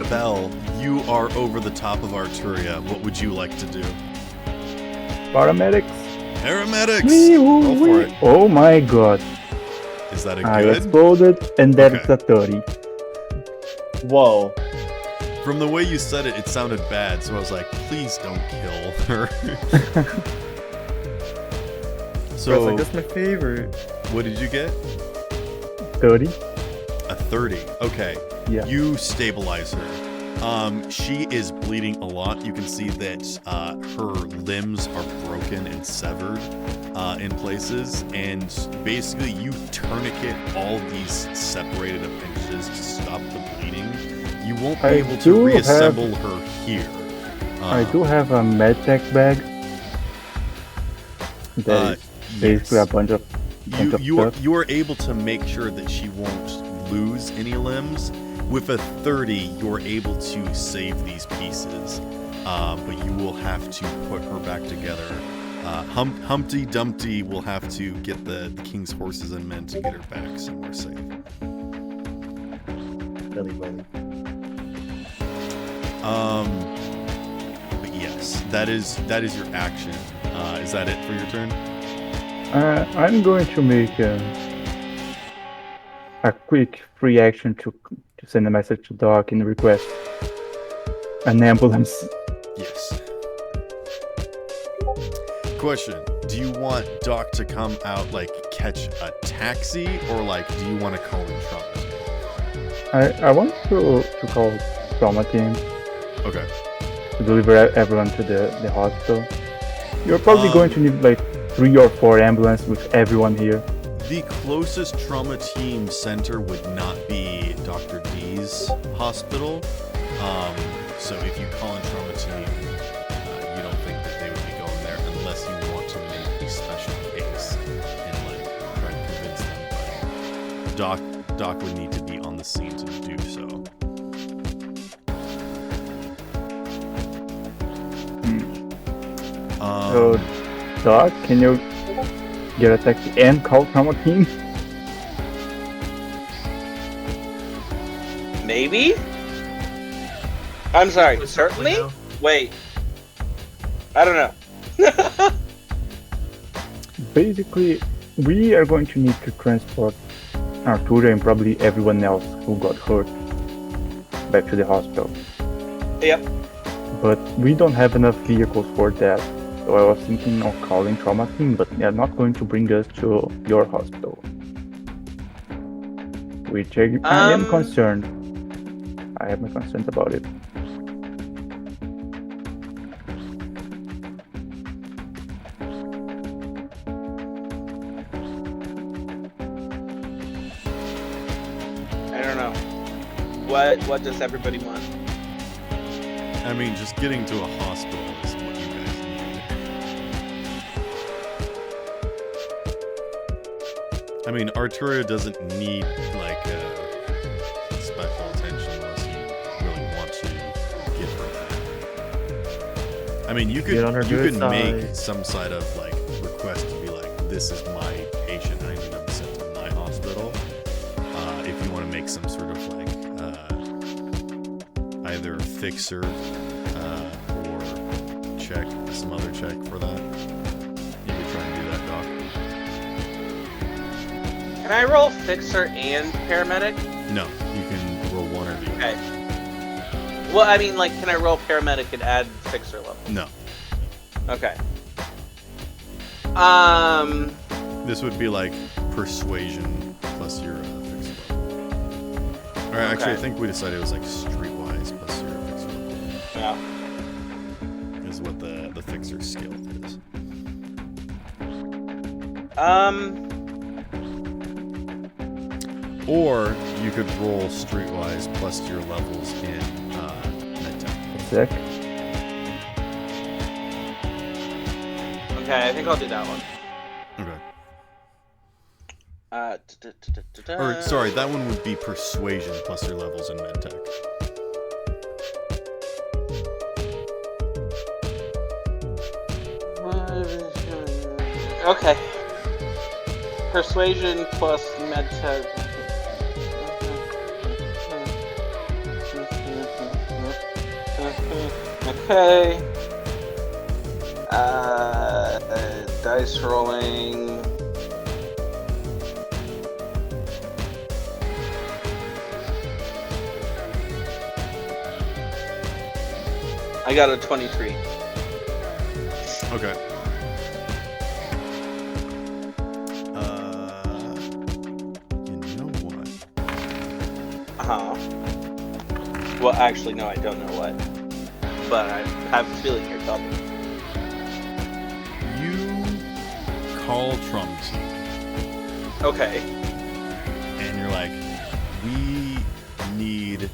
Belle, you are over the top of Arturia. What would you like to do? Paramedics. Paramedics! Roll for it. Oh my god. Is that a I good? exploded, and that's Okay. a 30. Whoa. From the way you said it, it sounded bad, so I was like, please don't kill her. So, like, that's my favorite. what did you get? 30? A 30. Okay. Yeah. You stabilize her. She is bleeding a lot. You can see that her limbs are broken and severed in places, and basically you tourniquet all these separated appendages to stop the bleeding. You won't be I able to do reassemble her here. I do have a medtech bag. That is basically yes. a bunch of stuff. You are able to make sure that she won't lose any limbs. With a 30, you're able to save these pieces, but you will have to put her back together. Humpty Dumpty will have to get the king's horses and men to get her back somewhere safe. Belly belly. But yes, that is your action. Is that it for your turn? I'm going to make a quick free action to send a message to Doc and request an ambulance. Yes. Question: do you want Doc to come out, like catch a taxi, or like do you want to call in trauma team? I want to call trauma team Okay. to deliver everyone to the hospital. You're probably going to need like 3 or 4 ambulances with everyone here. The closest trauma team center would not be Dr. D's hospital. So if you call in trauma team, you don't think that they would be going there unless you want to make a special case and like try to convince them. But Doc would need to be on the scene to do so. So, Doc, can you get a taxi and call trauma team? Maybe? I'm sorry, Most certainly? no. Wait. I don't know. Basically, we are going to need to transport Arturo and probably everyone else who got hurt back to the hospital. Yep. But we don't have enough vehicles for that. So I was thinking of calling trauma team, but they are not going to bring us to your hospital. Which I am concerned. I have my concerns about it. I don't know. What does everybody want? I mean, just getting to a hospital is what you guys need. I mean, Arturia doesn't need like special attention unless you really want to give her that. I mean, you Get on her could good make side. some side of like request to be like, this is my patient, I need them sent to my hospital. If you want to make some sort of like either fixer or check, some other check for that. You could try and do that, Doc. Can I roll fixer and paramedic? No, you can roll one or the other. Okay. Well, I mean, like, can I roll paramedic and add fixer level? No, Okay. this would be like persuasion plus your fixer level. Or actually, I Okay. think we decided it was like streetwise plus your fixer level. Yeah. Is what the fixer skill is. Or you could roll streetwise plus your levels in medtech. Sick. Okay, I think I'll do that one. Okay. Or sorry, that one would be persuasion plus your levels in medtech. Okay. Persuasion plus med tech. Okay. Dice rolling. I got a 23. Okay. You know what? Well, actually, no, I don't know what. But I have a feeling you're talking. You call Trumps Okay. and you're like, we need,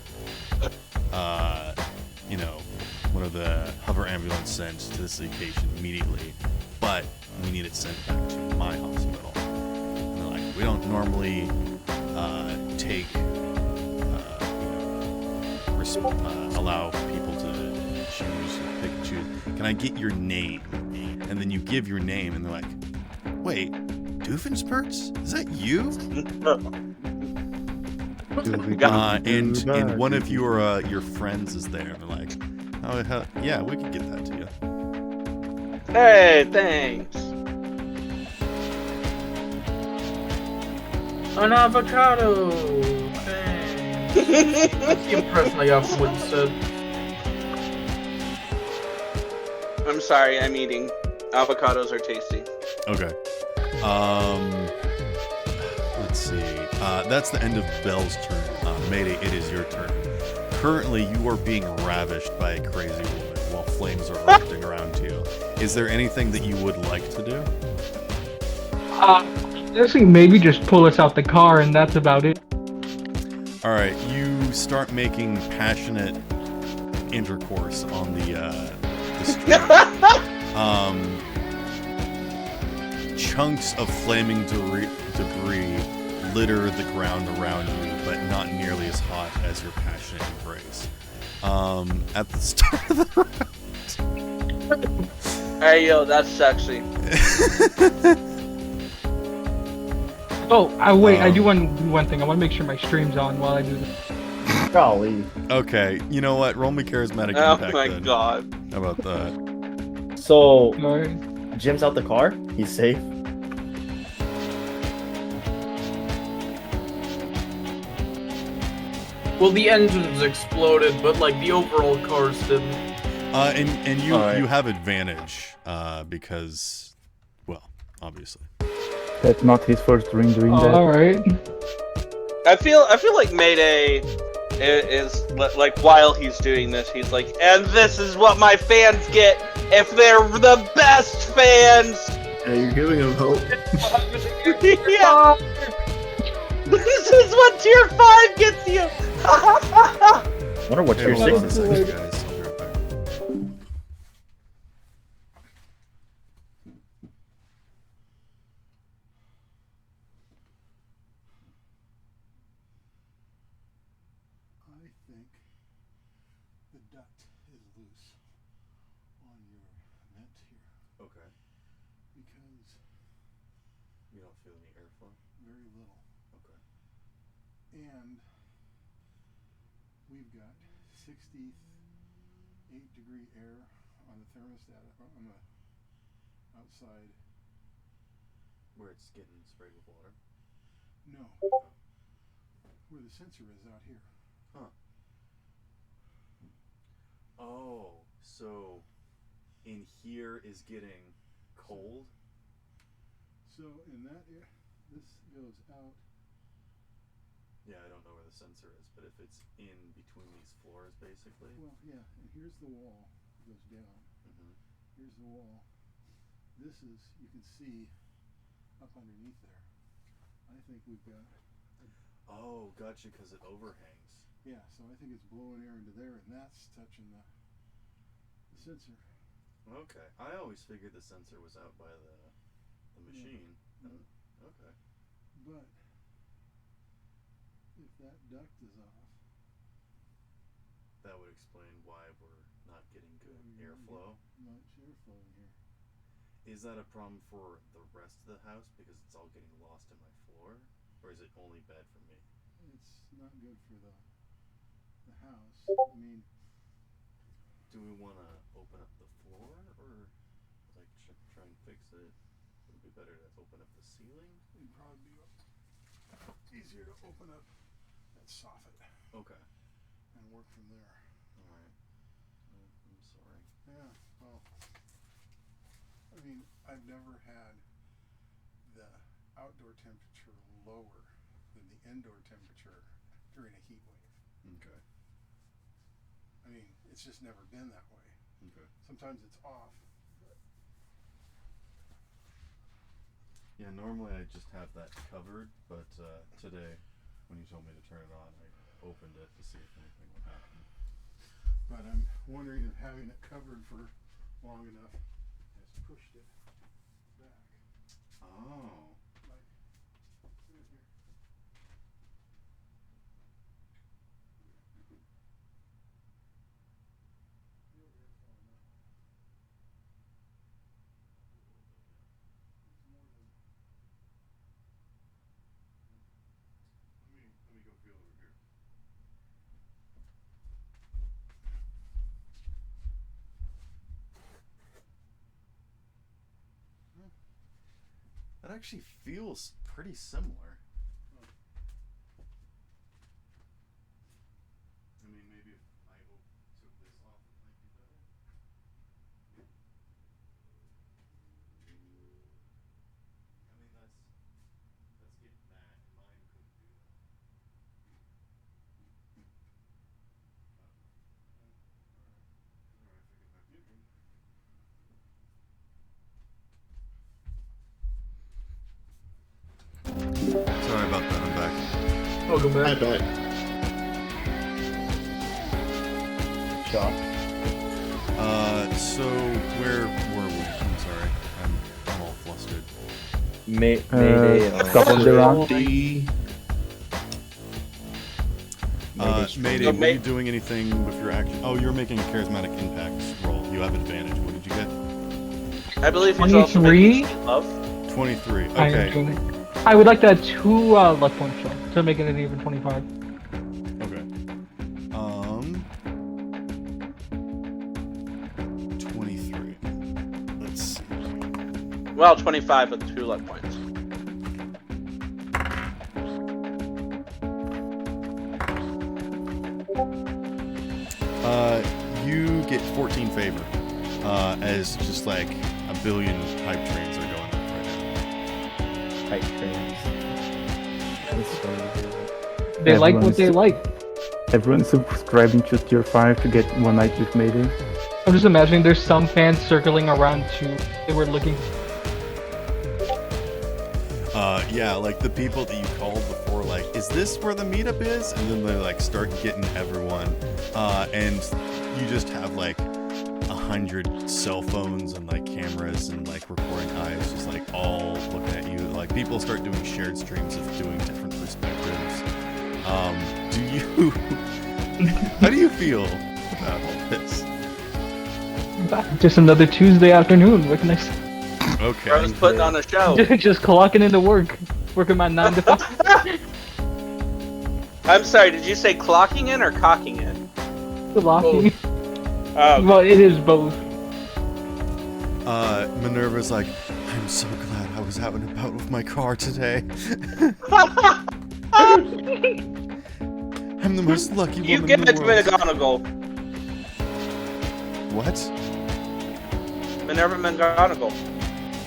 one of the hover ambulance sent to this location immediately, but we need it sent back to my hospital. And they're like, we don't normally take, allow people to choose, pick and choose. Can I get your name? And then you give your name, and they're like, wait, Doofenshmirtz? Is that you? And one of your friends is there. And they're like, oh, hell, yeah, we could get that to you. Hey, thanks. An avocado. That's the impression I got from what you said. I'm sorry, I'm eating. Avocados are tasty. Okay. Let's see. That's the end of Belle's turn. Mayday, it is your turn. Currently, you are being ravished by a crazy woman while flames are erupting around you. Is there anything that you would like to do? I think maybe just pull us out the car and that's about it. All right, you start making passionate intercourse on the street. Chunks of flaming debris litter the ground around you, but not nearly as hot as your passionate embrace. At the start of the round. Hey, yo, that's sexy. Oh, I do want to do one thing. I want to make sure my stream's on while I do this. Golly. Okay, you know what? Roll me charismatic Oh impact my then. god. How about that? So, Alright. Jim's out the car. He's safe. Well, the engines exploded, but like the overall cars didn't. And you All right. you have advantage because, well, obviously. That's not his first dream doing that. Alright. I feel like Mayday is like while he's doing this, he's like, and this is what my fans get if they're the best fans. Yeah, you're giving him hope. Yeah. This is what tier 5 gets you. I wonder what tier Hold 6 on a is. second, guys. I'll be right back. I think the duct is loose on your vent here. Okay. Because you don't feel any airflow? Very little. Okay. And we've got 68-degree air on the thermostat on the outside. Where it's getting sprayed with water? No. Where the sensor is out here. Huh. Oh, so in here is getting cold? So in that area, this goes out. Yeah, I don't know where the sensor is, but if it's in between these floors, basically. Well, yeah, and here's the wall. It goes down. Mm-hmm. Here's the wall. This is, you can see up underneath there. I think we've got. Oh, gotcha, because it overhangs. Yeah, so I think it's blowing air into there, and that's touching the sensor. Okay, I always figured the sensor was out by the machine. Yeah. Okay. But if that duct is off, that would explain why we're not getting good airflow. Much airflow in here. Is that a problem for the rest of the house because it's all getting lost in my floor, or is it only bad for me? It's not good for the house. I mean, Do we want to open up the floor, or like try and fix it? Would it be better to open up the ceiling? it'd probably be easier to open up that soffit Okay. and work from there. All right. I'm sorry. Yeah, well, I mean, I've never had the outdoor temperature lower than the indoor temperature during a heat wave. Okay. I mean, it's just never been that way. Okay. Sometimes it's off. Yeah, normally I just have that covered, but today, when you told me to turn it on, I opened it to see if anything would happen. But I'm wondering if having it covered for long enough has pushed it back. Oh. Like, right here. You'll get it far enough. It's more than. Let me go feel over here. That actually feels pretty similar. I mean, maybe if I took this off, it might be better. I mean, that's getting mad. Mine couldn't do that. Alright, if I get back in here. Sorry about that, I'm back. Welcome I back. bet. Shot. So where were we? I'm sorry. I'm all flustered. Mayday. Top of the round. Mayday, were you doing anything with your action? Oh, you're making a charismatic impacts roll. You have advantage. What did you get? I believe he's also 23? making love. 23. I am Okay. doing it. I would like to add 2 luck points though, to make it an even 25. Okay. 23. Let's see. Well, 25 with 2 luck points. You get 14 favor. As just like a billion hype trains are going up right now. Hype trains. That's funny. They like what Everyone's- they like. Everyone's subscribing to tier 5 to get one night with Mayday. I'm just imagining there's some fans circling around too. They were looking. Yeah, like the people that you called before, like, is this where the meetup is? And then they like start getting everyone, and you just have like 100 cell phones and like cameras and like recording eyes, just like all looking at you. Like people start doing shared streams of doing different perspectives. Do you? How do you feel about all this? Just another Tuesday afternoon. What can I say? Okay. Bro's putting on a show. Just clocking into work. Working my 9 to 5. I'm sorry, did you say clocking in or cocking in? Clocking. Oh, Well, it is both. Minerva's like, I'm so glad I was out and about with my car today. I'm the most lucky woman you in give the it to world. McGonagall. What? Minerva McGonagall.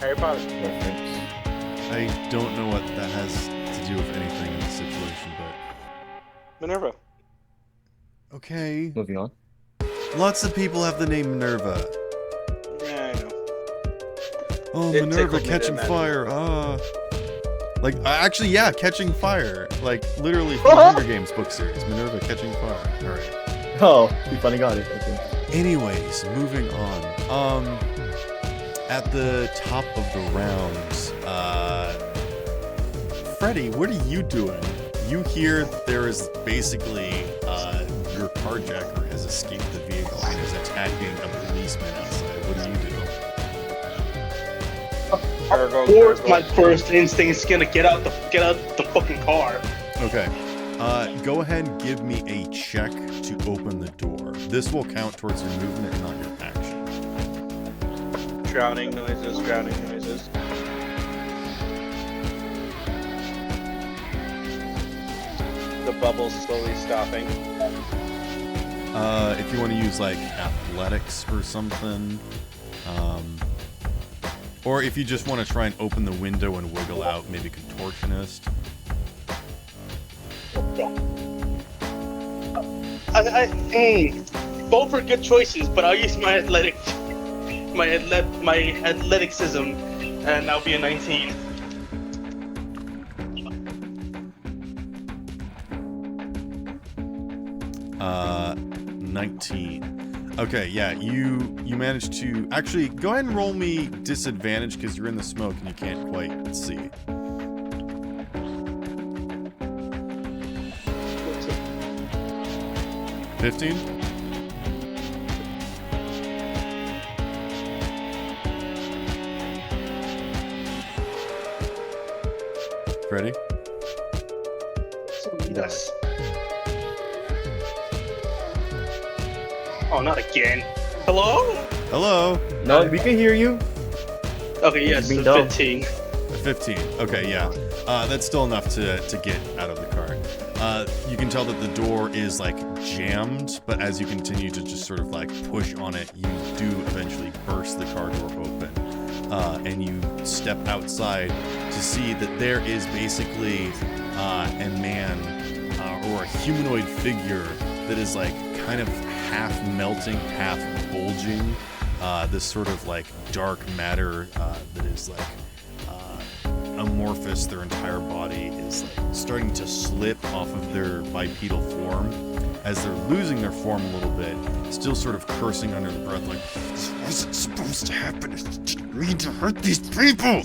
Harry Potter. Reference. I don't know what that has to do with anything in this situation, Minerva. but okay. Moving on. Lots of people have the name Minerva. Yeah, I know. Oh, It Minerva tickled me catching to imagine. fire. Like, actually, yeah, catching fire. Like, literally from the Hunger Games book series. Minerva catching fire. All right. Oh, you finally got it. Okay. Anyways, moving on. At the top of the rounds, Freddy, what are you doing? You hear there is basically your carjacker has escaped the vehicle and is attacking a policeman outside. What do you do? Gurgle, course, gurgle. my first instinct is gonna get out the fucking car. Okay. Go ahead and give me a check to open the door. This will count towards your movement, not your action. Drowning noises, drowning noises. The bubble's slowly stopping. If you want to use like athletics or something, or if you just want to try and open the window and wiggle out, maybe contortionist. Both are good choices, but I'll use my athleticism, and that'll be a 19. Uh, 19. Okay, yeah, you managed to actually go ahead and roll me disadvantage because you're in the smoke and you can't quite see. 15? Ready? Yes. Oh, not again. Hello? Hello? No, we can hear you. Okay, yes, being so dumb. 15. 15. Okay, yeah. That's still enough to get out of the car. You can tell that the door is like jammed, but as you continue to just sort of like push on it, you do eventually burst the car door open. And you step outside to see that there is basically a man or a humanoid figure that is like kind of half melting, half bulging. This sort of like dark matter that is like amorphous. Their entire body is like starting to slip off of their bipedal form as they're losing their form a little bit, still sort of cursing under the breath like, this wasn't supposed to happen. I didn't mean to hurt these people.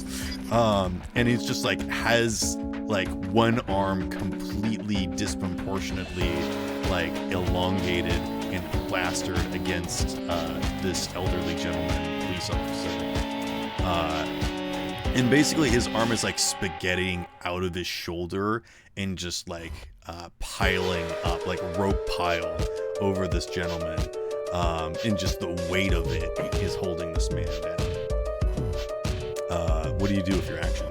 And he's just like has like one arm completely disproportionately like elongated and plastered against this elderly gentleman police officer. And basically his arm is like spaghettiing out of his shoulder and just like piling up, like rope pile over this gentleman. And just the weight of it is holding this man down. What do you do with your action?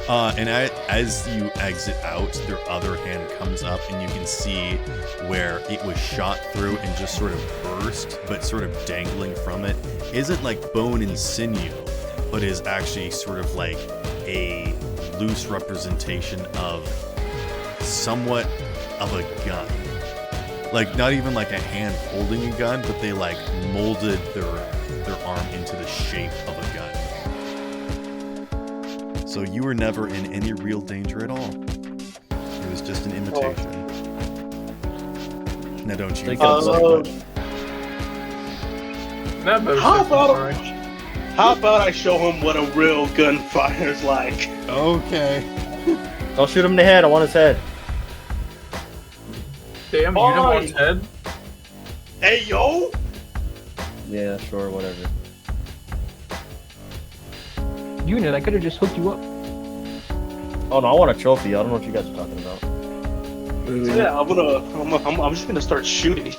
And as you exit out, their other hand comes up and you can see where it was shot through and just sort of burst, but sort of dangling from it isn't like bone and sinew, but is actually sort of like a loose representation of somewhat of a gun. Like not even like a hand holding a gun, but they like molded their arm into the shape of a gun. So you were never in any real danger at all. It was just an imitation. Now don't you? How about I show him what a real gunfire's like? Okay. Don't shoot him in the head. I want his head. Damn, you don't want his head? Hey, yo! Yeah, sure, whatever. Unit, I could have just hooked you up. Oh no, I want a trophy. I don't know what you guys are talking about. Yeah, I'm just gonna start shooting.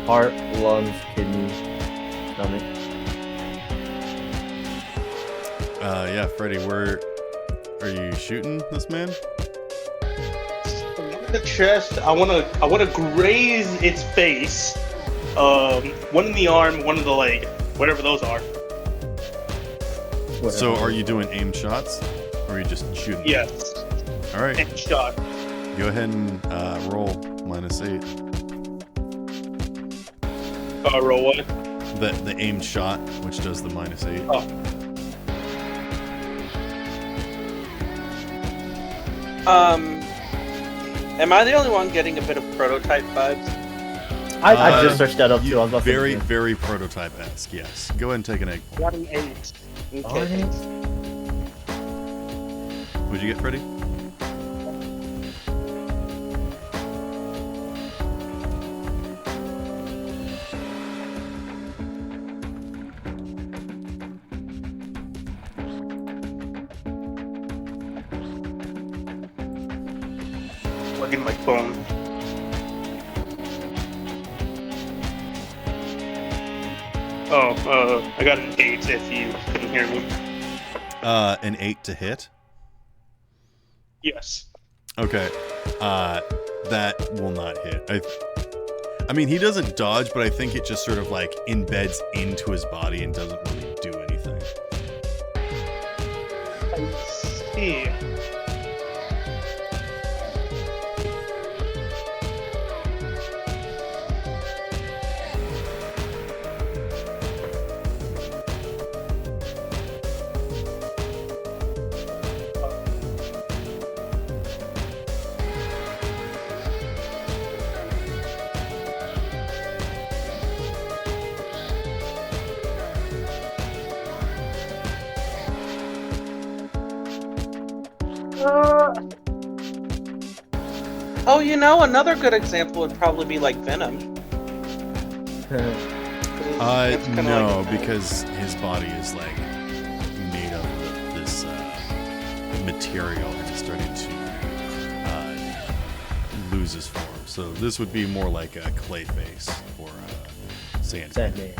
Heart, lungs, kidney, stomach. Yeah, Freddy, where are you shooting this man? The chest. I wanna graze its face. One in the arm, one in the leg, whatever those are. Whatever. So are you doing aim shots, or are you just shooting? Yes. All right. And shot. Go ahead and roll -8. Roll what? The aimed shot, which does the -8. Oh. Am I the only one getting a bit of prototype vibes? I just searched that up too. I was about to Very, say. very prototype-esque, yes. Go ahead and take an egg point. Got an 8. Oh, Okay. What'd you get, Freddy? Look at my phone. Oh, I got an 8 if you couldn't hear me. An 8 to hit. Yes. Okay. That will not hit. I mean, he doesn't dodge, but I think it just sort of like embeds into his body and doesn't really do anything. I see. Oh, you know, another good example would probably be like Venom. It's kinda No, like because his body is like made of this material and it's starting to lose his form. So this would be more like a clay face or a sand. Sandman.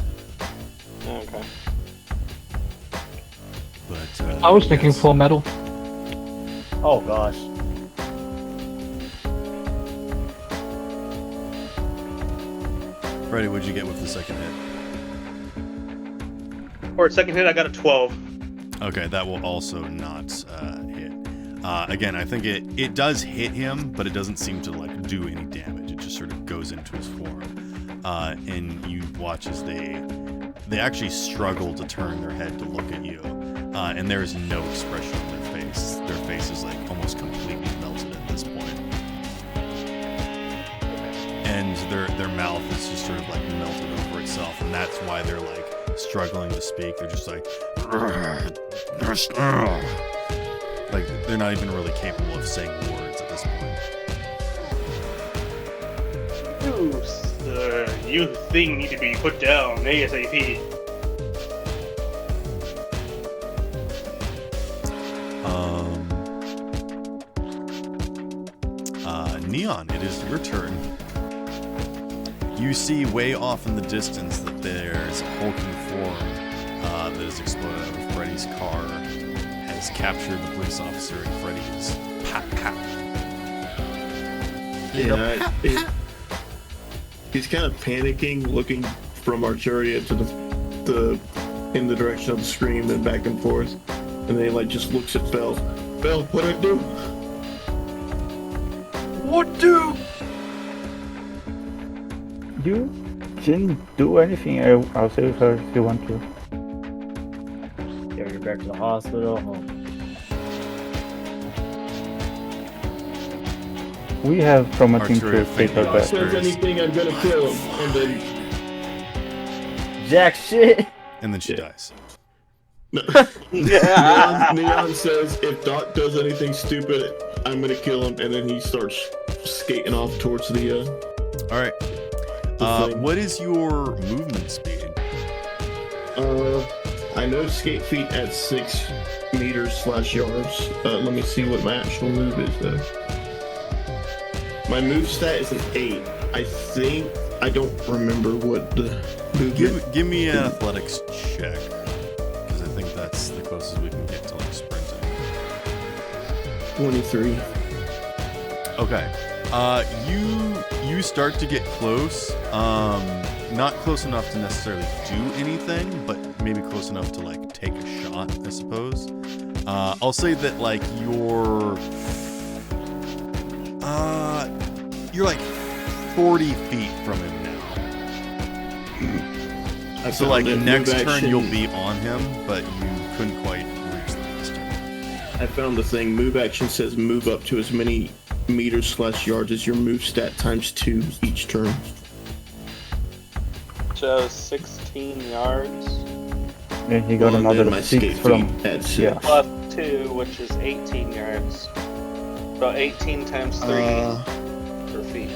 Okay. But I was thinking yes. Full Metal. Oh gosh. Freddy, what'd you get with the second hit? For a second hit, I got a 12. Okay, that will also not hit. Again, I think it does hit him, but it doesn't seem to like do any damage. It just sort of goes into his form. And you watch as they actually struggle to turn their head to look at you. And there is no expression on their face. Their face is like almost completely melted at this point. And their mouth is just sort of like melted over itself, and that's why they're like struggling to speak. They're just like they're not even really capable of saying words at this point. You, sir, you thing need to be put down ASAP. Neon, it is your turn. You see way off in the distance that there's a hulking form that has exploded out of Freddy's car, has captured the police officer, and Freddy is pat. Yeah, he's kind of panicking, looking from Arturia to the in the direction of the scream and back and forth, and then he like just looks at Belle. Belle, what'd I do? What do? You didn't do anything. I'll save her if you want to. Carry her back to the hospital. We have from a team Arturia to take her faintly If back. says anything, I'm gonna kill him. And then Jack shit. And then she Yeah. dies. Neon says, if Doc does anything stupid, I'm gonna kill him. And then he starts skating off towards the All right. thing. What is your movement speed? I know skate feet at 6 meters/yards. Let me see what my actual move is though. My move stat is an 8. I don't remember what the movement. Give me an athletics check, because I think that's the closest we can get to like sprinting. 23. Okay. You start to get close. Not close enough to necessarily do anything, but maybe close enough to like take a shot, I suppose. I'll say that like you're like 40 feet from him now. found So like that next move turn action- you'll be on him, but you couldn't quite reach them this turn. I found the thing. Move action says move up to as many meters/yards as your move stat times 2 each turn. So 16 yards And he got Well, and then another my 6 escape from. feat at 6. Yeah. plus 2, which is 18 yards. So 18 times 3 per feet.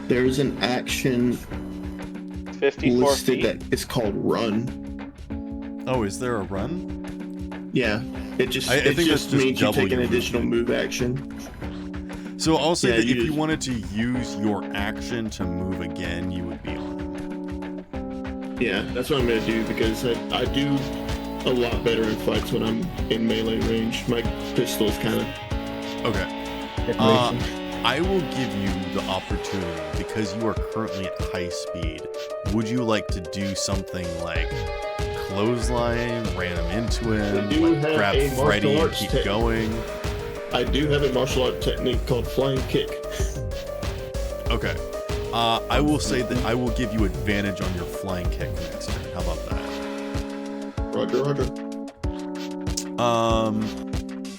There's an action 54 listed feet. that is called run. Oh, is there a run? Yeah, it I just think that's just just means you double take an your additional movement. move action. So I'll say Yeah, that you if you just- wanted to use your action to move again, you would be on. Yeah, that's what I'm gonna do because I do a lot better in fights when I'm in melee range. My pistol's kind of Okay. Decoration. I will give you the opportunity because you are currently at high speed. Would you like to do something like clothesline, ran him into him, I do like have grab a martial Freddy and arts keep technique. going? I do have a martial art technique called flying kick. Okay. I will say that I will give you advantage on your flying kick next turn. How about that? Roger.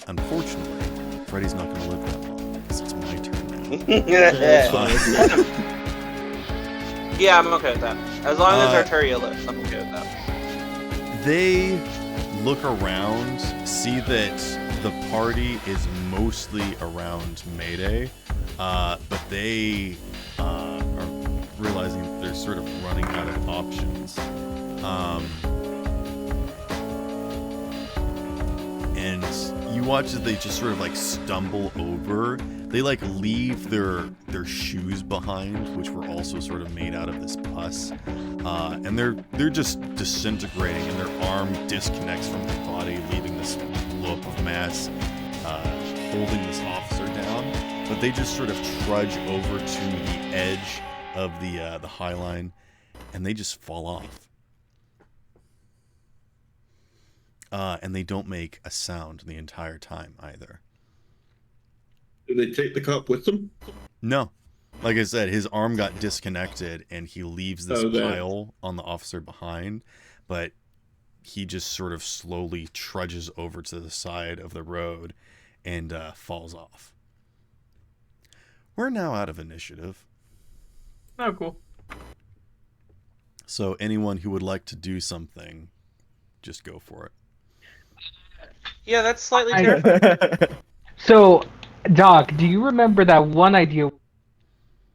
Unfortunately, Freddy's not going to live that long because it's my turn now. That's fine. Yeah, I'm okay with that. As long as Uh, Arturia lives, I'm okay with that. They look around, see that the party is mostly around Mayday, but they are realizing that they're sort of running out of options. And you watch as they just sort of like stumble over. They like leave their shoes behind, which were also sort of made out of this pus. And they're just disintegrating, and their arm disconnects from their body, leaving this lump of mass holding this officer down. But they just sort of trudge over to the edge of the high line, and they just fall off. And they don't make a sound the entire time either. Do they take the cop with them? No. Like I said, his arm got disconnected and he leaves this Oh, that. pile on the officer behind, but he just sort of slowly trudges over to the side of the road and falls off. We're now out of initiative. Oh, cool. So anyone who would like to do something, just go for it. Yeah, that's slightly terrifying. So, Doc, do you remember that one idea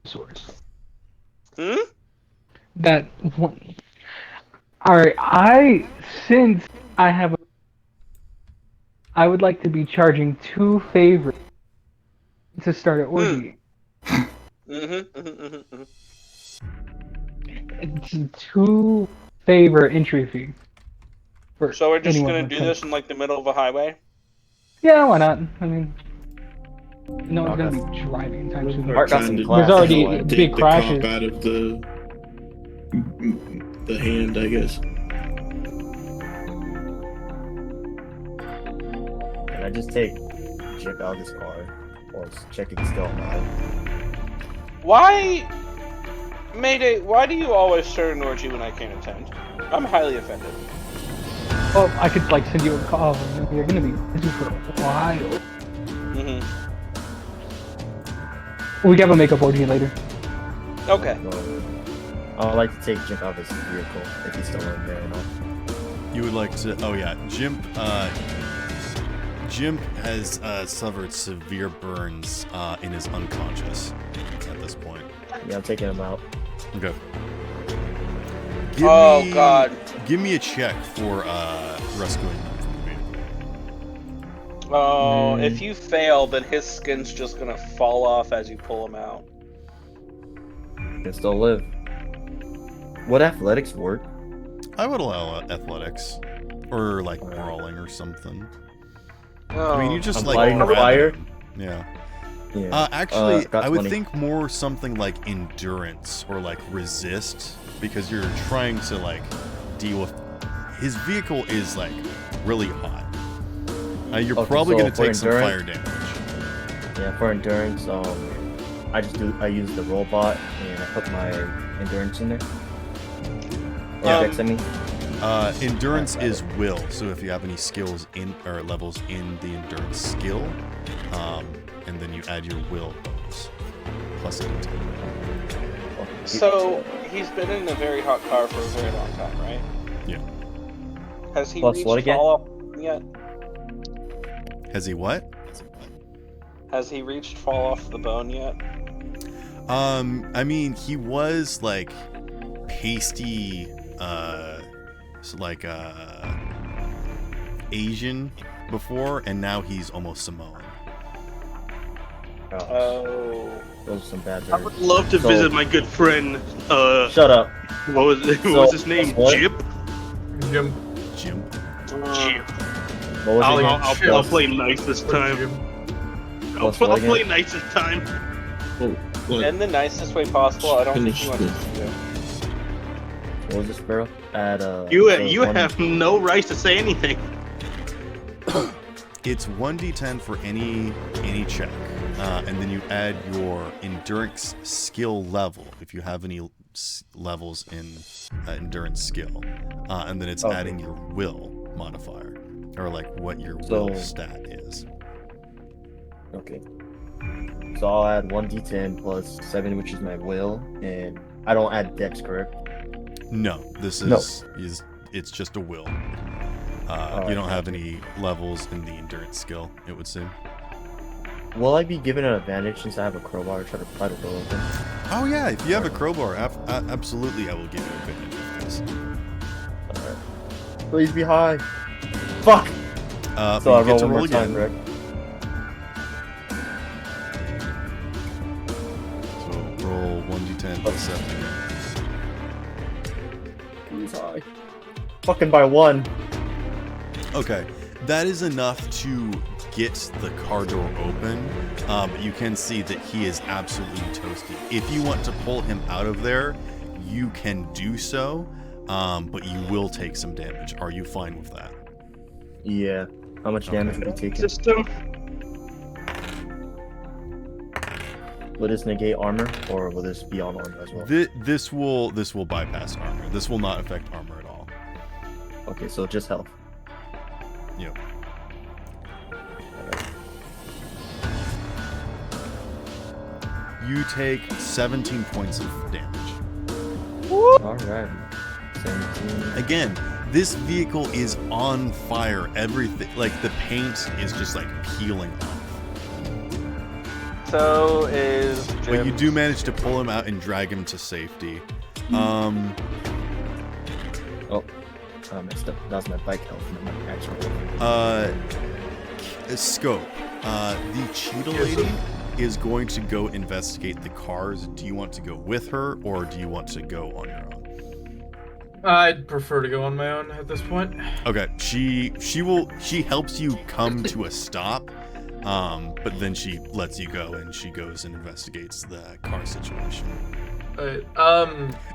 source? Hmm? That one. Alright, since I have I would like to be charging 2 favors to start an orgy. It's a 2 favor entry fee. for So we're just anyone gonna who do can- this in like the middle of a highway? Yeah, why not? I mean, no one's Okay. gonna be driving anytime soon. Mark got some Trying to class. There's already anyway. big take the crashes. cop out of the hand, I guess. Can I just take Jip out of this car? Or check it's still alive? Why, Mayday? Why do you always start an orgy when I can't attend? I'm highly offended. Oh, I could like send you a call. You're gonna be busy for a while. We can have a makeup orgy later. Okay. I would like to take Jip out of his vehicle if he's still in there and all. You would like to... Oh, yeah. Jim has suffered severe burns and is unconscious at this point. Yeah, I'm taking him out. Okay. God. Give me a check for rescuing him from the vehicle. Oh, if you fail, then his skin's just gonna fall off as you pull him out. Can still live. Would athletics work? I would allow athletics. Or, like, brawling or something. Oh. I mean, you just, I'm like... lighting a grab fire? him. Yeah. Yeah. Actually, got I would 20. think more something like endurance or, like, resist. Because you're trying to, like, deal with... His vehicle is, like, really hot. You're Okay, probably so going to for take some fire endurance- damage. Yeah, for endurance, I use the robot and I put my endurance in there. Or dex, I mean. Endurance is will. So if you have any skills in or levels in the endurance skill, and then you add your will bonus plus a d10. So he's been in a very hot car for a very long time, right? Yeah. Has he Plus reached what again? fall off yet? Has he what? Has he reached fall off the bone yet? I mean, he was like pasty, Asian before, and now he's almost Samoan. Oh. Those are some bad I birds. would love to So- visit my good friend. Shut up. What was his name? what? Jip. Jim. Jim. Jip. What was it I'll, again? I'll play nice this time. I'll Plus what again? play nice this time. Look, In the nicest way possible. I don't think he Finish wants to do. What was this, Sparrow? Add, You so you one- have no right to say anything. It's 1d10 for any check, and then you add your endurance skill level if you have any levels in endurance skill, and then it's Okay. adding your will modifier, or like what your So- will stat is. Okay. So I'll add 1d10 plus 7, which is my will, and I don't add dex, correct? No, this No. is it's just a will. Alright, You don't have any levels in the endurance skill, it would seem. Will I be given an advantage since I have a crowbar to try to pry the door open? Oh yeah, if you have a crowbar, absolutely, I will give you advantage of this. Alright. Please be high. Fuck! So I you get roll to one roll more time, again. correct? So roll 1d10 plus 7 again. Please high. Fucking by 1. Okay, that is enough to get the car door open. But you can see that he is absolutely toasty. If you want to pull him out of there, you can do so, but you will take some damage. Are you fine with that? Yeah. How much damage will be taken? System. Will this negate armor, or will this be on armor as well? This will bypass armor. This will not affect armor at all. Okay, so just health. Yep. You take 17 points of damage. Alright. 17. Again, this vehicle is on fire. Everything, like the paint is just like peeling off. So is Jim. But you do manage to pull him out and drag him to safety. Oh, I messed up. That was my bike health, not my actual health. Scope. The cheetah lady is going to go investigate the cars. Do you want to go with her, or do you want to go on your own? I'd prefer to go on my own at this point. Okay, she helps you come to a stop, but then she lets you go and she goes and investigates the car situation.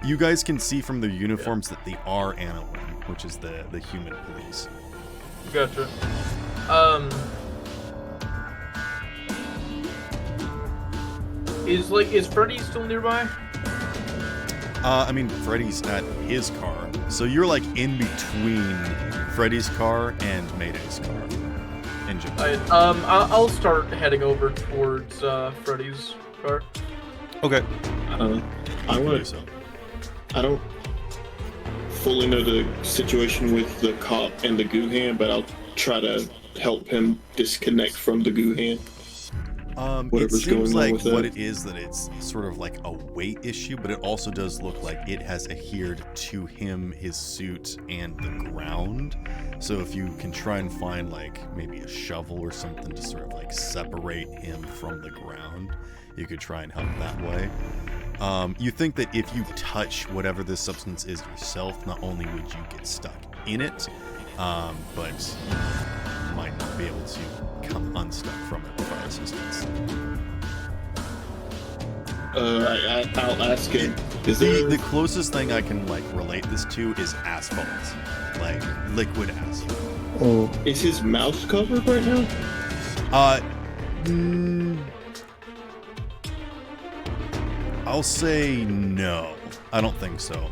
You guys can see from their uniforms that they are Anowin, which is the human police. Gotcha. Is Freddy still nearby? I mean, Freddy's at his car, so you're like in between Freddy's car and Mayday's car. And Jim's. I'll start heading over towards Freddy's car. Okay. I You can want do so. I don't fully know the situation with the cop and the goo hand, but I'll try to help him disconnect from the goo hand. It Whatever's seems going on like with that. what it is that it's sort of like a weight issue, but it also does look like it has adhered to him, his suit, and the ground. So if you can try and find like maybe a shovel or something to sort of like separate him from the ground, you could try and help that way. You think that if you touch whatever this substance is yourself, not only would you get stuck in it, but you might not be able to come unstuck from it without assistance. I'll ask him. Is The there? closest thing I can like relate this to is asphalt, like liquid asphalt. Oh, Is his mouth covered right now? I'll say no. I don't think so.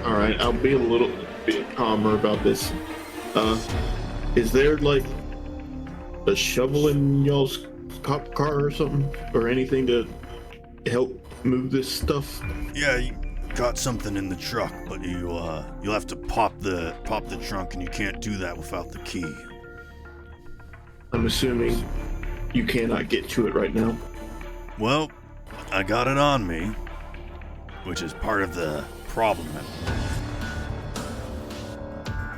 All right, I'll be a little bit calmer about this. Is there like a shovel in y'all's cop car or something, or anything to help move this stuff? Yeah, you got something in the truck, but you'll have to pop the trunk, and you can't do that without the key. I'm assuming you cannot get to it right now. Well, I got it on me, which is part of the problem.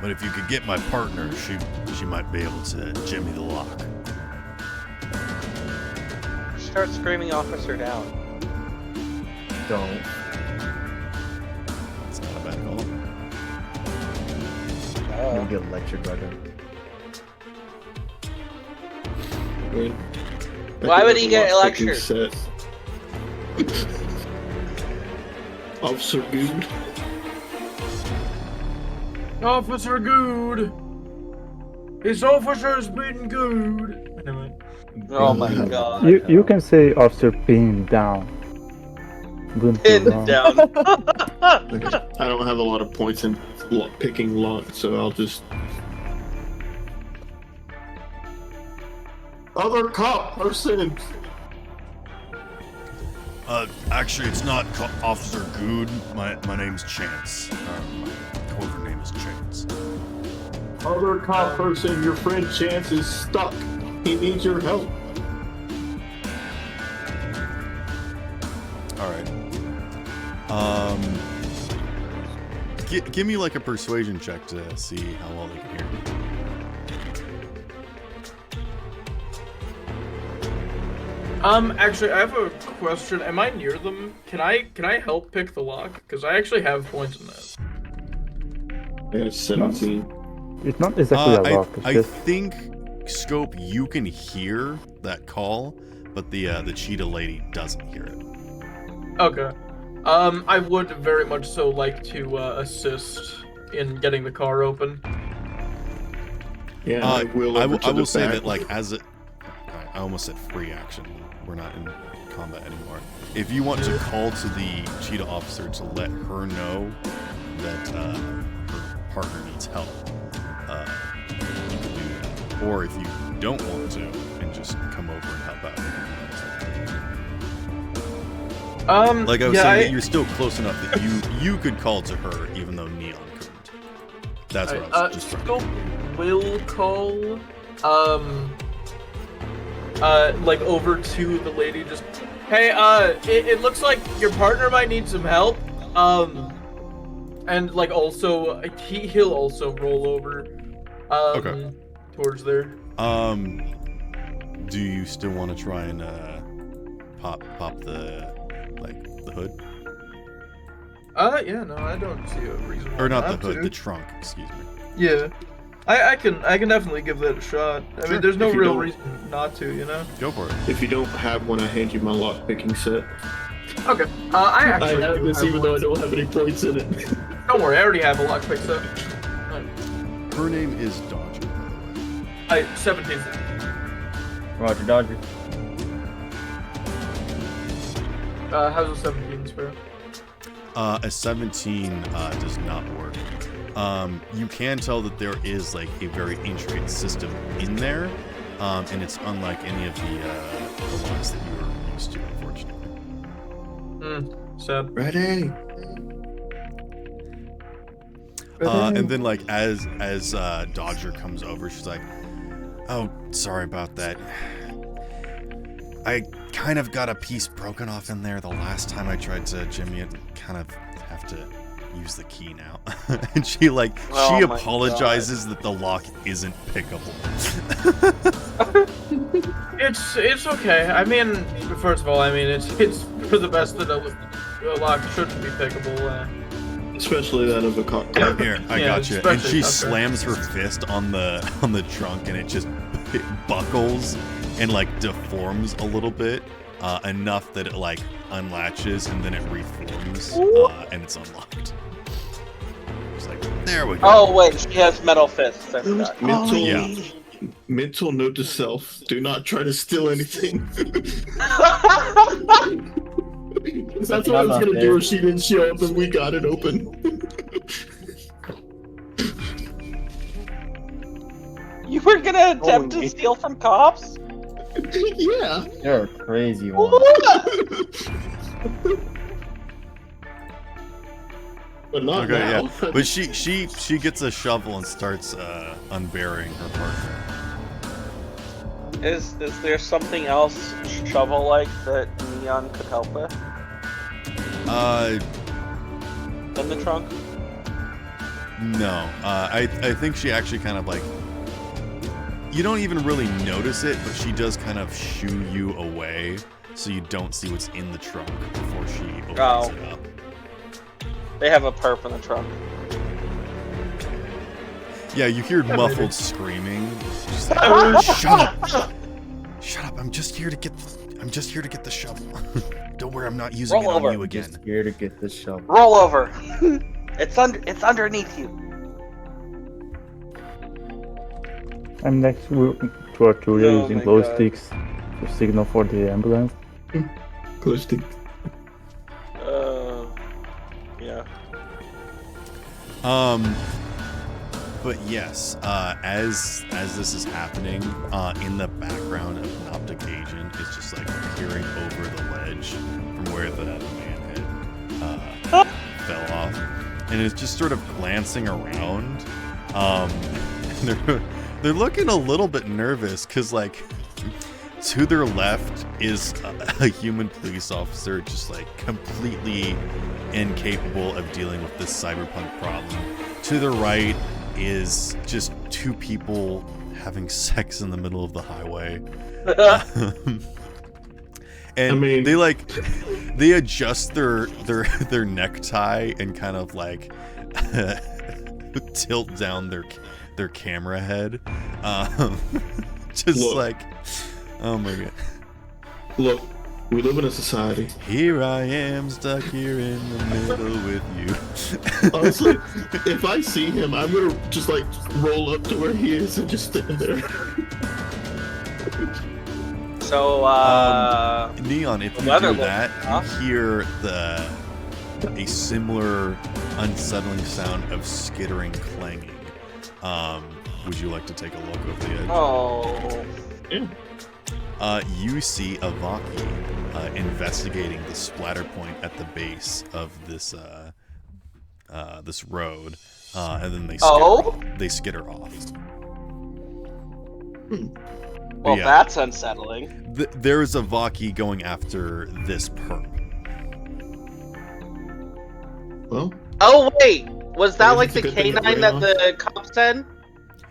But if you could get my partner, she might be able to jimmy the lock. Start screaming officer down. Don't. It's not a bad call. You'll get lectured by them. Why would he get lectured? Officer Good. Officer Good. His officer's been good. Anyway. Oh my god. You can say Officer Pin down. Pinned down. Okay. I don't have a lot of points in picking lock, so I'll just. Other cop person. Actually, it's not Officer Good. My name's Chance. My covert name is Chance. Other cop person, your friend Chance is stuck. He needs your help. All right. Give me like a persuasion check to see how well they can hear me. Actually, I have a question. Am I near them? Can I help pick the lock? Because I actually have points in that. Yeah, 17. It's not exactly a lock. It's I just... think, Scope, you can hear that call, but the cheetah lady doesn't hear it. Okay. I would very much so like to assist in getting the car open. Yeah, I will say that, like, as a... I almost said free action. We're not in combat anymore. If you want to call to the cheetah officer to let her know that her partner needs help, you can do that. Or if you don't want to, and just come over and help out. Like I was saying, that you're still close enough that you could call to her, even though Neon couldn't. That's what I was just trying to do. Will call, like over to the lady, just, hey, it looks like your partner might need some help. And like also, he'll also roll over, okay, towards there. Do you still want to try and pop the hood? Yeah, no, I don't see a reason why or not the hood, to. the trunk. Excuse me. Yeah, I can definitely give that a shot. I mean, there's no real reason not to, you know. Go for it. If you don't have one, I hand you my lock picking set. Okay. I actually have this, even though I don't have any points in it. Don't worry, I already have a lock pick set. Her name is Dodger, by the way. 17. Roger, Dodger. How's a 17 spare? A 17 does not work. You can tell that there is like a very intricate system in there, and it's unlike any of the locks that you were used to, unfortunately. Sad. Ready. And then like as Dodger comes over, she's like, "Oh, sorry about that. I kind of got a piece broken off in there the last time I tried to jimmy it. Kind of have to use the key now." And she apologizes that the lock isn't pickable. It's okay. I mean, first of all, it's for the best that a lock shouldn't be pickable. Especially that of a cop. Here, I got you. And she slams her fist on the trunk, and it buckles and like deforms a little bit, enough that it like unlatches and then it reforms, and it's unlocked. It's like, there we go. Oh wait, she has metal fists. I forgot. Mental note to self: do not try to steal anything. That's what I was gonna do if she didn't show up and we got it open. You were gonna attempt to steal from cops? Yeah. You're a crazy one. But not Okay, now. yeah. But she gets a shovel and starts unburying her partner. Is there something else shovel-like that Neon could help with in the trunk? No. I think she actually kind of like. You don't even really notice it, but she does kind of shoo you away, so you don't see what's in the trunk before she opens it up. They have a perp in the trunk. Yeah, you hear muffled screaming. She's like, shut up! Shut up! I'm just here to get the shovel. Don't worry, I'm not using Roll it on over. you again. Just here to get the shovel. Roll over. It's underneath you. I'm next to Arturia Oh using my glow God. sticks to signal for the ambulance. Close to. Yeah. But yes, as this is happening, in the background, an optic agent is just like peering over the ledge from where the man had fell off, and is just sort of glancing around. And they're looking a little bit nervous because like to their left is a human police officer just like completely incapable of dealing with this cyberpunk problem. To the right is just two people having sex in the middle of the highway. And I mean- they adjust their necktie and kind of like tilt down their camera head. Just Look. like, oh my god. Look, we live in a society. Here I am, stuck here in the middle with you. Honestly, if I see him, I'm gonna just like roll up to where he is and just stand there. So, Neon, if you weather do that, huh? you hear a similar unsettling sound of skittering clanging. Would you like to take a look over the edge? oh, Yeah. You see Avaki investigating the splatter point at the base of this this road, and then they skitter off. well, yeah. that's unsettling. There's Avaki going after this perp. Well, Oh wait, was that Maybe like it's a the good thing it canine ran that off. the cops said?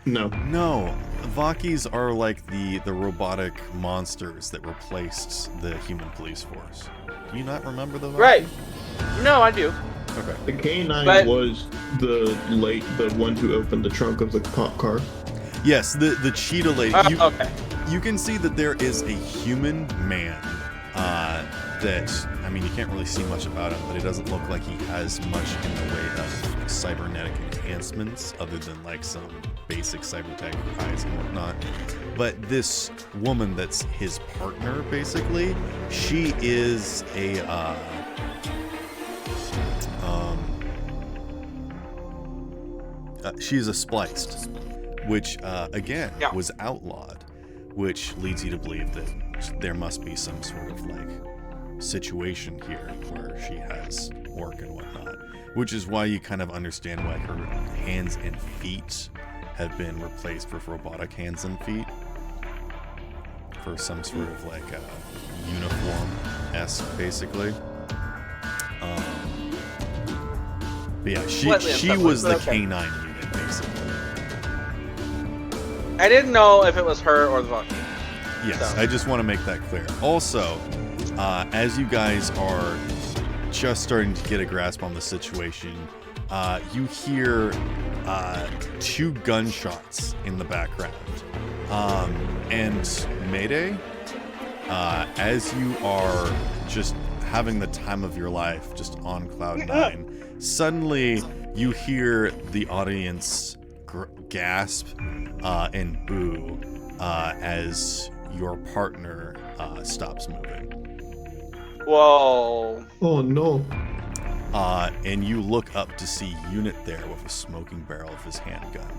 no. No, Avakis are like the robotic monsters that replaced the human police force. Do you not remember the Avaki? Right. No, I do. Okay. The K9 But- was the one who opened the trunk of the cop car. Yes, the cheetah lady. Okay. You can see that there is a human man that, I mean, you can't really see much about him, but it doesn't look like he has much in the way of cybernetic enhancements other than like some basic cybertech eyes and whatnot. But this woman that's his partner, basically, she is a she's a spliced, which again Yeah. was outlawed, which leads you to believe that there must be some sort of like situation here where she has work and whatnot, which is why you kind of understand why her hands and feet have been replaced with robotic hands and feet for some sort of like uniform-esque, basically. But yeah, Slightly she unsettling, was the but okay. K9 unit, basically. I didn't know if it was her or the Vaki. Yes, So- I just want to make that clear. Also, as you guys are just starting to get a grasp on the situation, you hear 2 gunshots in the background. And Mayday, as you are just having the time of your life, just on cloud 9, suddenly you hear the audience gasp and boo as your partner stops moving. Whoa. Oh no. and you look up to see Unit there with a smoking barrel of his handgun.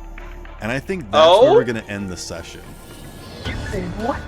And I think that's where we're going to end the session. What?